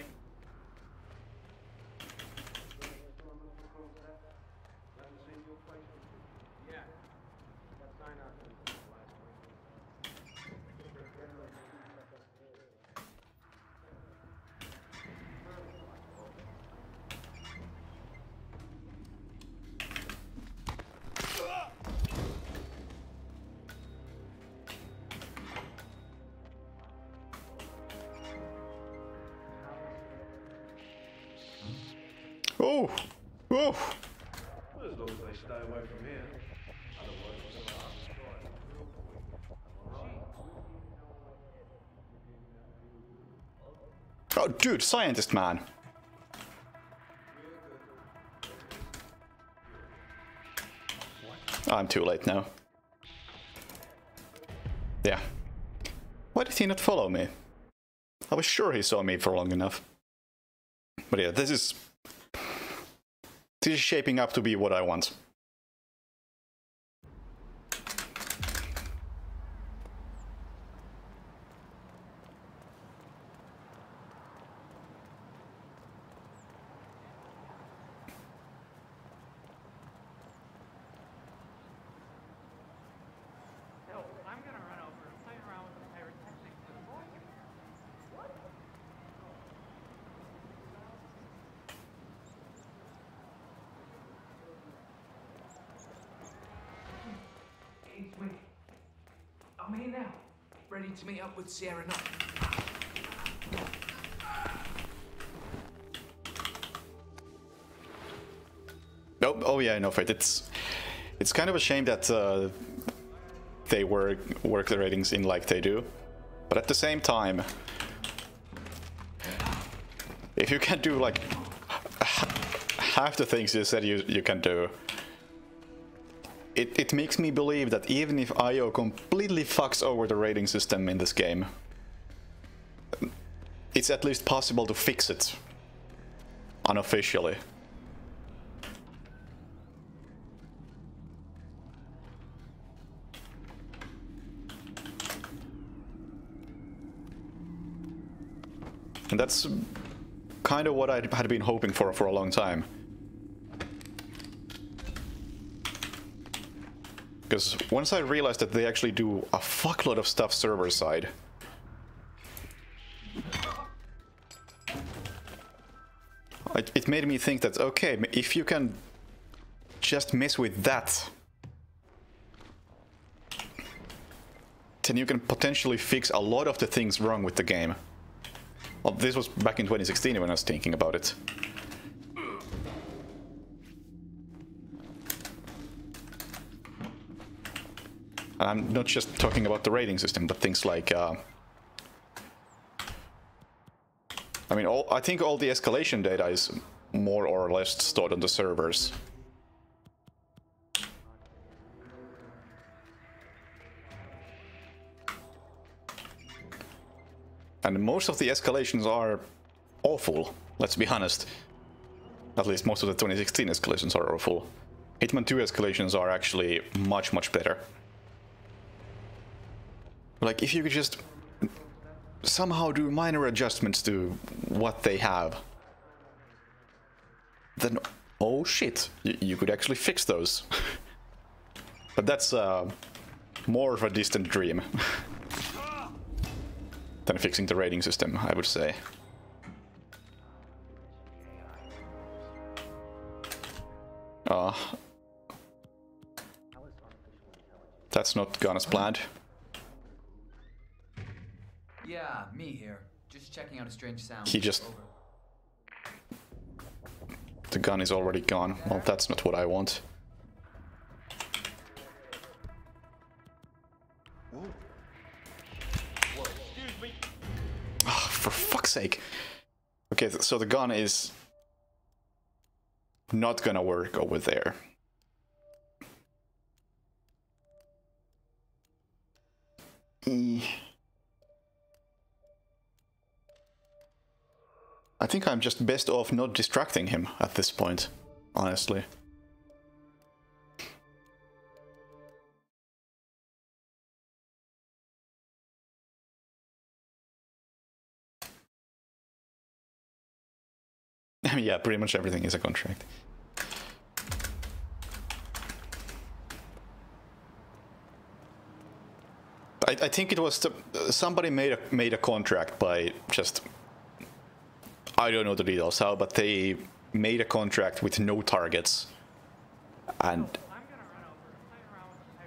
Oh! Oh! As long as they stay away from here. Otherwise, we're gonna have to strike real quick. Oh, dude, scientist man. I'm too late now. Yeah. Why did he not follow me? I was sure he saw me for long enough. But yeah, this is shaping up to be what I want. No, I'm gonna run over and play around with the pyrotechnics for the boys. What? It's me. I'm here now, ready to meet up with Sierra Knox. Oh yeah, no, Fate. It's kind of a shame that they work the ratings in like they do, but at the same time, if you can do like half the things you said you can do, it makes me believe that even if IO completely fucks over the rating system in this game, it's at least possible to fix it unofficially. And that's kind of what I had been hoping for a long time. Because once I realized that they actually do a fuckload of stuff server side, it made me think that, okay, if you can just mess with that, then you can potentially fix a lot of the things wrong with the game. Well, this was back in 2016 when I was thinking about it. And I'm not just talking about the rating system, but things like... I mean, I think all the escalation data is more or less stored on the servers. And most of the escalations are awful, let's be honest. At least most of the 2016 escalations are awful. Hitman 2 escalations are actually much better. Like, if you could just somehow do minor adjustments to what they have, then, oh shit, you could actually fix those. But that's more of a distant dream than fixing the rating system, I would say. That's not gone as planned. Yeah, me here. Just checking out a strange sound. He just The gun is already gone. Well, that's not what I want. Oh, for fuck's sake. Okay, so the gun is not gonna work over there. I think I'm just best off not distracting him at this point, honestly. Yeah, pretty much everything is a contract. I think it was somebody made a contract by just, I don't know the details how, but they made a contract with no targets, and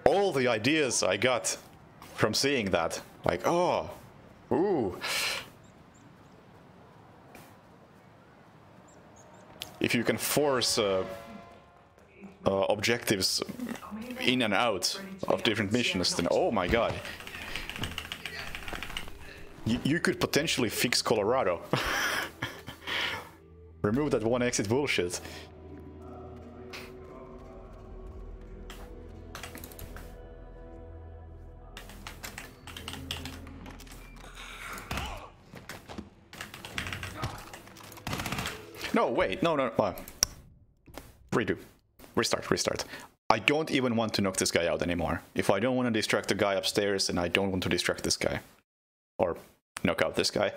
all the ideas I got from seeing that, like, oh, ooh. If you can force objectives in and out of different missions, then oh my god. You could potentially fix Colorado. Remove that one exit bullshit. No, wait, no. Redo. Restart. I don't even want to knock this guy out anymore. If I don't want to distract the guy upstairs, then I don't want to distract this guy. Or knock out this guy.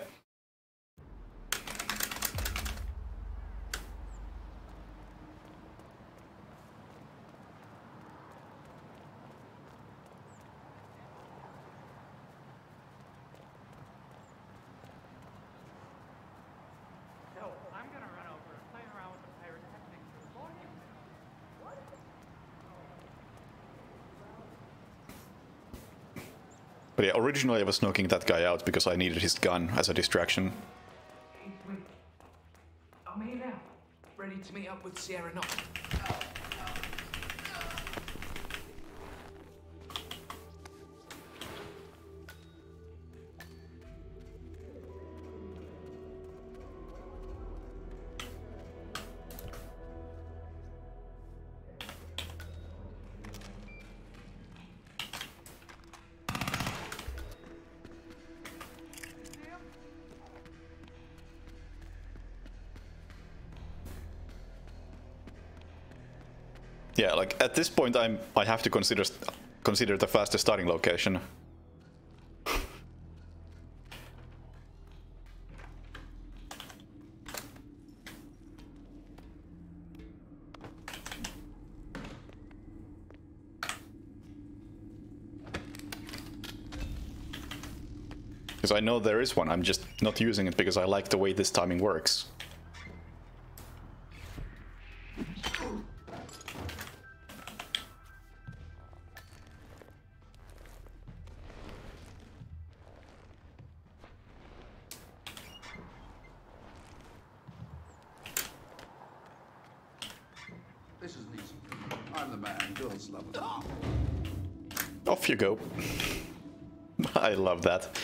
But yeah, originally I was knocking that guy out because I needed his gun as a distraction. I'm here now, ready to meet up with Sierra Knox. Yeah, like at this point I have to consider the fastest starting location. Because I know there is one, I'm just not using it because I like the way this timing works. This isn't easy. I'm the man. Girls love it. Off you go. I love that.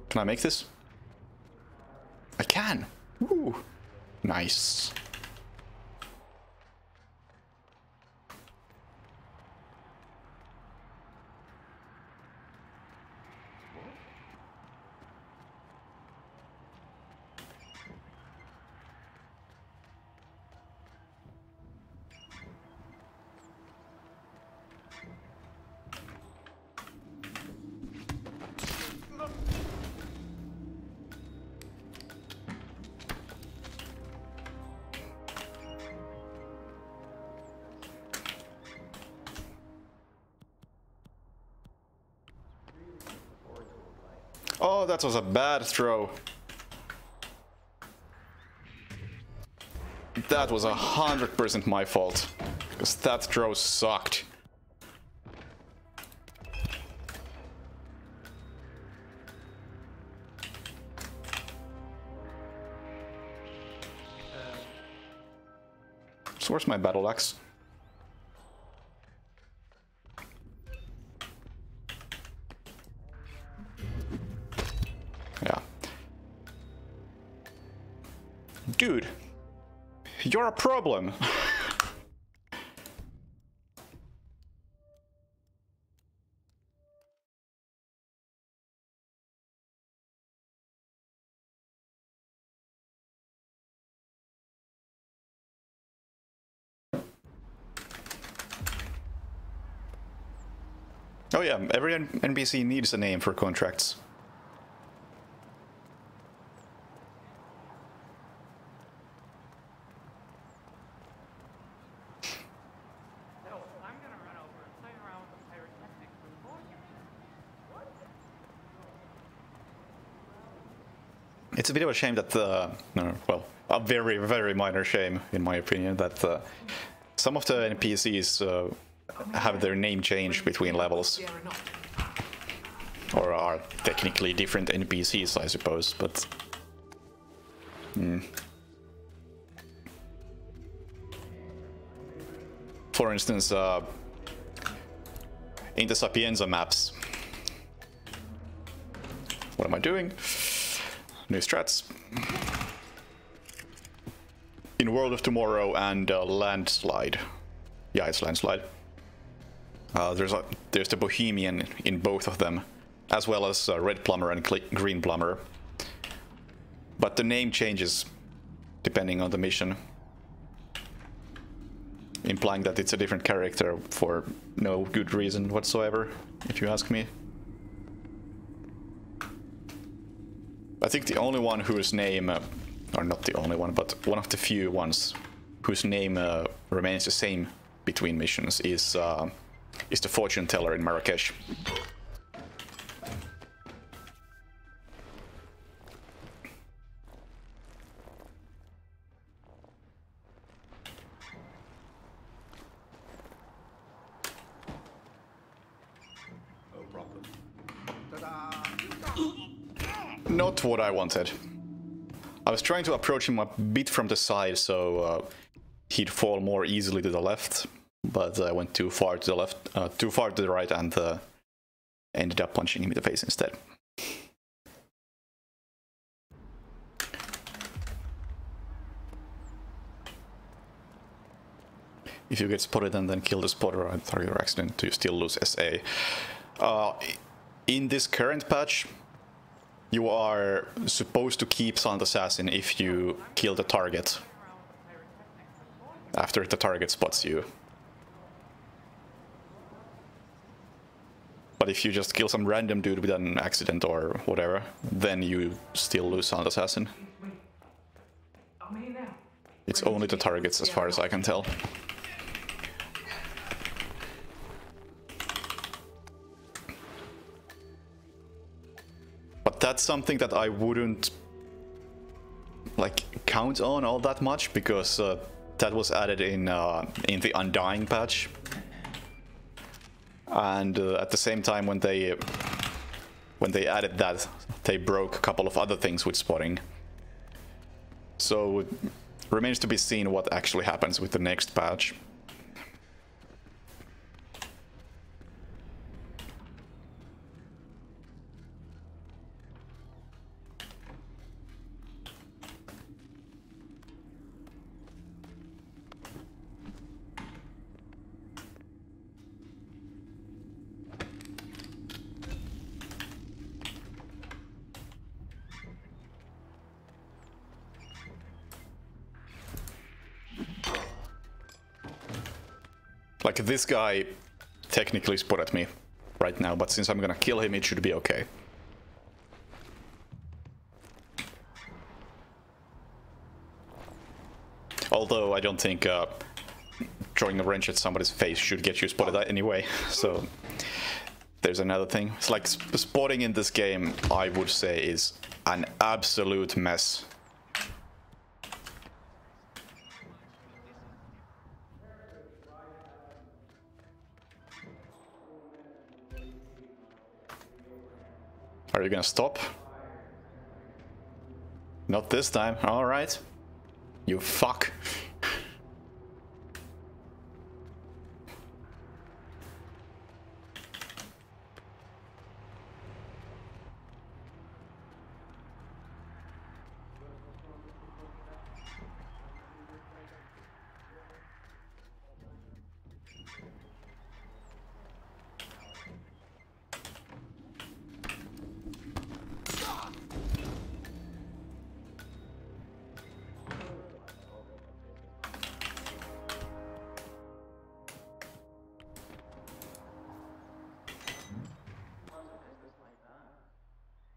Can I make this? I can! Ooh! Nice. Oh, that was a bad throw. That was 100% my fault. Because that throw sucked. So where's my battle axe? Yeah. Dude, you're a problem. Oh yeah, every NPC needs a name for contracts. So, I'm gonna run over and play around with the pyrotechnics before you. What? It's a bit of a shame that well, a very, very minor shame, in my opinion, that some of the NPCs have their name changed between levels. Or are technically different NPCs, I suppose, but... For instance, in the Sapienza maps... What am I doing? New strats. In World of Tomorrow and Landslide. Yeah, it's Landslide. There's the Bohemian in both of them, as well as Red Plumber and Green Plumber. But the name changes depending on the mission, implying that it's a different character for no good reason whatsoever, if you ask me. I think the only one whose name, or not the only one, but one of the few ones whose name remains the same between missions is the fortune teller in Marrakesh. No problem. Not what I wanted. I was trying to approach him a bit from the side so he'd fall more easily to the left, but I went too far to the left, too far to the right, and ended up punching him in the face instead. If you get spotted and then kill the spotter or target or accident, you still lose SA. In this current patch, you are supposed to keep Silent Assassin if you kill the target after the target spots you. But if you just kill some random dude with an accident or whatever, then you still lose Silent Assassin. It's only the targets as far as I can tell. But that's something that I wouldn't like count on all that much, because that was added in the Undying patch, and at the same time when they added that, they broke a couple of other things with spotting. So it remains to be seen what actually happens with the next patch. Like, this guy technically spotted me right now, but since I'm gonna kill him, it should be okay. Although I don't think throwing a wrench at somebody's face should get you spotted anyway, so there's another thing. It's like spotting in this game, I would say, is an absolute mess. Are you gonna stop? Not this time. Alright. You fuck.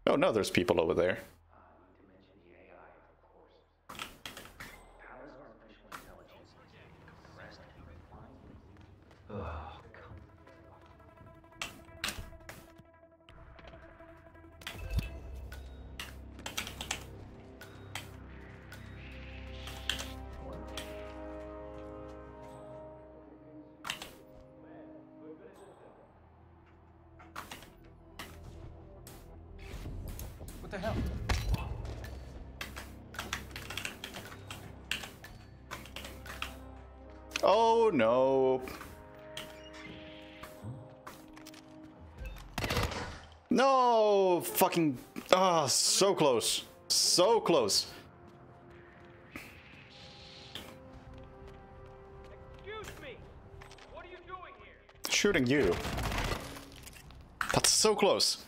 Oh no, there's people over there. What the hell? Oh no. No, fucking, ah, so close. So close. Excuse me! What are you doing here? Shooting you. That's so close.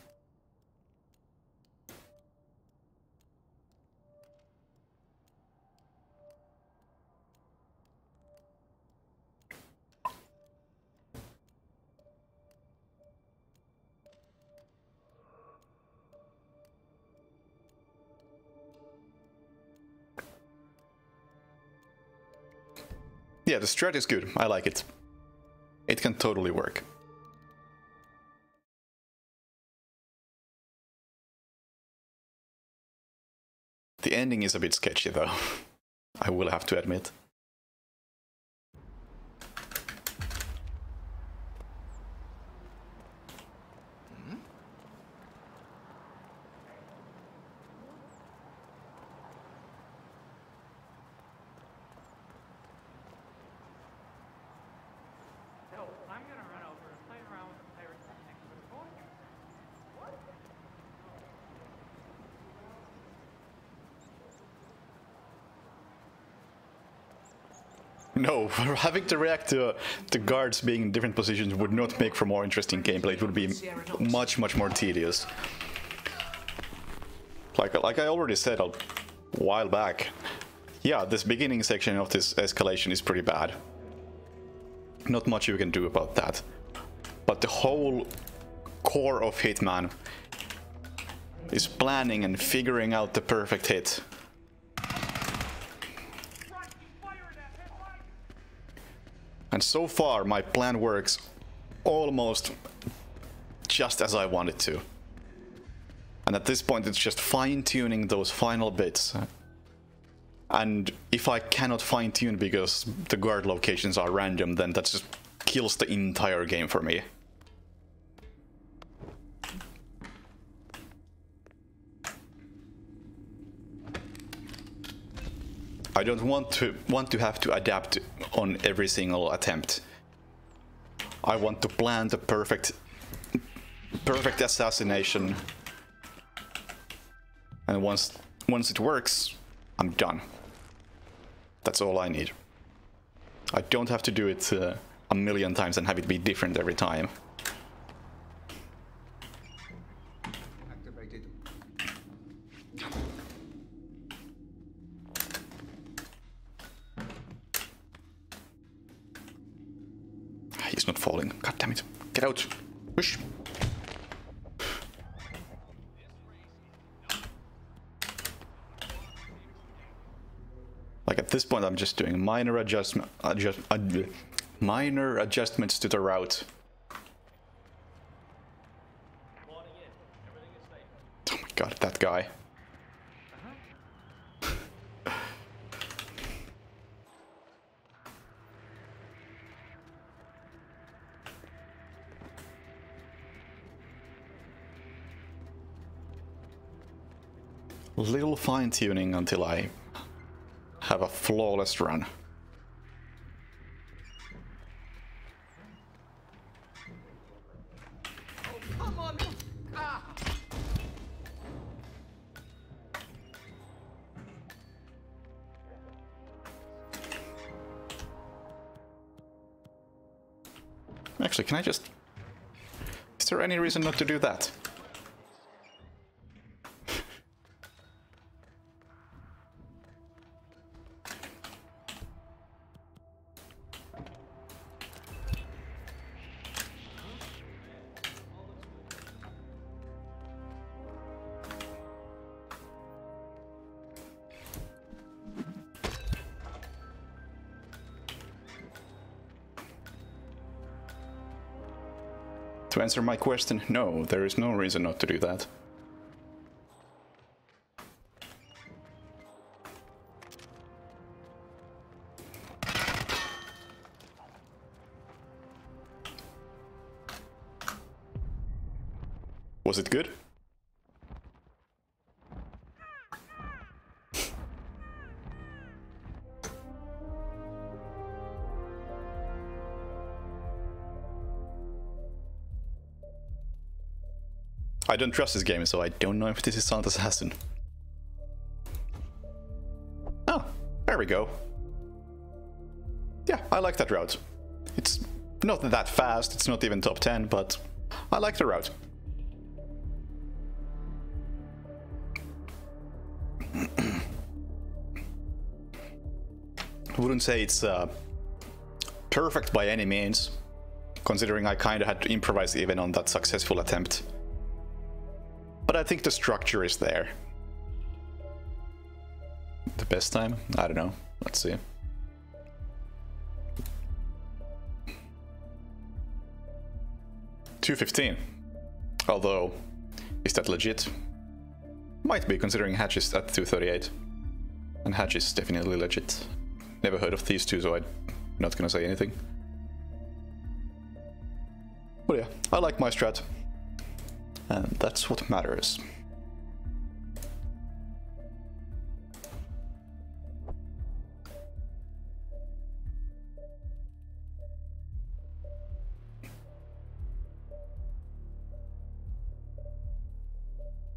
Yeah, the strat is good. I like it. It can totally work. The ending is a bit sketchy though. I will have to admit. No, I'm gonna run over and play around with the pirates next to the board. What? No, having to react to the guards being in different positions would not make for more interesting gameplay. It would be much more tedious. Like I already said a while back, yeah, this beginning section of this escalation is pretty bad. Not much you can do about that. But the whole core of Hitman is planning and figuring out the perfect hit. And so far, my plan works almost just as I want it to. And at this point, it's just fine-tuning those final bits. And if I cannot fine-tune because the guard locations are random, then that just kills the entire game for me. I don't want to have to adapt on every single attempt. I want to plan the perfect assassination, and once it works, I'm done. That's all I need. I don't have to do it a million times and have it be different every time. Activated. He's not falling. God damn it. Get out. Push. Like at this point I'm just doing minor minor adjustments to the route. Oh my god, that guy. Little fine-tuning until I have a flawless run. Come on! Ah! Actually, can I just... Is there any reason not to do that? To answer my question, no, there is no reason not to do that. Was it good? I don't trust this game, so I don't know if this is Santa's Assassin. Oh, there we go. Yeah, I like that route. It's not that fast, it's not even top 10, but I like the route. I wouldn't say it's perfect by any means, considering I kinda had to improvise even on that successful attempt. But I think the structure is there. The best time? I don't know. Let's see. $2.15. Although, is that legit? Might be, considering Hatch is at $2.38. And Hatch is definitely legit. Never heard of these two, so I'm not gonna say anything. But yeah, I like my strat. And that's what matters.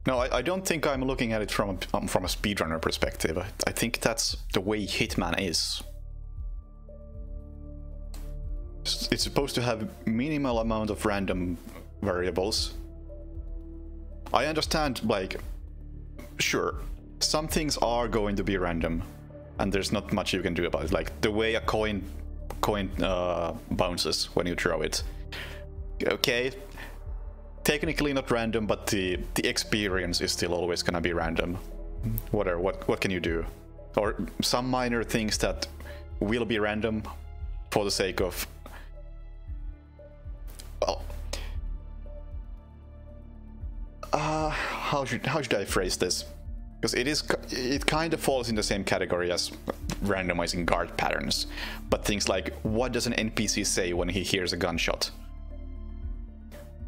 No, I don't think I'm looking at it from a speedrunner perspective. I think that's the way Hitman is. It's supposed to have minimal amount of random variables. I understand, like, sure, some things are going to be random, and there's not much you can do about it. Like the way a coin bounces when you throw it. Okay, technically not random, but the experience is still always gonna be random. What can you do? Or some minor things that will be random for the sake of, well, how should I phrase this? Because it kind of falls in the same category as randomizing guard patterns. But things like, what does an NPC say when he hears a gunshot?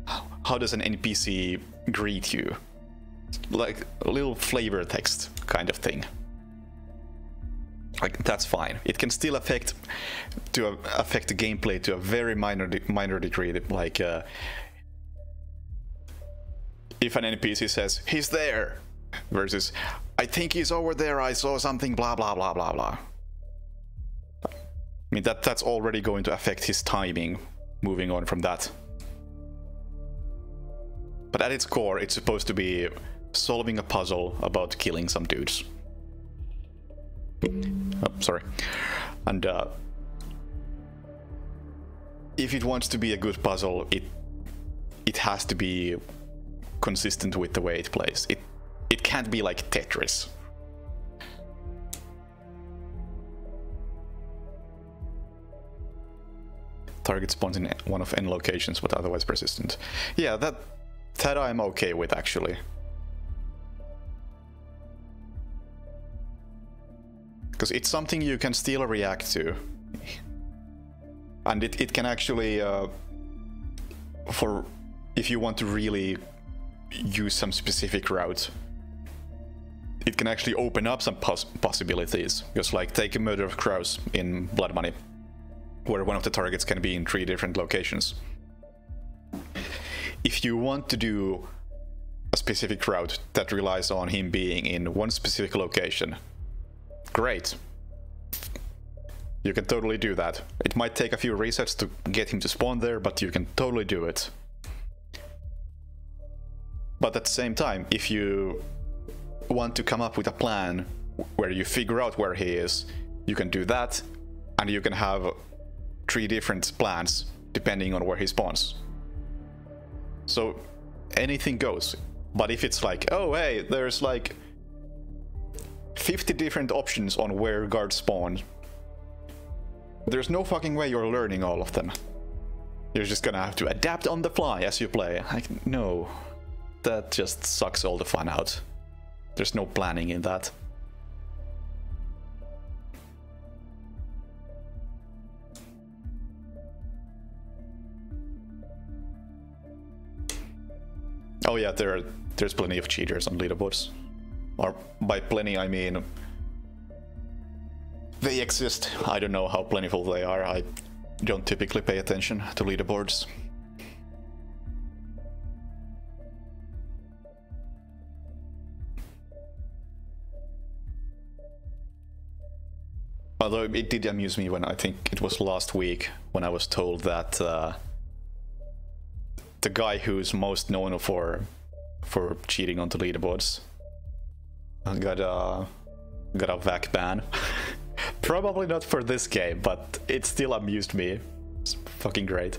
How does an NPC greet you? Like a little flavor text kind of thing. Like, that's fine. It can still affect the gameplay to a very minor degree. Like, if an NPC says, he's there, versus, I think he's over there, I saw something, blah, blah, blah, blah, blah. I mean, that's already going to affect his timing, moving on from that. But at its core, it's supposed to be solving a puzzle about killing some dudes. Oh, sorry. And if it wants to be a good puzzle, it has to be consistent with the way it plays. It can't be like Tetris. Target spawns in one of n locations, but otherwise persistent. Yeah, that I'm okay with, actually. Because it's something you can still react to. And it can actually, if you want to really use some specific route, it can actually open up some possibilities. Because like take a Murder of Crows in Blood Money, where one of the targets can be in 3 different locations. If you want to do a specific route that relies on him being in one specific location, great. You can totally do that. It might take a few resets to get him to spawn there, but you can totally do it. But at the same time, if you want to come up with a plan where you figure out where he is, you can do that, and you can have 3 different plans depending on where he spawns. So anything goes. But if it's like, oh hey, there's like 50 different options on where guards spawn, there's no fucking way you're learning all of them. You're just gonna have to adapt on the fly as you play. Like, no, that just sucks all the fun out. There's no planning in that. Oh yeah, there's plenty of cheaters on leaderboards. Or by plenty I mean they exist. I don't know how plentiful they are. I don't typically pay attention to leaderboards. Although it did amuse me when, I think it was last week, when I was told that the guy who's most known for cheating onto leaderboards got a VAC ban. Probably not for this game, but it still amused me. It's fucking great.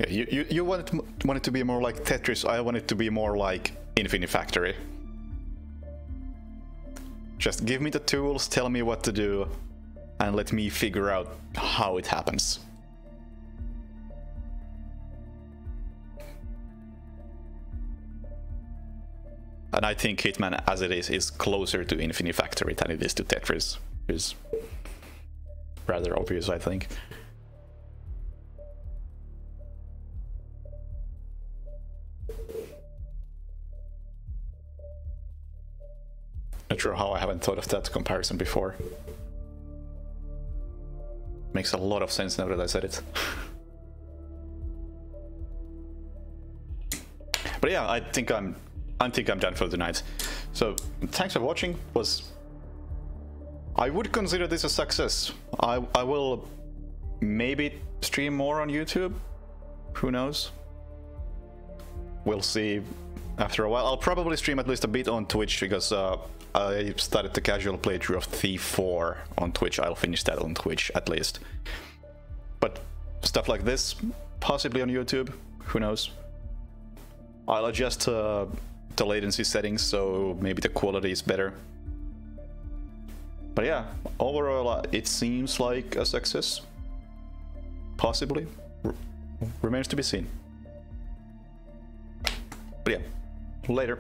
Yeah, you want it to be more like Tetris. I want it to be more like Infinifactory. Just give me the tools, tell me what to do, and let me figure out how it happens. And I think Hitman, as it is closer to Infinifactory than it is to Tetris. Is rather obvious, I think. Not sure how I haven't thought of that comparison before. Makes a lot of sense now that I said it. But yeah, I think I'm done for the night. So thanks for watching. I would consider this a success. I will maybe stream more on YouTube. Who knows? We'll see after a while. I'll probably stream at least a bit on Twitch because I started the casual playthrough of Thief 4 on Twitch. I'll finish that on Twitch at least. But stuff like this, possibly on YouTube. Who knows? I'll adjust the latency settings so maybe the quality is better. But yeah, overall it seems like a success. Possibly. Remains to be seen. But yeah, later.